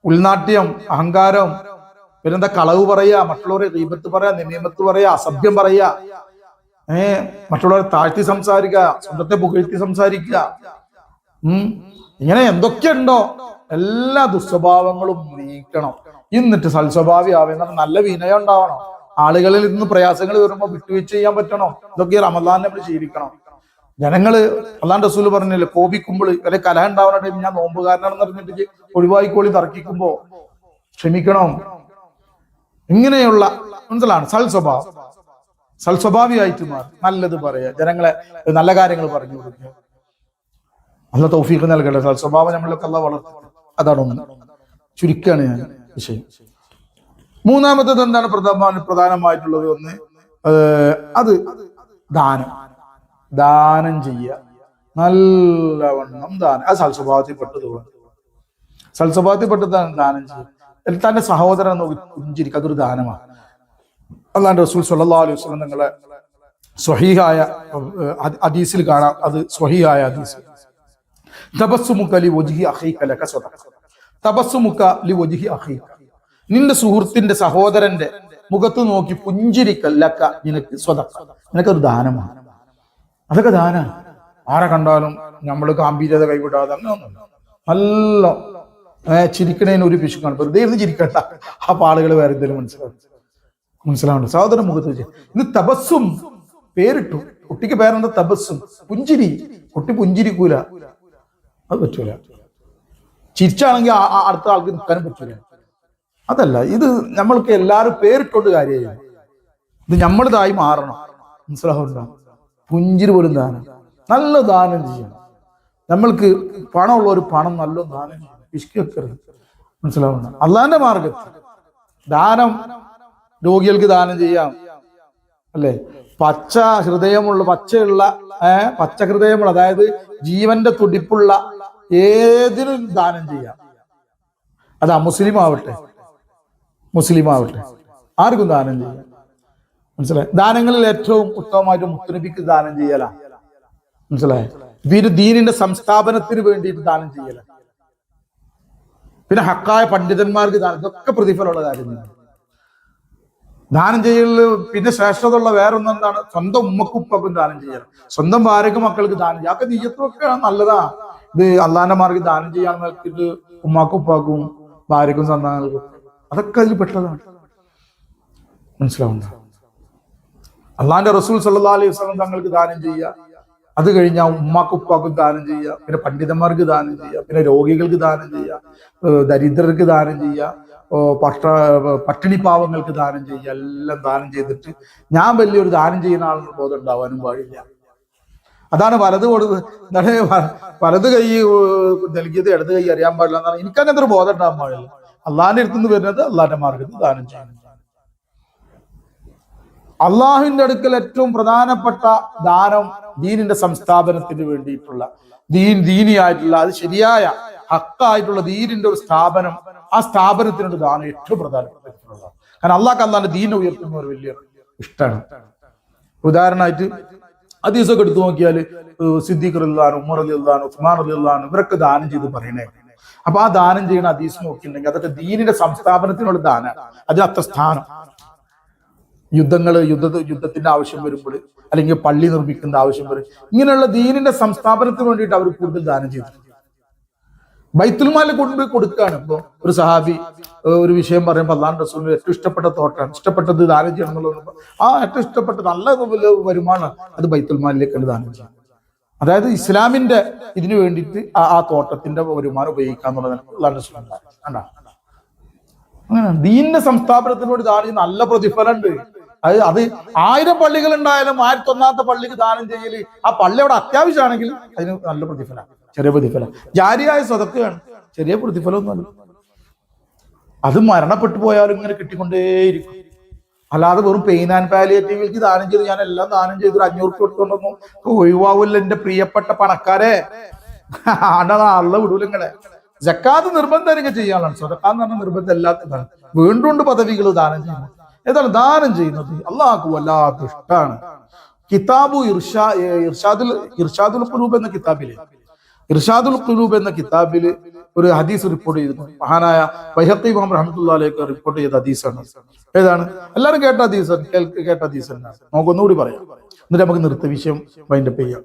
ഉൾനാട്യം, അഹങ്കാരം, പിന്നെന്താ കളവ് പറയാ, മറ്റുള്ളവരെ ഗീബത്ത് പറയാ, നിമീമത്ത് പറയാ, അസഭ്യം പറയാ, മറ്റുള്ളവരെ താഴ്ത്തി സംസാരിക്കുക, സ്വന്തത്തെ പുകഴ്ത്തി സംസാരിക്കുക. ഇങ്ങനെ എന്തൊക്കെയുണ്ടോ എല്ലാ ദുസ്വഭാവങ്ങളും നീക്കണം. എന്നിട്ട് സൽസ്വഭാവി ആവുന്ന നല്ല വിനയം ഉണ്ടാവണം. ആളുകളിൽ നിന്ന് പ്രയാസങ്ങൾ വരുമ്പോൾ വിട്ടുവീഴ്ച ചെയ്യാൻ പറ്റണം. ഇതൊക്കെ റമദാൻ നമ്മൾ ശീലിക്കണം. ജനങ്ങള് അള്ളാന്റെ റസൂൽ പറഞ്ഞില്ലേ, കോപിക്കുമ്പോൾ അല്ലെ കലഹം ഉണ്ടാവാനായിട്ട് ഞാൻ നോമ്പുകാരനാണെന്ന് പറഞ്ഞിട്ട് ഒഴിവായിക്കോളി തർക്കിക്കുമ്പോ ക്ഷമിക്കണം. ഇങ്ങനെയുള്ള മനസ്സിലാണ് സൽസ്വഭാവം. സൽസ്വഭാവിയായിട്ട് മാറി നല്ലത് പറയാ, ജനങ്ങളെ നല്ല കാര്യങ്ങൾ പറഞ്ഞു കൊടുക്കുക. അള്ളാഹ് തൗഫീഖ് നൽകട്ടെ. സൽസ്വഭാവം നമ്മളൊക്കെ അള്ളാഹ് വളർത്തും. അതാണ് ഒന്ന്, ചുരുക്കാണ് ഞാൻ വിഷയം. മൂന്നാമത്തത് എന്താണ് പ്രധാനമായിട്ടുള്ളത്? ഒന്ന് അത് ദാനം ചെയ്യുക, നല്ലവണ്ണം ദാനം. അത് സൽസ്വഭാവത്തിൽപ്പെട്ടത്, സൽസ്വഭാവത്തിൽപ്പെട്ടതാണ് ദാനം ചെയ്യുക. തന്റെ സഹോദരൻ നോക്കി പുഞ്ചിരിക്കുക, അതൊരു ദാനമാണ്. അല്ലാണ്ട് റസൂൽ സ്വല്ലല്ലാഹു അലൈഹി വസല്ലം നിങ്ങളെ സ്വഹീഹായ ഹദീസിൽ കാണാം. അത് സ്വഹീഹായ ഹദീസ്. തബസ്സുമുക ലിവജ്ഹി അഖീക ലക സദഖ. തബസ്സുമുക ലിവജ്ഹി അഖീക, നിന്റെ സുഹൃത്തിന്റെ സഹോദരന്റെ മുഖത്ത് നോക്കി പുഞ്ചിരിക്കൽ ലക, നിനക്ക് സദഖ, നിനക്കത് ദാനമാണ്. അതൊക്കെ ദാനാണ്. ആരെ കണ്ടാലും നമ്മൾ ഗാംഭീര്യത കൈവിടാതെ അങ്ങനെയൊന്നുമില്ല. നല്ല ചിരിക്കണേന് ഒരു പിശുക്കാണ്. വെറുതെ ഇരുന്ന് ചിരിക്കണ്ട, അപ്പൊ ആളുകൾ വേറെ എന്തെങ്കിലും മനസ്സിലാവുന്നുണ്ട്. സഹോദരൻ മുഖത്ത് വെച്ച് ഇത് തബസ്സും പേരിട്ടു. കുട്ടിക്ക് പേരെന്താ? തബസ്സും, പുഞ്ചിരി. കുട്ടി പുഞ്ചിരിക്കൂല, അത് പറ്റൂല. ചിരിച്ചാണെങ്കിൽ അടുത്ത ആൾക്ക് നിൽക്കാനും പറ്റൂല. അതല്ല, ഇത് നമ്മൾക്ക് എല്ലാവരും പേരിട്ടോണ്ട് കാര്യമില്ല. ഇത് നമ്മളതായി മാറണം. മനസ്സിലാവുന്നുണ്ടോ? പുഞ്ചിരി പോലും ദാനം, നല്ല ദാനം ചെയ്യണം. നമ്മൾക്ക് പണമുള്ള ഒരു പണം നല്ല ദാനം ചെയ്യണം, പിശുക്കി വെക്കരുത്. മനസ്സിലാവുന്ന അള്ളാന്റെ മാർഗത്തിൽ ദാനം. രോഗികൾക്ക് ദാനം ചെയ്യാം, അല്ലെ? പച്ച ഹൃദയമുള്ള അതായത് ജീവന്റെ തുടിപ്പുള്ള ഏതിനും ദാനം ചെയ്യാം. അത് മുസ്ലിം ആവട്ടെ ആർക്കും ദാനം ചെയ്യാം. മനസ്സിലായി? ദാനങ്ങളിൽ ഏറ്റവും ഉത്തമമായിട്ട് മുത്തുനബിക്ക് ദാനം ചെയ്യല. മനസ്സിലായി? ദീനിന്റെ സംസ്ഥാപനത്തിന് വേണ്ടിയിട്ട് ദാനം ചെയ്യല. പിന്നെ ഹക്കായ പണ്ഡിതന്മാർക്ക് ദാനം, ഇതൊക്കെ പ്രതിഫലമുള്ള കാര്യങ്ങളാണ്. ദാനം ചെയ്യല് പിന്നെ ശ്രേഷ്ഠതയുള്ള വേറൊന്നെന്താണ്? സ്വന്തം ഉമ്മക്കും ഉപ്പക്കും ദാനം ചെയ്യണം, സ്വന്തം ഭാര്യക്കും മക്കൾക്ക് ദാനം ചെയ്യാം. ഒക്കെ നീയത്തൊക്കെ നല്ലതാ. ഇത് അള്ളാന്റെ മാർഗ്ഗം ദാനം ചെയ്യാൻ നോക്കിയിട്ട് ഉമ്മാക്കും ഉപ്പാക്കും ഭാര്യക്കും സന്താനങ്ങൾക്കും അതൊക്കെ അതിൽ പെട്ടതാണ്. മനസ്സിലാവുന്ന അള്ളാന്റെ റസൂൽ സല്ലല്ലാഹു അലൈഹി വസല്ലം തങ്ങൾക്ക് ദാനം ചെയ്യുക, അത് കഴിഞ്ഞാൽ ഉമ്മാക്കും ഉപ്പാക്കും ദാനം ചെയ്യുക, പിന്നെ പണ്ഡിതന്മാർക്ക് ദാനം ചെയ്യുക, പിന്നെ രോഗികൾക്ക് ദാനം ചെയ്യുക, ദരിദ്രർക്ക് ദാനം ചെയ്യുക, പട്ടിണി പാവങ്ങൾക്ക് ദാനം ചെയ്യുക. എല്ലാം ദാനം ചെയ്തിട്ട് ഞാൻ വലിയൊരു ദാനം ചെയ്യുന്ന ആളിന് ബോധം ഉണ്ടാവാനും പാടില്ല. അതാണ് വലത് കൊടുത്ത് എന്താണ് വലത് കൈ നൽകിയത് ഇടത് കൈ അറിയാൻ പാടില്ല എന്നാണ്. എനിക്ക് അങ്ങനത്തെ ഒരു ബോധം ഉണ്ടാകാൻ പാടില്ല. അള്ളാഹിന്റെ അടുത്തുനിന്ന് വരുന്നത് അള്ളാഹിന്റെ മാർഗത്തിൽ ദാനം ചെയ്യണം. അള്ളാഹുവിന്റെ അടുക്കൽ ഏറ്റവും പ്രധാനപ്പെട്ട ദാനം ദീനിന്റെ സംസ്ഥാപനത്തിന് വേണ്ടിയിട്ടുള്ള ദീനിയായിട്ടുള്ള അത് ശരിയായ ഹക്കായിട്ടുള്ള ദീനിന്റെ ഒരു സ്ഥാപനം, ആ സ്ഥാപനത്തിനുള്ള ദാനം ഏറ്റവും പ്രധാനപ്പെട്ടതാണ്. കാരണം അള്ളാഹ്ക്ക് ദീനെ ഉയർത്തുന്ന ഒരു വലിയ ഇഷ്ടമാണ്. ഉദാഹരണമായിട്ട് ഹദീസൊക്കെ എടുത്തു നോക്കിയാൽ സിദ്ദീഖ് റളിയല്ലാഹു, ഉമർ റളിയല്ലാഹു, ഉസ്മാൻ റളിയല്ലാഹു ഇവരൊക്കെ ദാനം ചെയ്ത് പറയണേ. അപ്പൊ ആ ദാനം ചെയ്യുന്ന ഹദീസ് നോക്കിയിട്ടുണ്ടെങ്കിൽ അതൊക്കെ ദീനിന്റെ സംസ്ഥാപനത്തിനുള്ള ദാനമാണ്. അതിന് അത്ര സ്ഥാനം. യുദ്ധത്തിന്റെ ആവശ്യം വരുമ്പോൾ, അല്ലെങ്കിൽ പള്ളി നിർമ്മിക്കുന്ന ആവശ്യം വരും, ഇങ്ങനെയുള്ള ദീനിന്റെ സംസ്ഥാപനത്തിന് വേണ്ടിയിട്ട് അവർ കൂടുതൽ ദാനം ചെയ്തു. ബൈത്തുൽ കൊണ്ടുപോയി കൊടുക്കുകയാണ്. ഇപ്പൊ ഒരു സഹാബി ഒരു വിഷയം പറയുമ്പോൾ അല്ലാഹുവിന്റെ റസൂലിന് ഏറ്റവും ഇഷ്ടപ്പെട്ട തോട്ടാണ്, ഇഷ്ടപ്പെട്ടത് ദാനം ചെയ്യണം എന്നുള്ളത്. ആ ഏറ്റവും ഇഷ്ടപ്പെട്ട നല്ല വരുമാനം അത് ബൈത്തുൽ മാലിലേക്കാണ് ദാനം ചെയ്യണം. അതായത് ഇസ്ലാമിന്റെ ഇതിനു വേണ്ടിയിട്ട് ആ തോട്ടത്തിന്റെ വരുമാനം ഉപയോഗിക്കാന്നുള്ളതാണ് അല്ലാഹുവിന്റെ റസൂൽ കണ്ടാ. അങ്ങനെ ദീനിന്റെ സംസ്ഥാപനത്തിന് വേണ്ടി ദാനം ചെയ്യുന്ന നല്ല പ്രതിഫലം ഉണ്ട്. അത് 1000 പള്ളികൾ ഉണ്ടായാലും 1001ാമത്തെ പള്ളിക്ക് ദാനം ചെയ്യല്, ആ പള്ളി അവിടെ അത്യാവശ്യമാണെങ്കിൽ അതിന് നല്ല പ്രതിഫലമാണ്, ചെറിയ പ്രതിഫലം. ജാരിയായ സ്വതക്കയാണ്, ചെറിയ പ്രതിഫലമൊന്നുമല്ല. അത് മരണപ്പെട്ടു പോയാലും ഇങ്ങനെ കിട്ടിക്കൊണ്ടേയിരിക്കും. അല്ലാതെ വെറും പെയിൻ ആൻഡ് പാലിയേറ്റീവിലേക്ക് ദാനം ചെയ്ത് ഞാൻ എല്ലാം ദാനം ചെയ്ത് 500 കൊടുത്തോണ്ടൊന്നും ഒഴിവാവില്ല എന്റെ പ്രിയപ്പെട്ട പണക്കാരെ. ആളുടെ വിടൂലങ്ങളെ സക്കാത്ത് നിർബന്ധം ഇങ്ങനെ ചെയ്യാനുള്ളതാണ്. സ്വതക്കാന്ന് പറഞ്ഞ നിർബന്ധം എല്ലാത്തിനാണ്. വീണ്ടും പദവികൾ ദാനം ചെയ്യുന്നത്. ഏതാണ് ദാനം ചെയ്യുന്നത് അള്ളാഹ്ക്ക് വല്ലാത്ത ഇഷ്ടാണ്. കിതാബു ഇർഷാദുൽ ഖുലൂബ് എന്ന കിതാബില് ഒരു ഹദീസ് റിപ്പോർട്ട് ചെയ്തിരുന്നു. മഹാനായ ബൈഹഖി ഇമാം റഹ്മത്തുള്ളാഹി അലൈഹി റിപ്പോർട്ട് ചെയ്ത ഹദീസാണ്. ഏതാണ്? എല്ലാവരും കേട്ട ഹദീസ് എന്നാണ്. നമുക്കൊന്നുകൂടി പറയാം, എന്നിട്ട് നമുക്ക് നിർത്ത വിഷയം വൈൻഡപ്പ് ചെയ്യാം.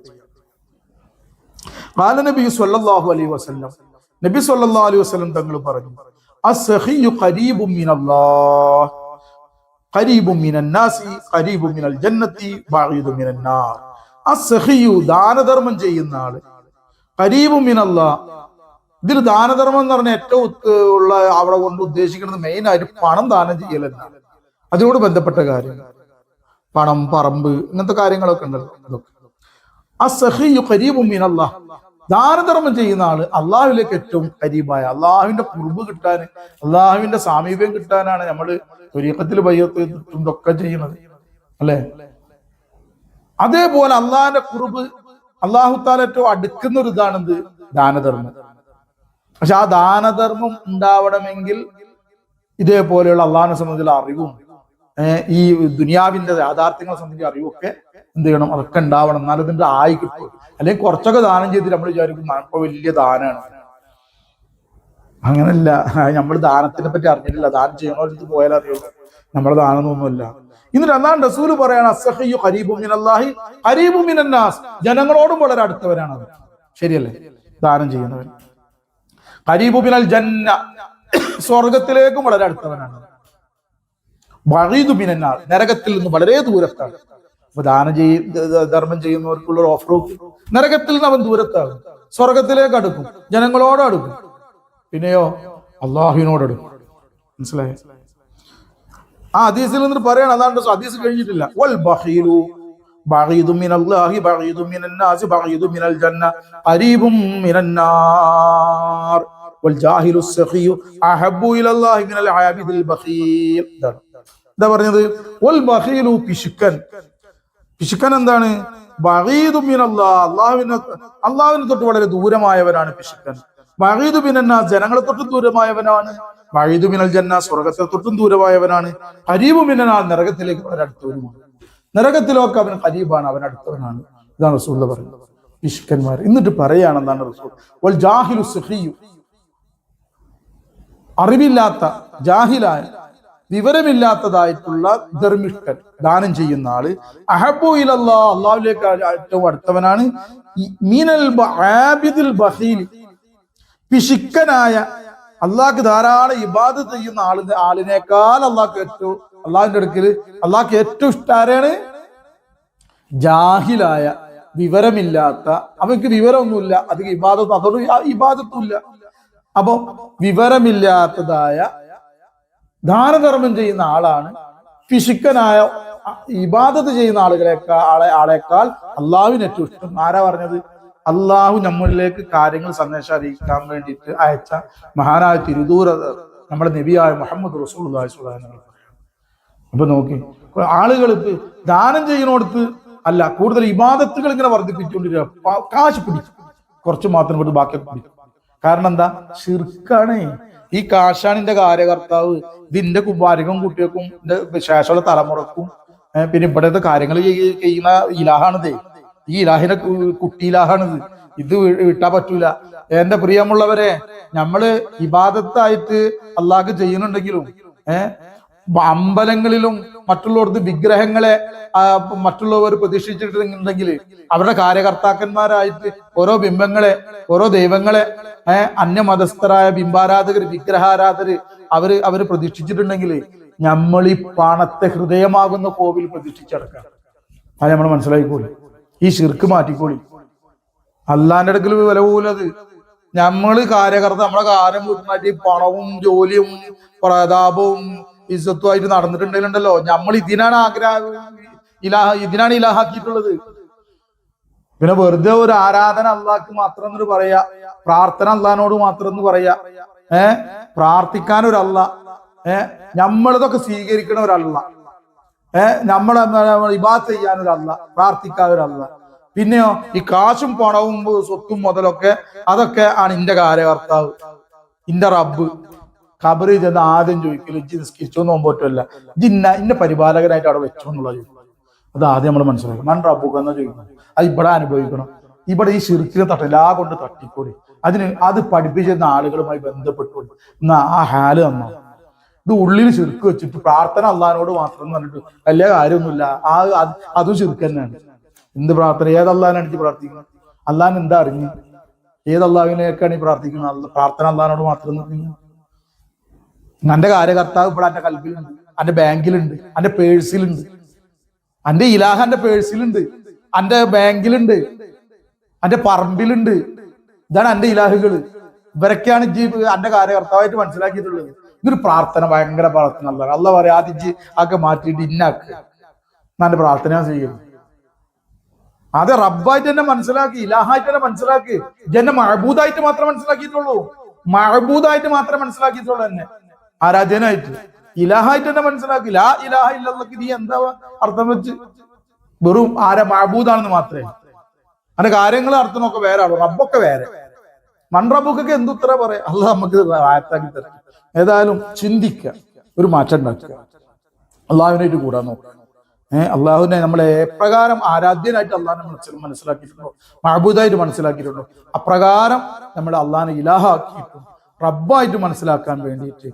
ഖാല നബി സ്വല്ലല്ലാഹു അലൈഹി വസല്ലം, നബി സ്വല്ലല്ലാഹു അലൈഹി വസല്ലം തങ്ങൾ പറഞ്ഞു, അസ്സഖിയ്യു ഖരീബും മിനല്ലാഹ് ഖരീബും മിനന്നാസി ഖരീബും മിനൽ ജന്നത്തി ബഈദും മിനന്നാർ. അസ്സഖിയ്യു ദാനധർമ്മം ചെയ്യുന്ന ആള്, ഖരീബും മിനല്ലാഹ്. ഇതിൽ ദാനധർമ്മം എന്ന് പറഞ്ഞാൽ ഏറ്റവും ഉള്ള അവിടെ കൊണ്ട് ഉദ്ദേശിക്കുന്നത് മെയിൻ ആയിട്ട് പണം ദാനം ചെയ്യലെന്നാണ്. അതിനോട് ബന്ധപ്പെട്ട കാര്യങ്ങൾ, പണം, പറമ്പ്, ഇങ്ങനത്തെ കാര്യങ്ങളൊക്കെ ഉണ്ടല്ലോ. അസ്സഖിയ്യു ഖരീബും മിനല്ലാഹ്. ദാനധർമ്മം ചെയ്യുന്ന ആള് അള്ളാഹുവിലേക്ക് ഏറ്റവും ഖരീബായ, അള്ളാഹുവിന്റെ ഖുർബ് കിട്ടാൻ, അള്ളാഹുവിന്റെ സാമീപ്യം കിട്ടാനാണ് നമ്മള് ത്വരീഖത്തിൽ ബൈഅത്ത് ഇതൊക്കെ ചെയ്യുന്നത്, അല്ലെ? അതേപോലെ അള്ളാഹിന്റെ ഖുർബ്, അള്ളാഹു തആല ഏറ്റവും അടുക്കുന്ന ഒരു ഇതാണെന്ത്? ദാനധർമ്മം. പക്ഷെ ആ ദാനധർമ്മം ഉണ്ടാവണമെങ്കിൽ ഇതേപോലെയുള്ള അള്ളാഹിനെ സംബന്ധിച്ചുള്ള അറിവും ഈ ദുനിയാവിന്റെ യാഥാർത്ഥ്യങ്ങളെ സംബന്ധിച്ച അറിവൊക്കെ എന്ത് ചെയ്യണം? അതൊക്കെ ഉണ്ടാവണം. എന്നാലും ഇതിന്റെ ആയി കിട്ടും. അല്ലെങ്കിൽ കുറച്ചൊക്കെ ദാനം ചെയ്തിട്ട് നമ്മൾ വിചാരിക്കും ഇപ്പൊ വലിയ ദാനാണ്. അങ്ങനല്ല. നമ്മൾ ദാനത്തിനെ പറ്റി അറിഞ്ഞിട്ടില്ല. ദാനം ചെയ്യണോടത്ത് പോയാൽ അറിയുള്ളൂ നമ്മുടെ ദാനം ഒന്നുമില്ല. എന്നിട്ട് അല്ലാഹു റസൂല് പറയാണ്, അസ്സഖിയ്യു ഖരീബും മിനല്ലാഹി ഖരീബും മിനന്നാസ്. ജനങ്ങളോടും വളരെ അടുത്തവരാണ് അത്. ശരിയല്ലേ? ദാനം ചെയ്യുന്നവൻ. ഖരീബും മിനൽ ജന്ന, സ്വർഗത്തിലേക്കും വളരെ അടുത്തവനാണ്. ബഈദും മിനന്നാർ, നരകത്തിൽ നിന്ന് വളരെ ദൂരത്താണ്. അപ്പൊ ധർമ്മം ചെയ്യുന്നവർക്കുള്ള ഒരു ഓഫർ, നരകത്തിൽ നിന്ന് അവൻ ദൂരത്താകും, സ്വർഗത്തിലേക്ക് അടുക്കും, ജനങ്ങളോട് അടുക്കും, പിന്നെയോ അള്ളാഹുവിനോട് അടുക്കും. മനസ്സിലായോ? ആ ഹദീസിൽ നിന്ന് പറയണം. അതാണ് ഹദീസ് കഴിഞ്ഞിട്ടില്ല. വൽ ബഖീലു ബഈദും മിനല്ലാഹി ബഈദും മിനന്നാസി ബഈദും മിനൽ ജന്ന ഖരീബും മിനന്നാർ വൽ ജാഹിലു സഖിയു അഹബ്ബു ഇലല്ലാഹി മിനൽ ആബിദിൽ ബഖീൽ. എന്താ പറഞ്ഞത്? വൽ ബഖീലു, പിശുക്കൻ. പിശുക്കൻ എന്താണ്? ബഈദും മിനല്ലാഹ്, അള്ളാഹുവിനെ തൊട്ട് വളരെ ദൂരമായവനാണ് പിശുക്കൻ. ബഈദു മിനന്നാസ്, ജനങ്ങളെ തൊട്ടും ദൂരമായവനാണ്. ബഈദു മിനൽ ജന്ന, സ്വർഗത്തെ തൊട്ടും ദൂരമായവനാണ്. ഖരീബു മിനന്നാർ, നരകത്തിലേക്ക് വളരെ അടുത്തവനുമാണ്. നരകത്തിലൊക്കെ അവൻ ഖരീബാണ്, അവൻ അടുത്തവനാണ്. ഇതാണ് റസൂൽ പറയുന്നത്. പിശുക്കന്മാർ. എന്നിട്ട് പറയാണ് എന്താണ് റസൂൽ? വൽ ജാഹിലു സഖിയു, അറിവില്ലാത്ത, ജാഹിലായ, വിവരമില്ലാത്തതായിട്ടുള്ള ധർമ്മിഷ്ഠൻ, ദാനം ചെയ്യുന്ന ആള്, അഹബ്ബു ഇലല്ലാഹ്, അള്ളാഹുവിലേക്ക് ഏറ്റവും അടുത്തവനാണ്. മിനൽ ആബിദിൽ ബഖീൽ, പിശുക്കനായ, അള്ളാഹ്ക്ക് ധാരാളം ഇബാദത്ത് ചെയ്യുന്ന ആളിനേക്കാൾ അള്ളാഹിന്റെ അടുക്കൽ അള്ളാഹ്ക്ക് ഏറ്റവും ഇഷ്ടാരാണ്? ജാഹിലായ, വിവരമില്ലാത്ത, അവർക്ക് വിവരമൊന്നുമില്ല, അധികം ഇബാദത്ത്, അതോട് ഇബാദത്തുമില്ല. അപ്പൊ വിവരമില്ലാത്തതായ ദാനധർമ്മം ചെയ്യുന്ന ആളാണ് പിശുക്കനായ ഇബാദത്ത് ചെയ്യുന്ന ആളെക്കാൾ അള്ളാഹുവിന് ഏറ്റവും ഇഷ്ടം. ആരാ പറഞ്ഞത്? അള്ളാഹു നമ്മളിലേക്ക് കാര്യങ്ങൾ സന്ദേശം അറിയിക്കാൻ വേണ്ടിയിട്ട് അയച്ച മഹാനായ തിരുദൂര നമ്മുടെ നബിയായ മുഹമ്മദ് റസൂലുള്ളാഹി സ്വല്ലല്ലാഹു അലൈഹി വസല്ലം. അപ്പൊ നോക്കി, ആളുകൾ ദാനം ചെയ്യുന്നിടത്ത് അല്ല, കൂടുതൽ ഇബാദത്തുകൾ ഇങ്ങനെ വർദ്ധിപ്പിച്ചുകൊണ്ടിരിക്കുക. കാശ് പിടിക്കും, കുറച്ച് മാത്രം കൊണ്ട് ബാക്കിയൊക്കെ പിടിക്കും. കാരണം എന്താ? ശിർക്കാണ്. ഈ കാശാണിന്റെ കാര്യകർത്താവ്. ഇതിന്റെ കുമാരിക്കും കുട്ടികൾക്കും ശേഷമുള്ള തലമുറക്കും പിന്നെ ഇവിടത്തെ കാര്യങ്ങൾ ചെയ്യുന്ന ഇലാഹാണിത്. ഈ ഇലാഹിനെ കുട്ടി ഇലാഹാണിത്. ഇത് വിട്ടാ പറ്റൂല. എന്റെ പ്രിയമുള്ളവരെ, നമ്മള് ഇബാദത്തായിട്ട് അള്ളാഹ് ചെയ്യുന്നുണ്ടെങ്കിലും അമ്പലങ്ങളിലും മറ്റുള്ളവർക്ക് വിഗ്രഹങ്ങളെ മറ്റുള്ളവർ പ്രതിഷ്ഠിച്ചിട്ടുണ്ടെങ്കിൽ അവരുടെ കാര്യകർത്താക്കന്മാരായിട്ട് ഓരോ ബിംബങ്ങളെ, ഓരോ ദൈവങ്ങളെ അന്യമതസ്ഥരായ ബിംബാരാധകർ, വിഗ്രഹാരാധകര് അവര് പ്രതിഷ്ഠിച്ചിട്ടുണ്ടെങ്കിൽ നമ്മൾ ഈ പണത്തെ ഹൃദയമാകുന്ന കോവിൽ പ്രതിഷ്ഠിച്ചടക്കാം. അത് നമ്മൾ മനസ്സിലാക്കിക്കോളി. ഈ ശിർക്ക് മാറ്റിക്കോളി. അള്ളാന്റെ അടുക്കൽ വില പോലത്. നമ്മള് കാര്യകർത്ത നമ്മളെ കാര്യം കൂട്ടുമാറ്റി പണവും ജോലിയും പ്രതാപവും ഇസ്സത്തുമായിട്ട് നടന്നിട്ടുണ്ടെങ്കിലുണ്ടല്ലോ, നമ്മൾ ഇതിനാണ് ഇതിനാണ് ഇലാഹാക്കിയിട്ടുള്ളത്. പിന്നെ വെറുതെ ഒരു ആരാധന അള്ളാഹ്ക്ക് മാത്രം എന്ന് പറയാ, പ്രാർത്ഥന അള്ളഹാനോട് മാത്രം എന്ന് പറയാ, പ്രാർത്ഥിക്കാൻ ഒരല്ല, നമ്മളിതൊക്കെ സ്വീകരിക്കണ ഒരല്ല, നമ്മളെ ഇബാദത്ത് ചെയ്യാനൊരല്ല, പ്രാർത്ഥിക്കാൻ ഒരല്ല. പിന്നെയോ ഈ കാശും പണവും സ്വത്തും മുതലൊക്കെ അതൊക്കെ ആണ് ഇന്റെ കാര്യകർത്താവ്, ഇന്റെ റബ്ബ്. ഖബറിൽ ചെന്ന് ആദ്യം ചോദിക്കല് ഇജ്ജ് നിസ്കരിച്ചോ നോമ്പോറ്റല്ല, ഇജ്ജ് ഇന്ന പരിപാലകനായിട്ട് അവിടെ വെച്ചോ എന്നുള്ള ചോദിക്കും. അത് ആദ്യം നമ്മൾ മനസ്സിലാക്കും. മൻ റബ്ബുക എന്നാ ചോദിക്കണം. അത് ഇവിടെ അനുഭവിക്കണം. ഇവിടെ ഈ ശിർക്കിനെ തട്ടില്ലാ കൊണ്ട് തട്ടിക്കൂടി അത് പഠിപ്പിച്ചിരുന്ന ആളുകളുമായി ബന്ധപ്പെട്ടു എന്നാ ആ ഹാല് നന്നാവും. ഇത് ഉള്ളിൽ ശിർക്ക് വെച്ചിട്ട് പ്രാർത്ഥന അള്ളഹാനോട് മാത്രം എന്ന് പറഞ്ഞിട്ട് വലിയ കാര്യമൊന്നുമില്ല. അതും ശിർക്ക് തന്നെയാണ്. എന്ത് പ്രാർത്ഥന? ഏതല്ലാഹാനാണ് എനിക്ക് പ്രാർത്ഥിക്കുന്നത്? അള്ളഹാൻ എന്താ അറിഞ്ഞു? ഏതല്ലാഹിനെയൊക്കെയാണ് ഈ പ്രാർത്ഥിക്കുന്നത്? പ്രാർത്ഥന അള്ളഹാനോട് മാത്രം എന്ന് പറഞ്ഞു. അന്റെ കാര്യകർത്താവ് ഇപ്പോൾ എന്റെ കൽബിലുണ്ട്, അന്റെ ബാങ്കിലുണ്ട്, അന്റെ പേഴ്സിലുണ്ട്, അന്റെ ഇലാഹ എന്റെ പേഴ്സിലുണ്ട്, അന്റെ ബാങ്കിലുണ്ട്, അന്റെ പറമ്പിലുണ്ട്. ഇതാണ് എന്റെ ഇലാഹുകള്. ഇവരൊക്കെയാണ് അന്റെ കാര്യകർത്താവായിട്ട് മനസ്സിലാക്കിയിട്ടുള്ളത്. ഇതൊരു പ്രാർത്ഥന, ഭയങ്കര പ്രാർത്ഥന. അല്ല പറയാ ആദ്യം ആക്കെ മാറ്റിയിട്ട് ഇന്നാക്ക് എന്നെ പ്രാർത്ഥന ചെയ്യുന്നു. അത് റബ്ബായിട്ട് തന്നെ മനസ്സിലാക്കി, ഇലാഹായിട്ട് തന്നെ മനസ്സിലാക്കി. ഇതെന്നെ മഅബൂദായിട്ട് മാത്രമേ മനസ്സിലാക്കിയിട്ടുള്ളൂ. മഅബൂദായിട്ട് മാത്രമേ മനസ്സിലാക്കിയിട്ടുള്ളൂ. എന്നെ ആരാധ്യനായിട്ട്, ഇലാഹായിട്ട് തന്നെ മനസ്സിലാക്കി. ലാ ഇലാഹ ഇല്ലല്ലാഹ് നീ എന്താ അർത്ഥം വെച്ച്? വെറും മഅബൂദാണെന്ന് മാത്രമേ. അതിന്റെ കാര്യങ്ങൾ അർത്ഥമൊക്കെ വേറെ ആണോ? റബ്ബൊക്കെ വേറെ. മൺറബ്ബൊക്കെ എന്തുത്തര പറയാം. അല്ല നമുക്ക് ആയത്താക്കി തരാം. ഏതായാലും ചിന്തിക്കുക, ഒരു മാറ്റം ഉണ്ടാക്കുക, അള്ളാഹുവിനായിട്ട് കൂടാൻ നോക്കുക. അള്ളാഹുവിനെ നമ്മളെ എപ്രകാരം ആരാധ്യനായിട്ട് അള്ളാഹിനെ മനസ്സിലാക്കിയിട്ടുണ്ടോ, മഅബൂദായിട്ട് മനസ്സിലാക്കിയിട്ടുണ്ടോ, അപ്രകാരം നമ്മൾ അള്ളാഹിനെ ഇലാഹാക്കിയിട്ടും റബ്ബായിട്ട് മനസ്സിലാക്കാൻ വേണ്ടിയിട്ട്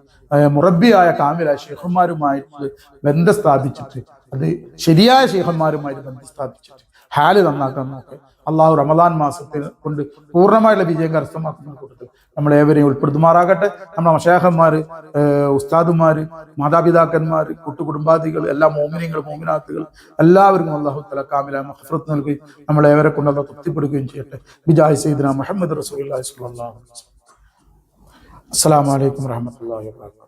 മുറബിയായ കാമിലായ ശൈഖന്മാരുമായിട്ട് ബന്ധം സ്ഥാപിച്ചിട്ട്, അത് ശരിയായ ശൈഖന്മാരുമായിട്ട് ബന്ധം സ്ഥാപിച്ചിട്ട് ഹാല് നന്നാക്കാൻ നോക്കുക. അള്ളാഹു റമദാൻ മാസത്തിൽ കൊണ്ട് പൂർണ്ണമായുള്ള വിജയം കരസ്ഥമാക്കുന്ന കൂട്ടത്തിൽ നമ്മളേവരെയും ഉൾപ്പെടുത്തുമാറാകട്ടെ. നമ്മുടെ മശായഖന്മാര്, ഉസ്താദുമാര്, മാതാപിതാക്കന്മാര്, കുടുംബാദികൾ, എല്ലാ മോമിനികൾ, മോമിനാത്തുകൾ എല്ലാവർക്കും അള്ളാഹു തആല കാമിലായ മഗ്ഫിറത്ത് നൽകുകയും നമ്മളേവരെ കൊണ്ട് അള്ളാഹു തൃപ്തിപ്പെടുകയും ചെയ്യട്ടെ. ബിജാഹി സയ്യിദിനാ മുഹമ്മദ് റസൂലുള്ളാഹി സ്വല്ലല്ലാഹു അലൈഹി വസല്ലം. അസ്സലാമു അലൈക്കും വറഹ്മത്തുള്ളാഹി വബറകാതുഹു.